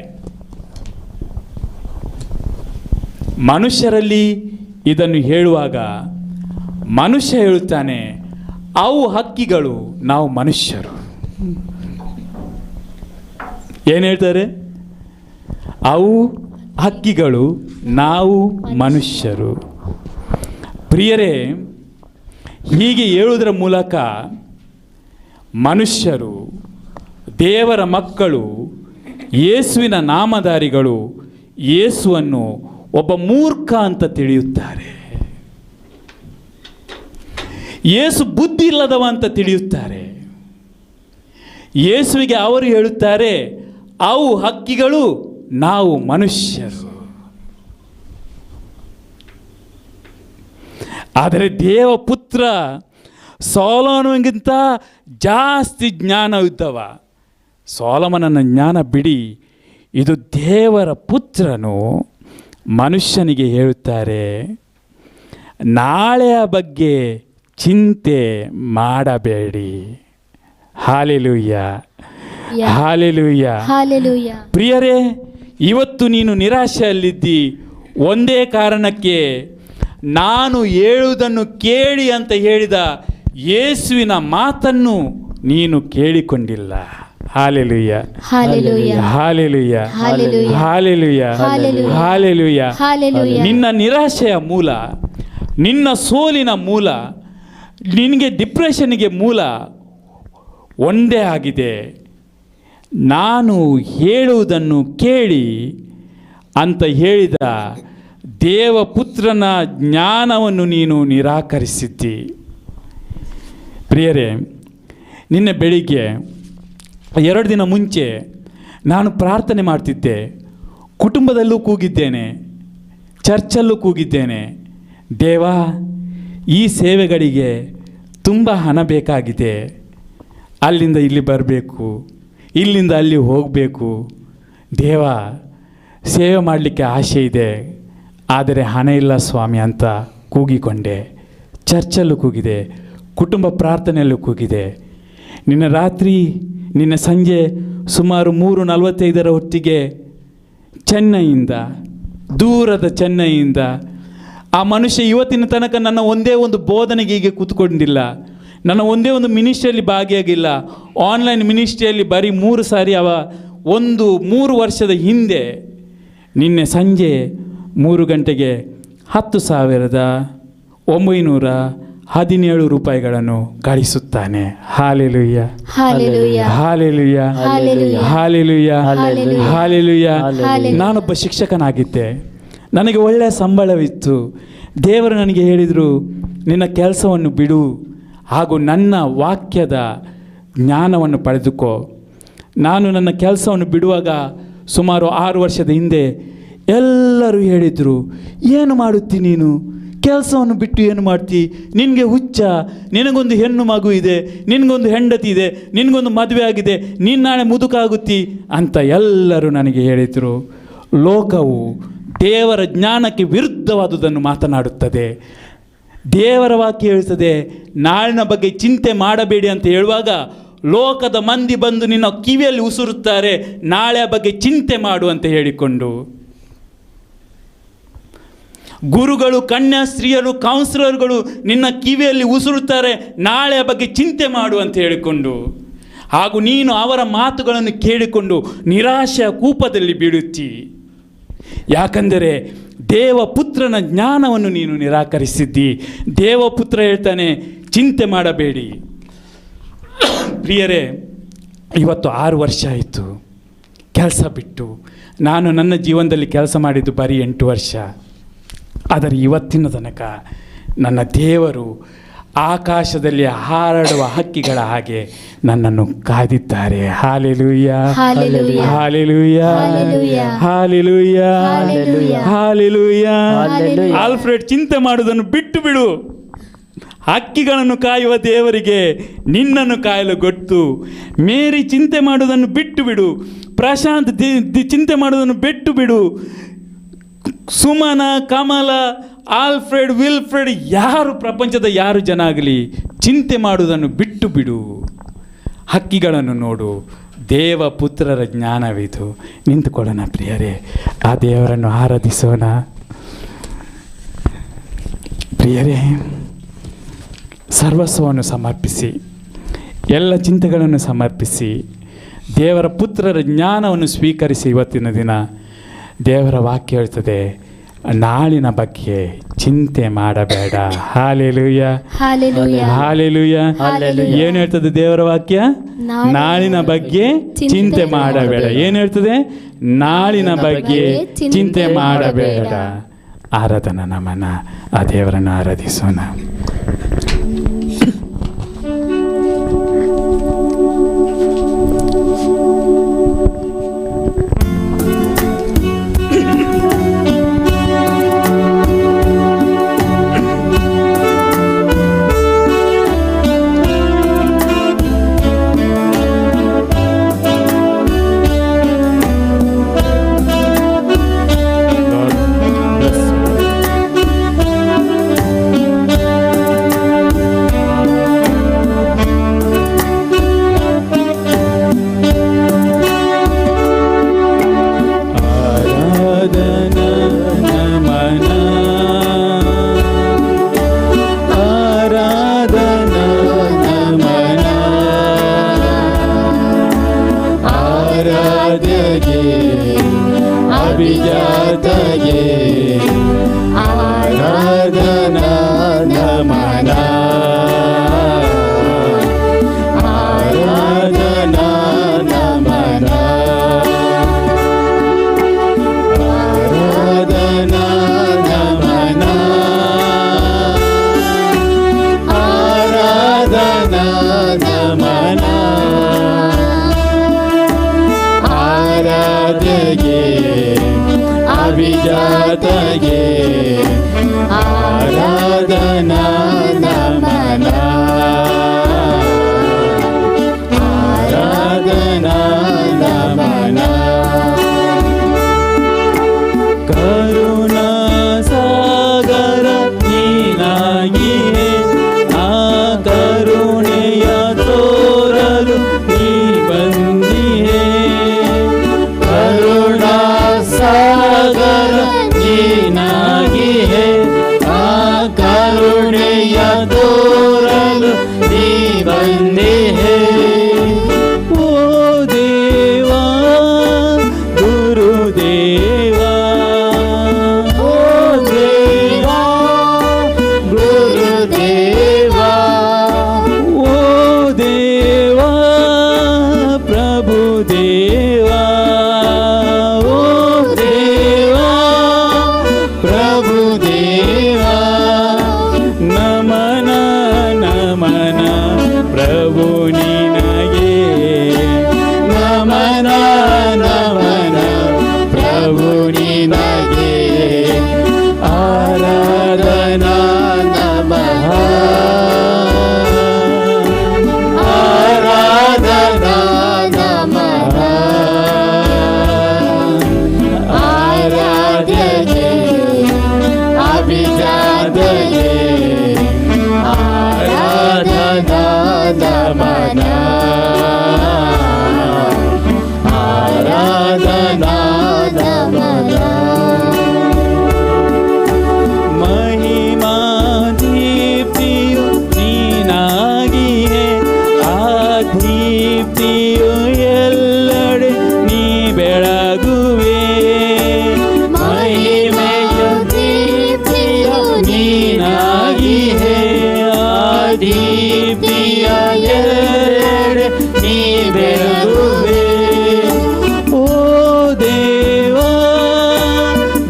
ಮನುಷ್ಯರಲ್ಲಿ ಇದನ್ನು ಹೇಳುವಾಗ ಮನುಷ್ಯ ಹೇಳುತ್ತಾನೆ, ಅವು ಹಕ್ಕಿಗಳು, ನಾವು ಮನುಷ್ಯರು. ಏನು ಹೇಳ್ತಾರೆ? ಅವು ಹಕ್ಕಿಗಳು, ನಾವು ಮನುಷ್ಯರು. ಪ್ರಿಯರೇ, ಹೀಗೆ ಹೇಳುವುದರ ಮೂಲಕ ಮನುಷ್ಯರು, ದೇವರ ಮಕ್ಕಳು, ಯೇಸುವಿನ ನಾಮಧಾರಿಗಳು ಯೇಸುವನ್ನು ಒಬ್ಬ ಮೂರ್ಖ ಅಂತ ತಿಳಿಯುತ್ತಾರೆ. ಯೇಸು ಬುದ್ಧಿ ಇಲ್ಲದವ ಅಂತ ತಿಳಿಯುತ್ತಾರೆ. ಯೇಸುವಿಗೆ ಅವರು ಹೇಳುತ್ತಾರೆ, ಅವು ಹಕ್ಕಿಗಳು, ನಾವು ಮನುಷ್ಯರು. ಆದರೆ ದೇವಪುತ್ರ ಸೊಲೊಮೋನಗಿಂತ ಜಾಸ್ತಿ ಜ್ಞಾನವಿದ್ದವ. ಸೊಲೊಮೋನನ ಜ್ಞಾನ ಬಿಡಿ, ಇದು ದೇವರ ಪುತ್ರನು ಮನುಷ್ಯನಿಗೆ ಹೇಳುತ್ತಾರೆ, ನಾಳೆಯ ಬಗ್ಗೆ ಚಿಂತೆ ಮಾಡಬೇಡಿ. Hallelujah, hallelujah, hallelujah. ಪ್ರಿಯರೇ, ಇವತ್ತು ನೀನು ನಿರಾಶೆಯಲ್ಲಿದ್ದಿ ಒಂದೇ ಕಾರಣಕ್ಕೆ, ನಾನು ಹೇಳುವುದನ್ನು ಕೇಳಿ ಅಂತ ಹೇಳಿದ ಯೇಸುವಿನ ಮಾತನ್ನು ನೀನು ಕೇಳಿಕೊಂಡಿಲ್ಲ. Hallelujah, hallelujah, hallelujah, hallelujah, hallelujah, hallelujah, hallelujah. Hallelujah. ನಿನ್ನ ನಿರಾಶೆಯ ಮೂಲ, ನಿನ್ನ ಸೋಲಿನ ಮೂಲ, ನಿನಗೆ ಡಿಪ್ರೆಷನ್ಗೆ ಮೂಲ ಒಂದೇ ಆಗಿದೆ. ನಾನು ಹೇಳುವುದನ್ನು ಕೇಳಿ ಅಂತ ಹೇಳಿದ ದೇವಪುತ್ರನ ಜ್ಞಾನವನ್ನು ನೀನು ನಿರಾಕರಿಸಿದ್ದಿ. ಪ್ರಿಯರೇ, ನಿನ್ನೆ ಬೆಳಿಗ್ಗೆ 2 ದಿನ ಮುಂಚೆ ನಾನು ಪ್ರಾರ್ಥನೆ ಮಾಡ್ತಿದ್ದೆ. ಕುಟುಂಬದಲ್ಲೂ ಕೂಗಿದ್ದೇನೆ, ಚರ್ಚಲ್ಲೂ ಕೂಗಿದ್ದೇನೆ. ದೇವಾ, ಈ ಸೇವೆಗಳಿಗೆ ತುಂಬ ಹಣ ಬೇಕಾಗಿದೆ. ಅಲ್ಲಿಂದ ಇಲ್ಲಿ ಬರಬೇಕು, ಇಲ್ಲಿಂದ ಅಲ್ಲಿ ಹೋಗಬೇಕು. ದೇವ, ಸೇವೆ ಮಾಡಲಿಕ್ಕೆ ಆಸೆ ಇದೆ, ಆದರೆ ಹಣ ಇಲ್ಲ ಸ್ವಾಮಿ ಅಂತ ಕೂಗಿಕೊಂಡೆ. ಚರ್ಚಲ್ಲೂ ಕೂಗಿದೆ, ಕುಟುಂಬ ಪ್ರಾರ್ಥನೆಯಲ್ಲೂ ಕೂಗಿದೆ. ನಿನ್ನೆ ಸಂಜೆ ಸುಮಾರು 3:45 ಹೊತ್ತಿಗೆ ಚೆನ್ನೈಯಿಂದ, ದೂರದ ಚೆನ್ನೈಯಿಂದ ಆ ಮನುಷ್ಯ ಇವತ್ತಿನ ತನಕ ನನ್ನ ಒಂದೇ ಒಂದು ಬೋಧನೆಗೆ ಹೀಗೆ ಕೂತ್ಕೊಂಡಿಲ್ಲ, ನನ್ನ ಒಂದೇ ಒಂದು ಮಿನಿಸ್ಟ್ರಿಯಲ್ಲಿ ಭಾಗಿಯಾಗಿಲ್ಲ. ಆನ್ಲೈನ್ ಮಿನಿಸ್ಟ್ರಿಯಲ್ಲಿ ಬರೀ 3 ಸಾರಿ ಒಂದು 3 ವರ್ಷದ ಹಿಂದೆ ನಿನ್ನೆ ಸಂಜೆ 3 ಗಂಟೆಗೆ 10,917 ರೂಪಾಯಿಗಳನ್ನು ಗಳಿಸುತ್ತಾನೆ. Hallelujah, hallelujah, hallelujah, hallelujah, hallelujah, hallelujah, hallelujah. Hallelujah. ನಾನೊಬ್ಬ ಶಿಕ್ಷಕನಾಗಿದ್ದೆ, ನನಗೆ ಒಳ್ಳೆಯ ಸಂಬಳವಿತ್ತು. ದೇವರು ನನಗೆ ಹೇಳಿದರು, ನಿನ್ನ ಕೆಲಸವನ್ನು ಬಿಡು ಹಾಗೂ ನನ್ನ ವಾಕ್ಯದ ಜ್ಞಾನವನ್ನು ಪಡೆದುಕೋ. ನಾನು ನನ್ನ ಕೆಲಸವನ್ನು ಬಿಡುವಾಗ ಸುಮಾರು 6 ವರ್ಷದ ಹಿಂದೆ ಎಲ್ಲರೂ ಹೇಳಿದರು, ಏನು ಮಾಡುತ್ತಿ ನೀನು, ಕೆಲಸವನ್ನು ಬಿಟ್ಟು ಏನು ಮಾಡ್ತಿ, ನಿನಗೆ ಹುಚ್ಚ, ನಿನಗೊಂದು ಹೆಣ್ಣು ಮಗು ಇದೆ, ನಿನಗೊಂದು ಹೆಂಡತಿ ಇದೆ, ನಿನಗೊಂದು ಮದುವೆ ಆಗಿದೆ, ನೀನು ನಾಳೆ ಮುದುಕಾಗುತ್ತಿ ಅಂತ ಎಲ್ಲರೂ ನನಗೆ ಹೇಳಿದರು. ಲೋಕವು ದೇವರ ಜ್ಞಾನಕ್ಕೆ ವಿರುದ್ಧವಾದುದನ್ನು ಮಾತನಾಡುತ್ತದೆ. ದೇವರ ವಾಕ್ಯ ಹೇಳ್ತದೆ, ನಾಳಿನ ಬಗ್ಗೆ ಚಿಂತೆ ಮಾಡಬೇಡಿ ಅಂತ ಹೇಳುವಾಗ ಲೋಕದ ಮಂದಿ ಬಂದು ನಿನ್ನ ಕಿವಿಯಲ್ಲಿ ಉಸುರುತ್ತಾರೆ, ನಾಳೆಯ ಬಗ್ಗೆ ಚಿಂತೆ ಮಾಡು ಅಂತ ಹೇಳಿಕೊಂಡು. ಗುರುಗಳು, ಕನ್ಯಾಸ್ತ್ರೀಯರು, ಕೌನ್ಸಿಲರ್ಗಳು ನಿನ್ನ ಕಿವಿಯಲ್ಲಿ ಉಸುರುತ್ತಾರೆ, ನಾಳೆಯ ಬಗ್ಗೆ ಚಿಂತೆ ಮಾಡು ಅಂತ ಹೇಳಿಕೊಂಡು. ಹಾಗೂ ನೀನು ಅವರ ಮಾತುಗಳನ್ನು ಕೇಳಿಕೊಂಡು ನಿರಾಶೆಯ ಕೂಪದಲ್ಲಿ ಬೀಳುತ್ತಿ. ಯಾಕಂದರೆ ದೇವಪುತ್ರನ ಜ್ಞಾನವನ್ನು ನೀನು ನಿರಾಕರಿಸಿದ್ದಿ. ದೇವಪುತ್ರ ಹೇಳ್ತಾನೆ, ಚಿಂತೆ ಮಾಡಬೇಡಿ. ಪ್ರಿಯರೇ, ಇವತ್ತು 6 ವರ್ಷ ಆಯಿತು ಕೆಲಸ ಬಿಟ್ಟು. ನಾನು ನನ್ನ ಜೀವನದಲ್ಲಿ ಕೆಲಸ ಮಾಡಿದ್ದು ಬರೀ 8 ವರ್ಷ. ಆದರೆ ಇವತ್ತಿನ ತನಕ ನನ್ನ ದೇವರು ಆಕಾಶದಲ್ಲಿ ಹಾರಾಡುವ ಹಕ್ಕಿಗಳ ಹಾಗೆ ನನ್ನನ್ನು ಕಾದಿದ್ದಾರೆ. Hallelujah, hallelujah, hallelujah, hallelujah, hallelujah, hallelujah, hallelujah. Hallelujah. Alfred, ಚಿಂತೆ ಮಾಡುವುದನ್ನು ಬಿಟ್ಟು ಬಿಡು. ಹಕ್ಕಿಗಳನ್ನು ಕಾಯುವ ದೇವರಿಗೆ ನಿನ್ನನ್ನು ಕಾಯಲು ಗೊತ್ತು. ಮೇರಿ, ಚಿಂತೆ ಮಾಡುವುದನ್ನು ಬಿಟ್ಟು ಬಿಡು. ಪ್ರಶಾಂತ್, ಚಿಂತೆ ಮಾಡುವುದನ್ನು ಬಿಟ್ಟು ಬಿಡು. ಸುಮನ, ಕಮಲ, ಆಲ್ಫ್ರೆಡ್, ವಿಲ್ಫ್ರೆಡ್, ಯಾರು ಪ್ರಪಂಚದ ಯಾರು ಜನ ಆಗಲಿ ಚಿಂತೆ ಮಾಡುವುದನ್ನು ಬಿಟ್ಟು ಬಿಡು. ಹಕ್ಕಿಗಳನ್ನು ನೋಡು. ದೇವಪುತ್ರರ ಜ್ಞಾನವಿದು. ನಿಂತುಕೊಳ್ಳೋಣ ಪ್ರಿಯರೇ, ಆ ದೇವರನ್ನು ಆರಾಧಿಸೋಣ. ಪ್ರಿಯರೇ, ಸರ್ವಸ್ವವನ್ನು ಸಮರ್ಪಿಸಿ, ಎಲ್ಲ ಚಿಂತೆಗಳನ್ನು ಸಮರ್ಪಿಸಿ, ದೇವರ ಪುತ್ರರ ಜ್ಞಾನವನ್ನು ಸ್ವೀಕರಿಸಿ. ಇವತ್ತಿನ ದಿನ ದೇವರ ವಾಕ್ಯ ಹೇಳ್ತದೆ, ನಾಳಿನ ಬಗ್ಗೆ ಚಿಂತೆ ಮಾಡಬೇಡ. Hallelujah, hallelujah, hallelujah. ಹಾಲೆಲೂಯ. ಏನು ಹೇಳ್ತದೆ ದೇವರ ವಾಕ್ಯ? ನಾಳಿನ ಬಗ್ಗೆ ಚಿಂತೆ ಮಾಡಬೇಡ. ಏನು ಹೇಳ್ತದೆ? ನಾಳಿನ ಬಗ್ಗೆ ಚಿಂತೆ ಮಾಡಬೇಡ. ಆರಾಧನಾ ನಮನ. ಆ ದೇವರನ್ನು ಆರಾಧಿಸೋಣ. ಅಭಿಜಾತಗೆ ಆರಾಧನಾ ನಮನ. ಆರಾಧನಾ ನಮನ. ಆರಾಧನಾ ನಮನ. ಆರಾಧನಾ ನಮನ. ಆರಾಧ್ಯಗೆ ಅಭಿಜಾತಗೆ ಆರಾಧನಾ ನಮನ. ಆರಾಧನಾ ನಮನ. ಕರುಣಾ ಸಾಗರ ನೀನಾಗಿಯೇ ಆ ಕರುಣೆಯ ತೋರಲು ನೀ ಬಂದಿಯೇ. ಕರುಣಾ ಸಾಗರ ನೀನಾಗಿಯೇ ಆ ಕರುಣೆಯ ತೋರಲು ನೀ ಬಂದಿಯೇ. ಓ ದೇವಾ ಗುರುದೇವಾ. ಓ ದೇವಾ ಗುರುದೇವಾ. ಓ ದೇವಾ ಪ್ರಭು ದೇವಾ. ಓ ದೇವಾ ಪ್ರಭು ದೇವಾ. ನಮನ ನಮನ ಪ್ರಭು ನಿನಗೆ. ನಮನ ನಮನ ಪ್ರಭು ನಿನಗೆ. ಆರಾಧನಾ ನಮಃ. ಆರಾಧನಾ ನಮಃ. ಆರಾಧ್ಯಗೆ ಅಭಿಜಾತಗೆ ಆರಾಧನಾ ನಮನ. ಆರಾಧನಾ ನಮನ. ಮಹಿಮಾ ದೀಪ್ತಿಯು ನೀನಾಗಿಯೇ ಆ ದೀಪ್ತಿಯು ಎಲ್ಲೆಡೆ ನೀ ಬೆಳಗುವೆ. ಮಹಿಮೆಯ ದೀಪ್ತಿಯು ನೀನಾಗಿಯೇ ಆ ದೀಪ್ತಿಯ ಎಲ್ಲೆಡೆ ನೀ ಬೆಳಗುವೆ. ಓ ದೇವಾ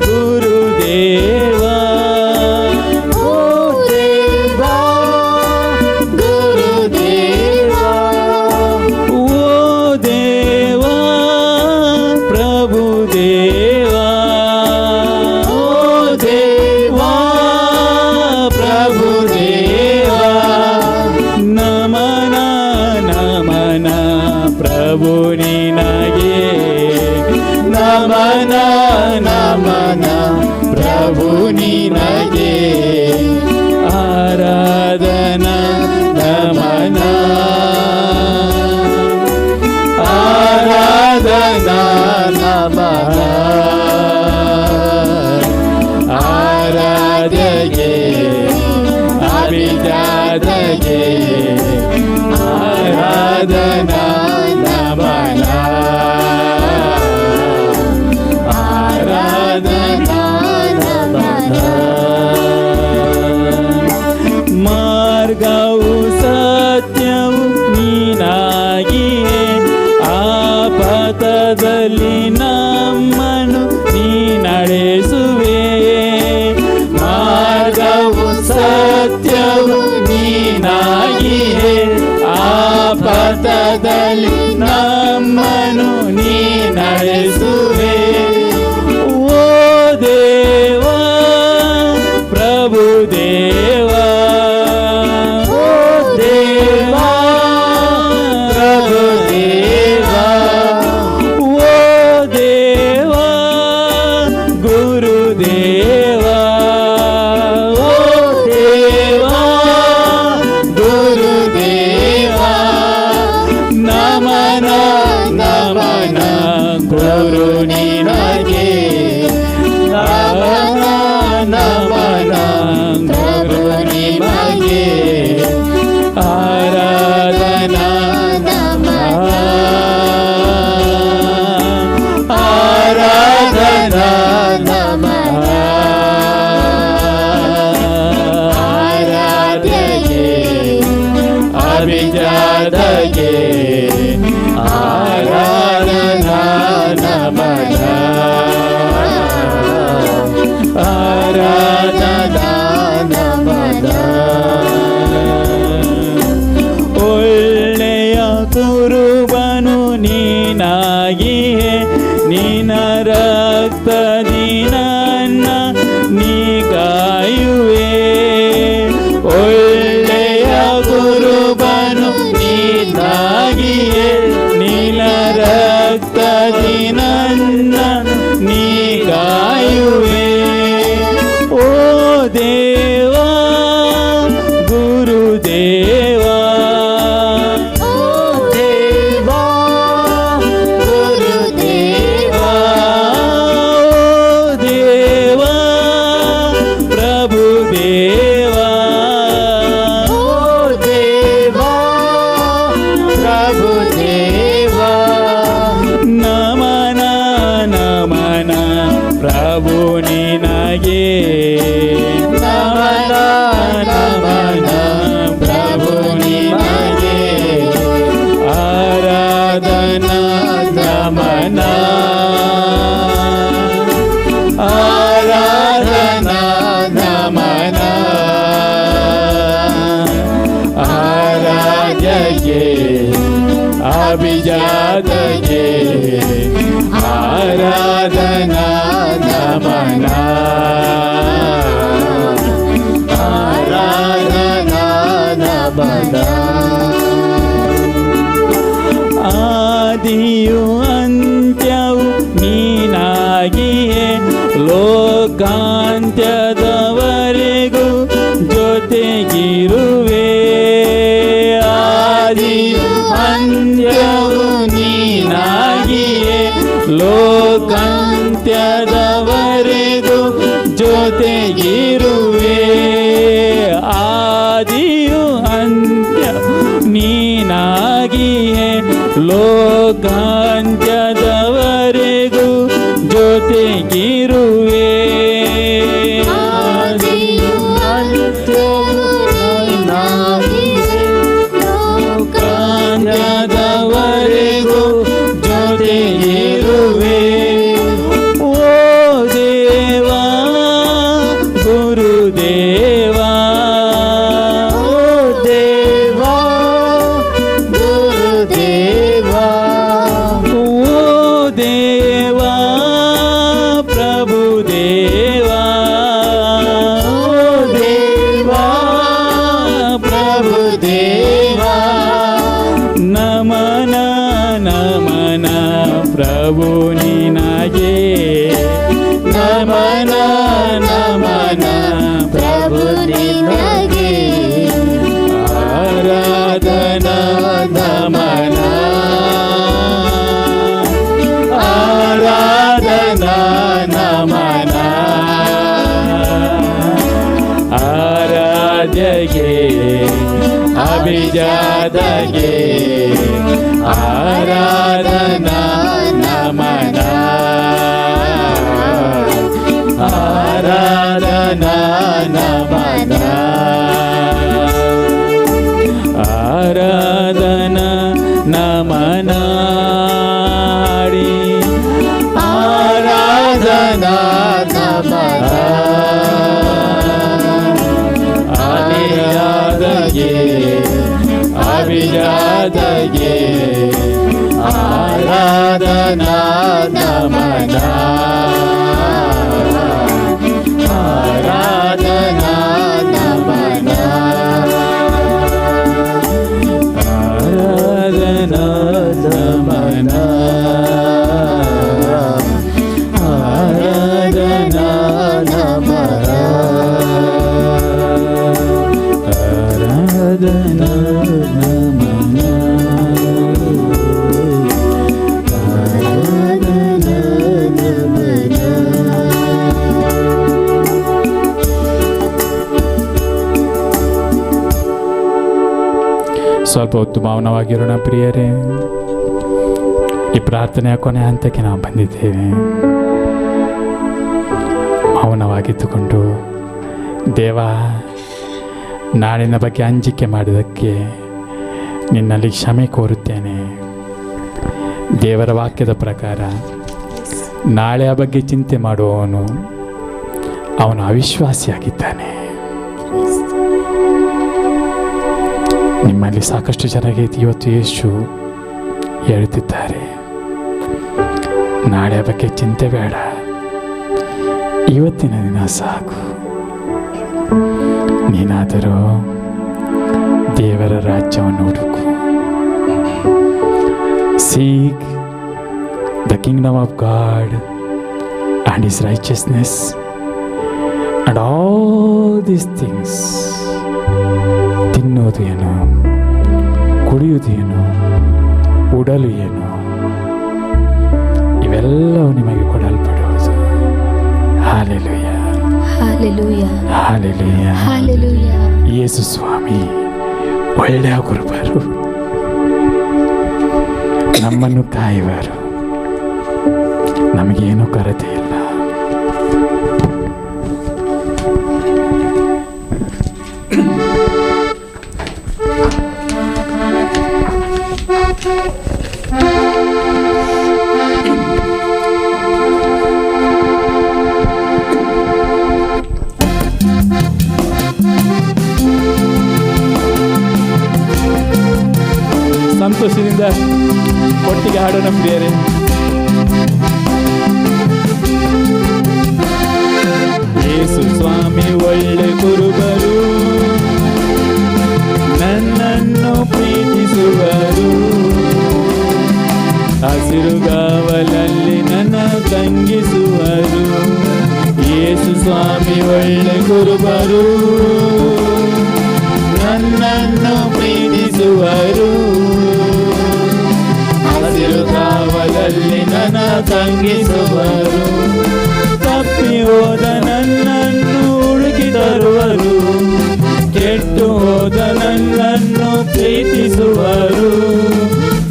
ಗುರುದೇವಾ. ಓ ದೇವಾ ಗುರುದೇವಾ. ಓ ದೇವಾ ಪ್ರಭು ದೇವಾ. ಓ ದೇವಾ ಪ್ರಭು ದೇವಾ. ನಮನ ನಮನ ಪ್ರಭು ನಿನಗೆ. ನಮನ ನಮನ ಪ್ರಭು ನಿನಗೆ. ಆರಾಧನಾ ನಮನ. ಆರಾಧನಾ ನಮಃ. ಆರಾಧ್ಯಗೆ ಅಭಿಜಾತಗೆ ಆರಾಧನಾ ನಮನ. ಆರಾಧನಾ ನಮನ. ಮಾರ್ಗವು ಸತ್ಯವು ನೀನಾಗಿಯೇ ಆಪತ್ತದಲ್ಲಿ ನಮ್ಮನ್ನು ನೀ ನಡೆಸುವೆ ಮಾರ್ಗವು ಸತ್ಯವು ನೀನಾಗಿಯೇ ಆಪತ್ತದಲ್ಲಿ ನಮ್ಮನ್ನು ನೀ ನಡೆಸುವೆ ಓ ದೇವಾ ಪ್ರಭು ದೇವಾ ಓ ದೇವಾ ಪ್ರಭು ದೇವಾ ಓ ದೇವಾ ಗುರುದೇವಾ ಓ ದೇವಾ ಗುರುದೇವಾ ನಮನ ನಮನ ಗುರು ನಿನಗೆ ನಮನ ನಮನ ಗುರು ನಿಮಗೆ ಆರಾಧನಾ ಆರಾಧನಾ ಆರಾಧ್ಯಗೆ ಅಭಿಜಾತಗೆ ಆರಾಧನಾ ನಮನ ಆರಾಧನಾ ನಮನ ಒಳ್ಳೆಯ ಕುರುಬನು ನೀನಾಗಿಯೇ ನಿನ್ನ ರಕ್ತದಿ ನನ್ನ ನೀ ಕಾಯುವೆ ಒಳ್ಳೆಯ ಕುರುಬನು ನೀನಾಗಿಯೇ ನಿನ್ನ ರಕ್ತದಿ ನನ್ನ ನೀ ಕಾಯುವೆ ಓ ದೇವಾ ಗುರುದೇವಾ ಓ ದೇವಾ ಗುರುದೇವಾ ಓ ದೇವಾ ಪ್ರಭು ದೇವಾ ಓ ದೇವಾ ಪ್ರಭು ದೇವಾ ನಮನ ನಮನ ಪ್ರಭು ನಿನಗೆ ನಮನ ನಮನ ಪ್ರಭು ನಿನಗೆ ಆರಾಧನಾ ನಮನ ಆರಾಧನಾ ನಮನ ಆರಾಧ್ಯಗೆ ಅಭಿಜಾತಗೆ ಆರಾಧನಾ ನಮನ ಆರಾಧನಾ ನಮನ ಆದಿಯು ಅಂತ್ಯವು ನೀನಾಗಿಯೇ ಲೋಕಾಂತ್ಯದವರೆಗೂ ಜೊತೆಗಿರುವೆ ಆದಿಯು ಅಂತ್ಯವು ನೀನಾಗಿಯೇ ಲೋಕಾಂತ್ಯದವರೆಗೂ ಜೊತೆಗಿರುವೆ ಆದಿಯು ಅಂತ್ಯ ನೀನಾಗಿಯೇ ಲೋಕಾಂತ್ಯದವರೆಗೂ ಜೊತೆಗಿರುವೆ ಆದಿಯು ಅಂತ್ಯವು ನೀನಾಗಿಯೇ ಲೋಕಾಂತ್ಯದವರೆಗೂ ಜೊತೆಗಿರುವೆ ಓ ದೇವಾ ಗುರುದೇವಾ ಓ ದೇವಾ ಗುರುದೇವಾ ಓ ದೇವಾ ಪ್ರಭು ದೇವಾ ಓ ದೇವಾ ಪ್ರಭು ದೇವಾ ನಮನ ನಮನ ಪ್ರಭು ನಿನಗೆ ನಮನ ನಮನ ಪ್ರಭು ನಿನಗೆ ಆರಾಧನಾ ನಮನ ಆರಾಧನಾ ನಮನ ಆರಾಧ್ಯಗೆ ಅಭಿಜಾತಗೆ ಆರಾಧನಾ ನಮನ ಆರಾಧನಾ ನಮನ ಆರಾಧನಾ ನಮನ ಹಾಡಿ ಆರಾಧನಾ ನಮನ ಅಭಿಜಾತಗೆ ಅಭಿಜಾತಗೆ ಆರಾಧನಾ ನಮನ ಆರಾಧನಾ ನಮನ ಆರಾಧನಾ ನಮನ ಆರಾಧನಾ ನಮನ ಆರಾಧನಾ ನಮನ ಸ್ವಲ್ಪ ಹೊತ್ತು ಮೌನವಾಗಿರೋಣ ಪ್ರಿಯರೇ. ಈ ಪ್ರಾರ್ಥನೆಯ ಕೊನೆ ಹಂತಕ್ಕೆ ನಾವು ಬಂದಿದ್ದೇವೆ. ಮೌನವಾಗಿದ್ದುಕೊಂಡು ದೇವ, ನಾಳಿನ ಬಗ್ಗೆ ಅಂಜಿಕೆ ಮಾಡಿದ್ದಕ್ಕೆ ನಿನ್ನಲ್ಲಿ ಕ್ಷಮೆ ಕೋರುತ್ತೇನೆ. ದೇವರ ವಾಕ್ಯದ ಪ್ರಕಾರ ನಾಳೆಯ ಬಗ್ಗೆ ಚಿಂತೆ ಮಾಡುವವನು ಅವನು ಅವಿಶ್ವಾಸಿಯಾಗಿದ್ದಾನೆ. ನಿಮ್ಮಲ್ಲಿ ಸಾಕಷ್ಟು ಜನರಿಗೆ ಇವತ್ತು ಯೇಸು ಹೇಳುತ್ತಿದ್ದಾರೆ, ನಾಳೆಯ ಬಗ್ಗೆ ಚಿಂತೆ ಬೇಡ, ಇವತ್ತಿನ ದಿನ ಸಾಕು. ನೀನಾದರೂ ದೇವರ ರಾಜ್ಯವನ್ನು ಹುಡುಕು. Seek the kingdom of God and His righteousness, and all these things, ತಿನ್ನೋದು ಏನು, ಕುಡಿಯುವುದು ಏನು, ಉಡಲು ಏನು, ಇವೆಲ್ಲವೂ ನಿಮಗೆ ಕೊಡಲ್ಪಡುವುದು. Hallelujah, hallelujah, hallelujah, hallelujah. ಯೇಸು ಸ್ವಾಮಿ ಒಳ್ಳೆಯ ಗುರುಬರು, ನಮ್ಮನ್ನು ಕಾಯುವರು, ನಮಗೇನು ಕೊರತೆ ಇಲ್ಲ. ಸಂತೋಷದಿಂದ ಒಟ್ಟಿಗೆ ಹಾಡೋಣ ಪ್ರಿಯರೇ. ಯೇಸು ಸ್ವಾಮಿ ಒಳ್ಳೆ ಕುರುಬರು, ನನ್ನನ್ನು ಪ್ರೀತಿಸುವರು. ಹಸಿರುಗಾವಲಲ್ಲಿ ನನ್ನ ತಂಗಿಸುವರು. ಯೇಸು ಸ್ವಾಮಿ ಒಳ್ಳೆ ಕುರುಬರು, ನನ್ನನ್ನು ಪ್ರೀತಿಸುವರು. ಹಸಿರುಗಾವಲಲ್ಲಿ ನನ್ನ ತಂಗಿಸುವರು. ತಪ್ಪಿ ಹೋದ ನನ್ನನ್ನು ಹುಡುಕಿ ತರುವರು. ಕೆಟ್ಟು ಹೋದ ನನ್ನನ್ನು ಪ್ರೀತಿಸುವರು.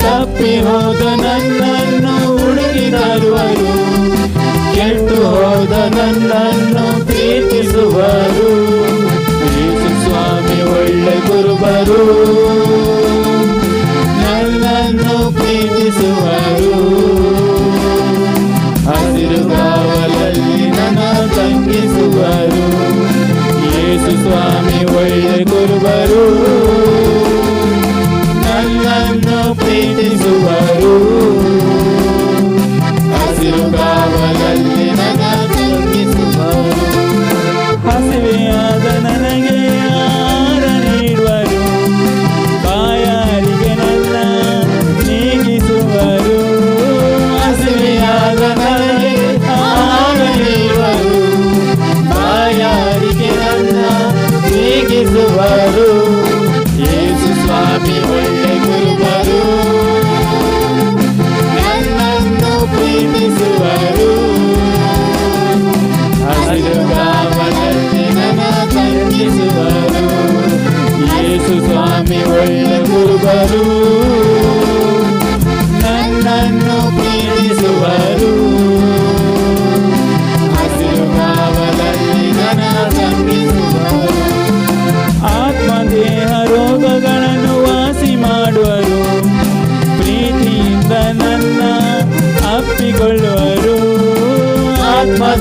ತಪ್ಪಿ ಹೋದ ನನ್ನನ್ನು ಹುಡುಕಿ ತರುವರು. ಕೆಟ್ಟು ಹೋದ ನನ್ನನ್ನು ಪ್ರೀತಿಸುವರು. ಯೇಸು ಸ್ವಾಮಿ ಒಳ್ಳೆ ಕುರುಬರು, ನನ್ನನ್ನು ಪ್ರೀತಿಸುವರು. ಹಸಿರುಗಾವಲಲ್ಲಿ ನನ್ನ ತಂಗಿಸುವರು. ಯೇಸು ಸ್ವಾಮಿ ಒಳ್ಳೆ ಕುರುಬರು, ನನ್ನನ್ನು ಪ್ರೀತಿಸುವರು. ಹಸಿರುಗಾವಲಲ್ಲಿ ನನ್ನ ತಂಗಿಸುವರು. ಹಸಿವೆಯಾದ ನನಗೆ ಆಹಾರ ನೀಡುವರು. ಬಾಯಾರಿಗೆ ನನ್ನ ನೀಗಿಸುವರು. ಹಸಿವೆಯಾದ ನನಗೆ ಆಹಾರ ನೀಡುವರು. ಬಾಯಾರಿಗೆ ನನ್ನ ನೀಗಿಸುವರು. ಯೇಸು ಸ್ವಾಮಿ ಒಳ್ಳೆ ಕುರುಬರು, ನನ್ನನ್ನು ಪ್ರೀತಿಸುವರು. ಹಸಿರುಗಾವಲಲ್ಲಿ ನನ್ನ ತಂಗಿಸುವರು. ಯೇಸು ಸ್ವಾಮಿ ಒಳ್ಳೆ ಕುರುಬರು, ನನ್ನನ್ನು ಪ್ರೀತಿಸುವರು. ಹಸಿರುಗಾವಲಲ್ಲಿ ನನ್ನ ತಂಗಿಸುವರು. ಆತ್ಮ ದೇಹ ರೋಗಗಳನ್ನು ವಾಸಿ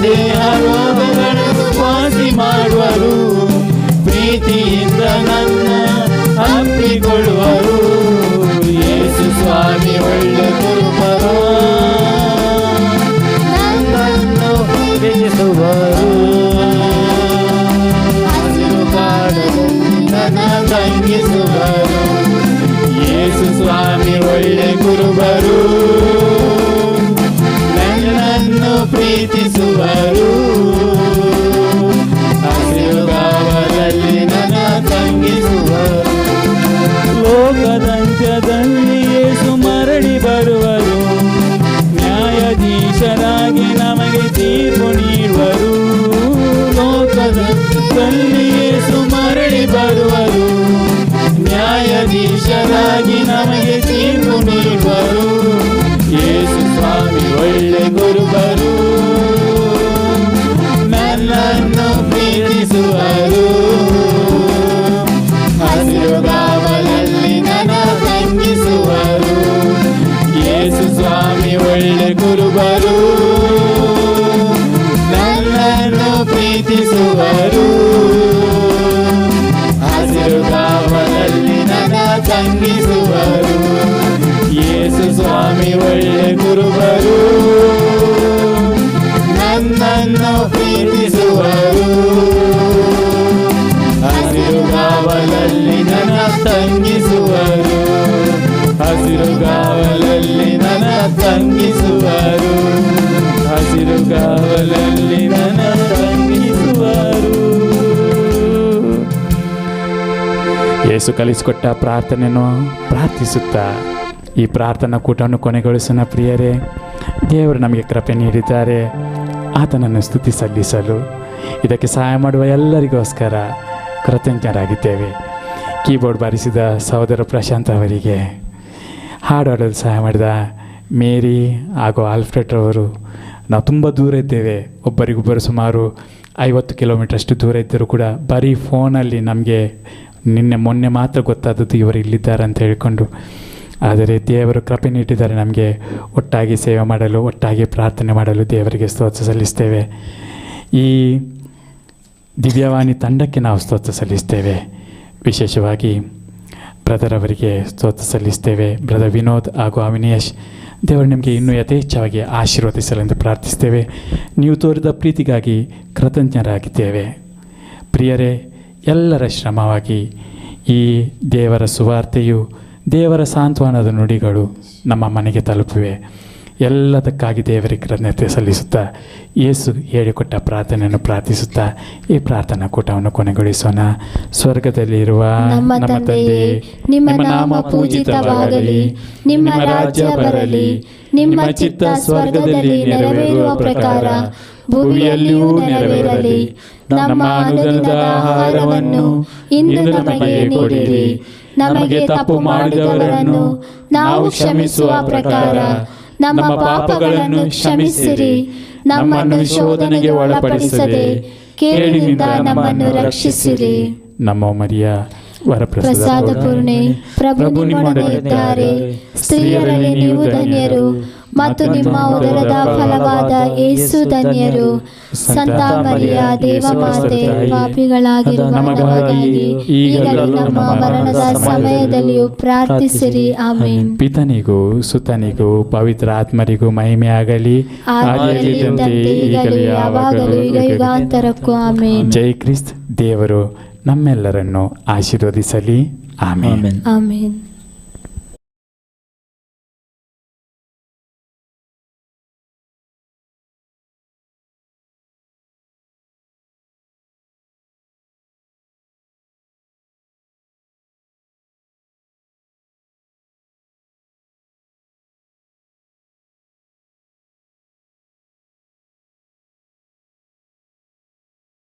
ದೇಹ ರೋಗಗಳನ್ನು ವಾಸಿ ಮಾಡುವರು, ಪ್ರೀತಿಯಿಂದ ನನ್ನ ಅಪ್ಪಿಕೊಳ್ಳುವರು. ಯೇಸು ಸ್ವಾಮಿ ಒಳ್ಳೆ ಕುರುಬರು, ನನ್ನನ್ನು ಪ್ರೀತಿಸುವರು. ಹಸಿರು ಕಾಡದಲ್ಲಿ ನನ್ನ ತಂಗಿಸುವರು. ಯೇಸು ಸ್ವಾಮಿ ಒಳ್ಳೆ ಕುರುಬರು, ನನ್ನನ್ನು ಪ್ರೀತಿಸುವರು. ಹಸಿರು ಗಾವಲಲ್ಲಿ ನನ್ನ ತಂಗಿಸುವರು. ಲೋಕದಂತ್ಯದಲ್ಲಿ ಯೇಸು ಮರಳಿ ಬರುವರು, ನ್ಯಾಯಾಧೀಶರಾಗಿ ನಮಗೆ ತೀರ್ಪು ನೀಡುವರು. ಲೋಕದಂತ್ಯದಲ್ಲಿ ಯೇಸು ಮರಳಿ ಬರುವರು, ನ್ಯಾಯಾಧೀಶರಾಗಿ ನಮಗೆ ತೀರ್ಪು ನೀಡುವರು. ಯೇಸು ಸ್ವಾಮಿ ಒಳ್ಳೆ ಗುರುಬರು, ನನ್ನನ್ನು ಪ್ರೀತಿಸುವರು. ಹಸಿರು ಗಾವಲಲ್ಲಿ ನನ್ನ ತಂಗಿಸುವರು. ಯೇಸು ಸ್ವಾಮಿ ಒಳ್ಳೆ ಗುರುಬರು, ನನ್ನನ್ನು ಪ್ರೀತಿಸುವರು. ಹಸಿರು ಗಾವಲಲ್ಲಿ ನನ್ನ ತಂಗಿಸುವರು. ಯೇಸು ಸ್ವಾಮಿ ಒಳ್ಳೆ ಗುರುಬರು, ನನ್ನನ್ನು ಪ್ರೀತಿಸುವರು. ಹಸಿರು ಗಾವಲಲ್ಲಿ ನನ್ನ ತಂಗಿಸುವರು. ಹಸಿರು ಗಾವಲಲ್ಲಿ ನನ್ನ ತಂಗಿಸುವರು. ಹಸಿರು ಗಾವಲಲ್ಲಿ ನನ್ನ ತಂಗಿಸುವರು. ಯೇಸು ಕಲಿಸಿಕೊಟ್ಟ ಪ್ರಾರ್ಥನೆಯನ್ನು ಪ್ರಾರ್ಥಿಸುತ್ತಾ ಈ ಪ್ರಾರ್ಥನಾ ಕೂಟವನ್ನು ಕೊನೆಗೊಳಿಸೋಣ. ಪ್ರಿಯರೇ, ದೇವರು ನಮಗೆ ಕೃಪೆ ನೀಡಿದ್ದಾರೆ, ಆತನನ್ನು ಸ್ತುತಿ ಸಲ್ಲಿಸಲು ಇದಕ್ಕೆ ಸಹಾಯ ಮಾಡುವ ಎಲ್ಲರಿಗೋಸ್ಕರ ಕೃತಜ್ಞರಾಗಿದ್ದೇವೆ. ಕೀಬೋರ್ಡ್ ಬಾರಿಸಿದ ಸಹೋದರ ಪ್ರಶಾಂತ್ ಅವರಿಗೆ, ಹಾಡಾಡಲು ಸಹಾಯ ಮಾಡಿದ ಮೇರಿ ಹಾಗೂ ಆಲ್ಫ್ರೆಡ್ ಅವರು, ನಾವು ತುಂಬ ದೂರ ಇದ್ದೇವೆ, ಒಬ್ಬರಿಗೊಬ್ಬರು ಸುಮಾರು 50 ಕಿಲೋಮೀಟ್ರಷ್ಟು ದೂರ ಇದ್ದರೂ ಕೂಡ ಬರೀ ಫೋನಲ್ಲಿ ನಮಗೆ ಮೊನ್ನೆ ಮಾತ್ರ ಗೊತ್ತಾದದ್ದು ಇವರು ಇಲ್ಲಿದ್ದಾರೆ ಅಂತ ಹೇಳಿಕೊಂಡು. ಆದರೆ ದೇವರು ಕೃಪೆ ನೀಡಿದ್ದಾರೆ ನಮಗೆ ಒಟ್ಟಾಗಿ ಸೇವೆ ಮಾಡಲು, ಒಟ್ಟಾಗಿ ಪ್ರಾರ್ಥನೆ ಮಾಡಲು ದೇವರಿಗೆ ಸ್ತೋತ್ರ ಸಲ್ಲಿಸ್ತೇವೆ. ಈ ದಿವ್ಯವಾಣಿ ತಂಡಕ್ಕೆ ನಾವು ಸ್ತೋತ್ರ ಸಲ್ಲಿಸ್ತೇವೆ. ವಿಶೇಷವಾಗಿ ಬ್ರದರ್ ಅವರಿಗೆ ಸ್ತೋತ್ರ ಸಲ್ಲಿಸ್ತೇವೆ. ಬ್ರದರ್ ವಿನೋದ್ ಹಾಗೂ ಅವಿನೇಶ್, ದೇವರು ನಿಮಗೆ ಇನ್ನೂ ಯಥೇಚ್ಛವಾಗಿ ಆಶೀರ್ವದಿಸಲೆಂದು ಪ್ರಾರ್ಥಿಸ್ತೇವೆ. ನೀವು ತೋರಿದ ಪ್ರೀತಿಗಾಗಿ ಕೃತಜ್ಞರಾಗಿದ್ದೇವೆ. ಪ್ರಿಯರೇ, ಎಲ್ಲರ ಶ್ರಮವಾಗಿ ಈ ದೇವರ ಸುವಾರ್ತೆಯು, ದೇವರ ಸಾಂತ್ವನದ ನುಡಿಗಳು ನಮ್ಮ ಮನೆಗೆ ತಲುಪಿವೆ. ಎಲ್ಲದಕ್ಕಾಗಿ ದೇವರಿಗೆ ಕೃತಜ್ಞತೆ ಸಲ್ಲಿಸುತ್ತಾ ಯೇಸು ಹೇಳಿಕೊಟ್ಟ ಪ್ರಾರ್ಥನೆಯನ್ನು ಪ್ರಾರ್ಥಿಸುತ್ತಾ ಈ ಪ್ರಾರ್ಥನಾ ಕೂಟವನ್ನು ಕೊನೆಗೊಳಿಸೋಣ. ಸ್ವರ್ಗದಲ್ಲಿರುವ ನಮ್ಮ ತಂದೆಯೇ, ನಿಮ್ಮ ನಾಮ ಪೂಜಿತವಾಗಲಿ, ನಿಮ್ಮ ರಾಜ್ಯ ಬರಲಿ, ನಿಮ್ಮ ಚಿತ್ತ ಸ್ವರ್ಗದಲ್ಲಿ ನೆರವೇರುವ ಪ್ರಕಾರ ಭೂಮಿಯಲ್ಲಿಯೂ ನೆರವೇರಲಿ. ನಮ್ಮ ಅನುದಿನದ ಆಹಾರವನ್ನು ಇಂದು ನಮಗೆ ನೀಡಿರಿ. ನಮಗೆ ತಪ್ಪು ಮಾಡಿದವರನ್ನು ನಾವು ಕ್ಷಮಿಸುವ ಪ್ರಕಾರ ನಮ್ಮ ಪಾಪಗಳನ್ನು ಕ್ಷಮಿಸಿರಿ. ನಮ್ಮನ್ನು ಶೋಧನೆಗೆ ಒಳಪಡಿಸದೆ ಕೇಡಿನಿಂದ ನಮ್ಮನ್ನು ರಕ್ಷಿಸಿರಿ. ನಮ್ಮ ಮರಿಯ ಪ್ರಸಾದ ಪೂರ್ಣೆ, ಪ್ರಭು ನಿಮ್ಮೊಡನೆ ಇದ್ದಾರೆ. ಸ್ತ್ರೀಯರಲ್ಲಿ ನೀವು ಧನ್ಯರು, ಮತ್ತು ನಿಮ್ಮ ಉದರದ ಫಲವಾದ ಯೇಸು ಧನ್ಯರು. ಸಂತ ಮರಿಯ ದೇವಮಾತೆ, ಪಾಪಿಗಳಾಗಿರುವ ನಮಗಾಗಿ ಈಗಲೂ ನಮ್ಮ ಮರಣದ ಸಮಯದಲ್ಲಿಯೂ ಪ್ರಾರ್ಥಿಸಿರಿ. ಆಮೆನ್. ಪಿತನಿಗೂ ಸುತನಿಗೂ ಪವಿತ್ರ ಆತ್ಮರಿಗೂ ಮಹಿಮೆ ಆಗಲಿ, ಆದಿಯಲ್ಲಿದ್ದಂತೆ ಈಗಲೂ ಯಾವಾಗಲೂ ಯುಗ ಯುಗಾಂತರಕ್ಕೂ ಆಮೆನ್. ಜೈ ಕ್ರಿಸ್ತ್. ದೇವರು ನಮ್ಮೆಲ್ಲರನ್ನು ಆಶೀರ್ವದಿಸಲಿ. ಆಮೆನ್. ಆಮೆನ್.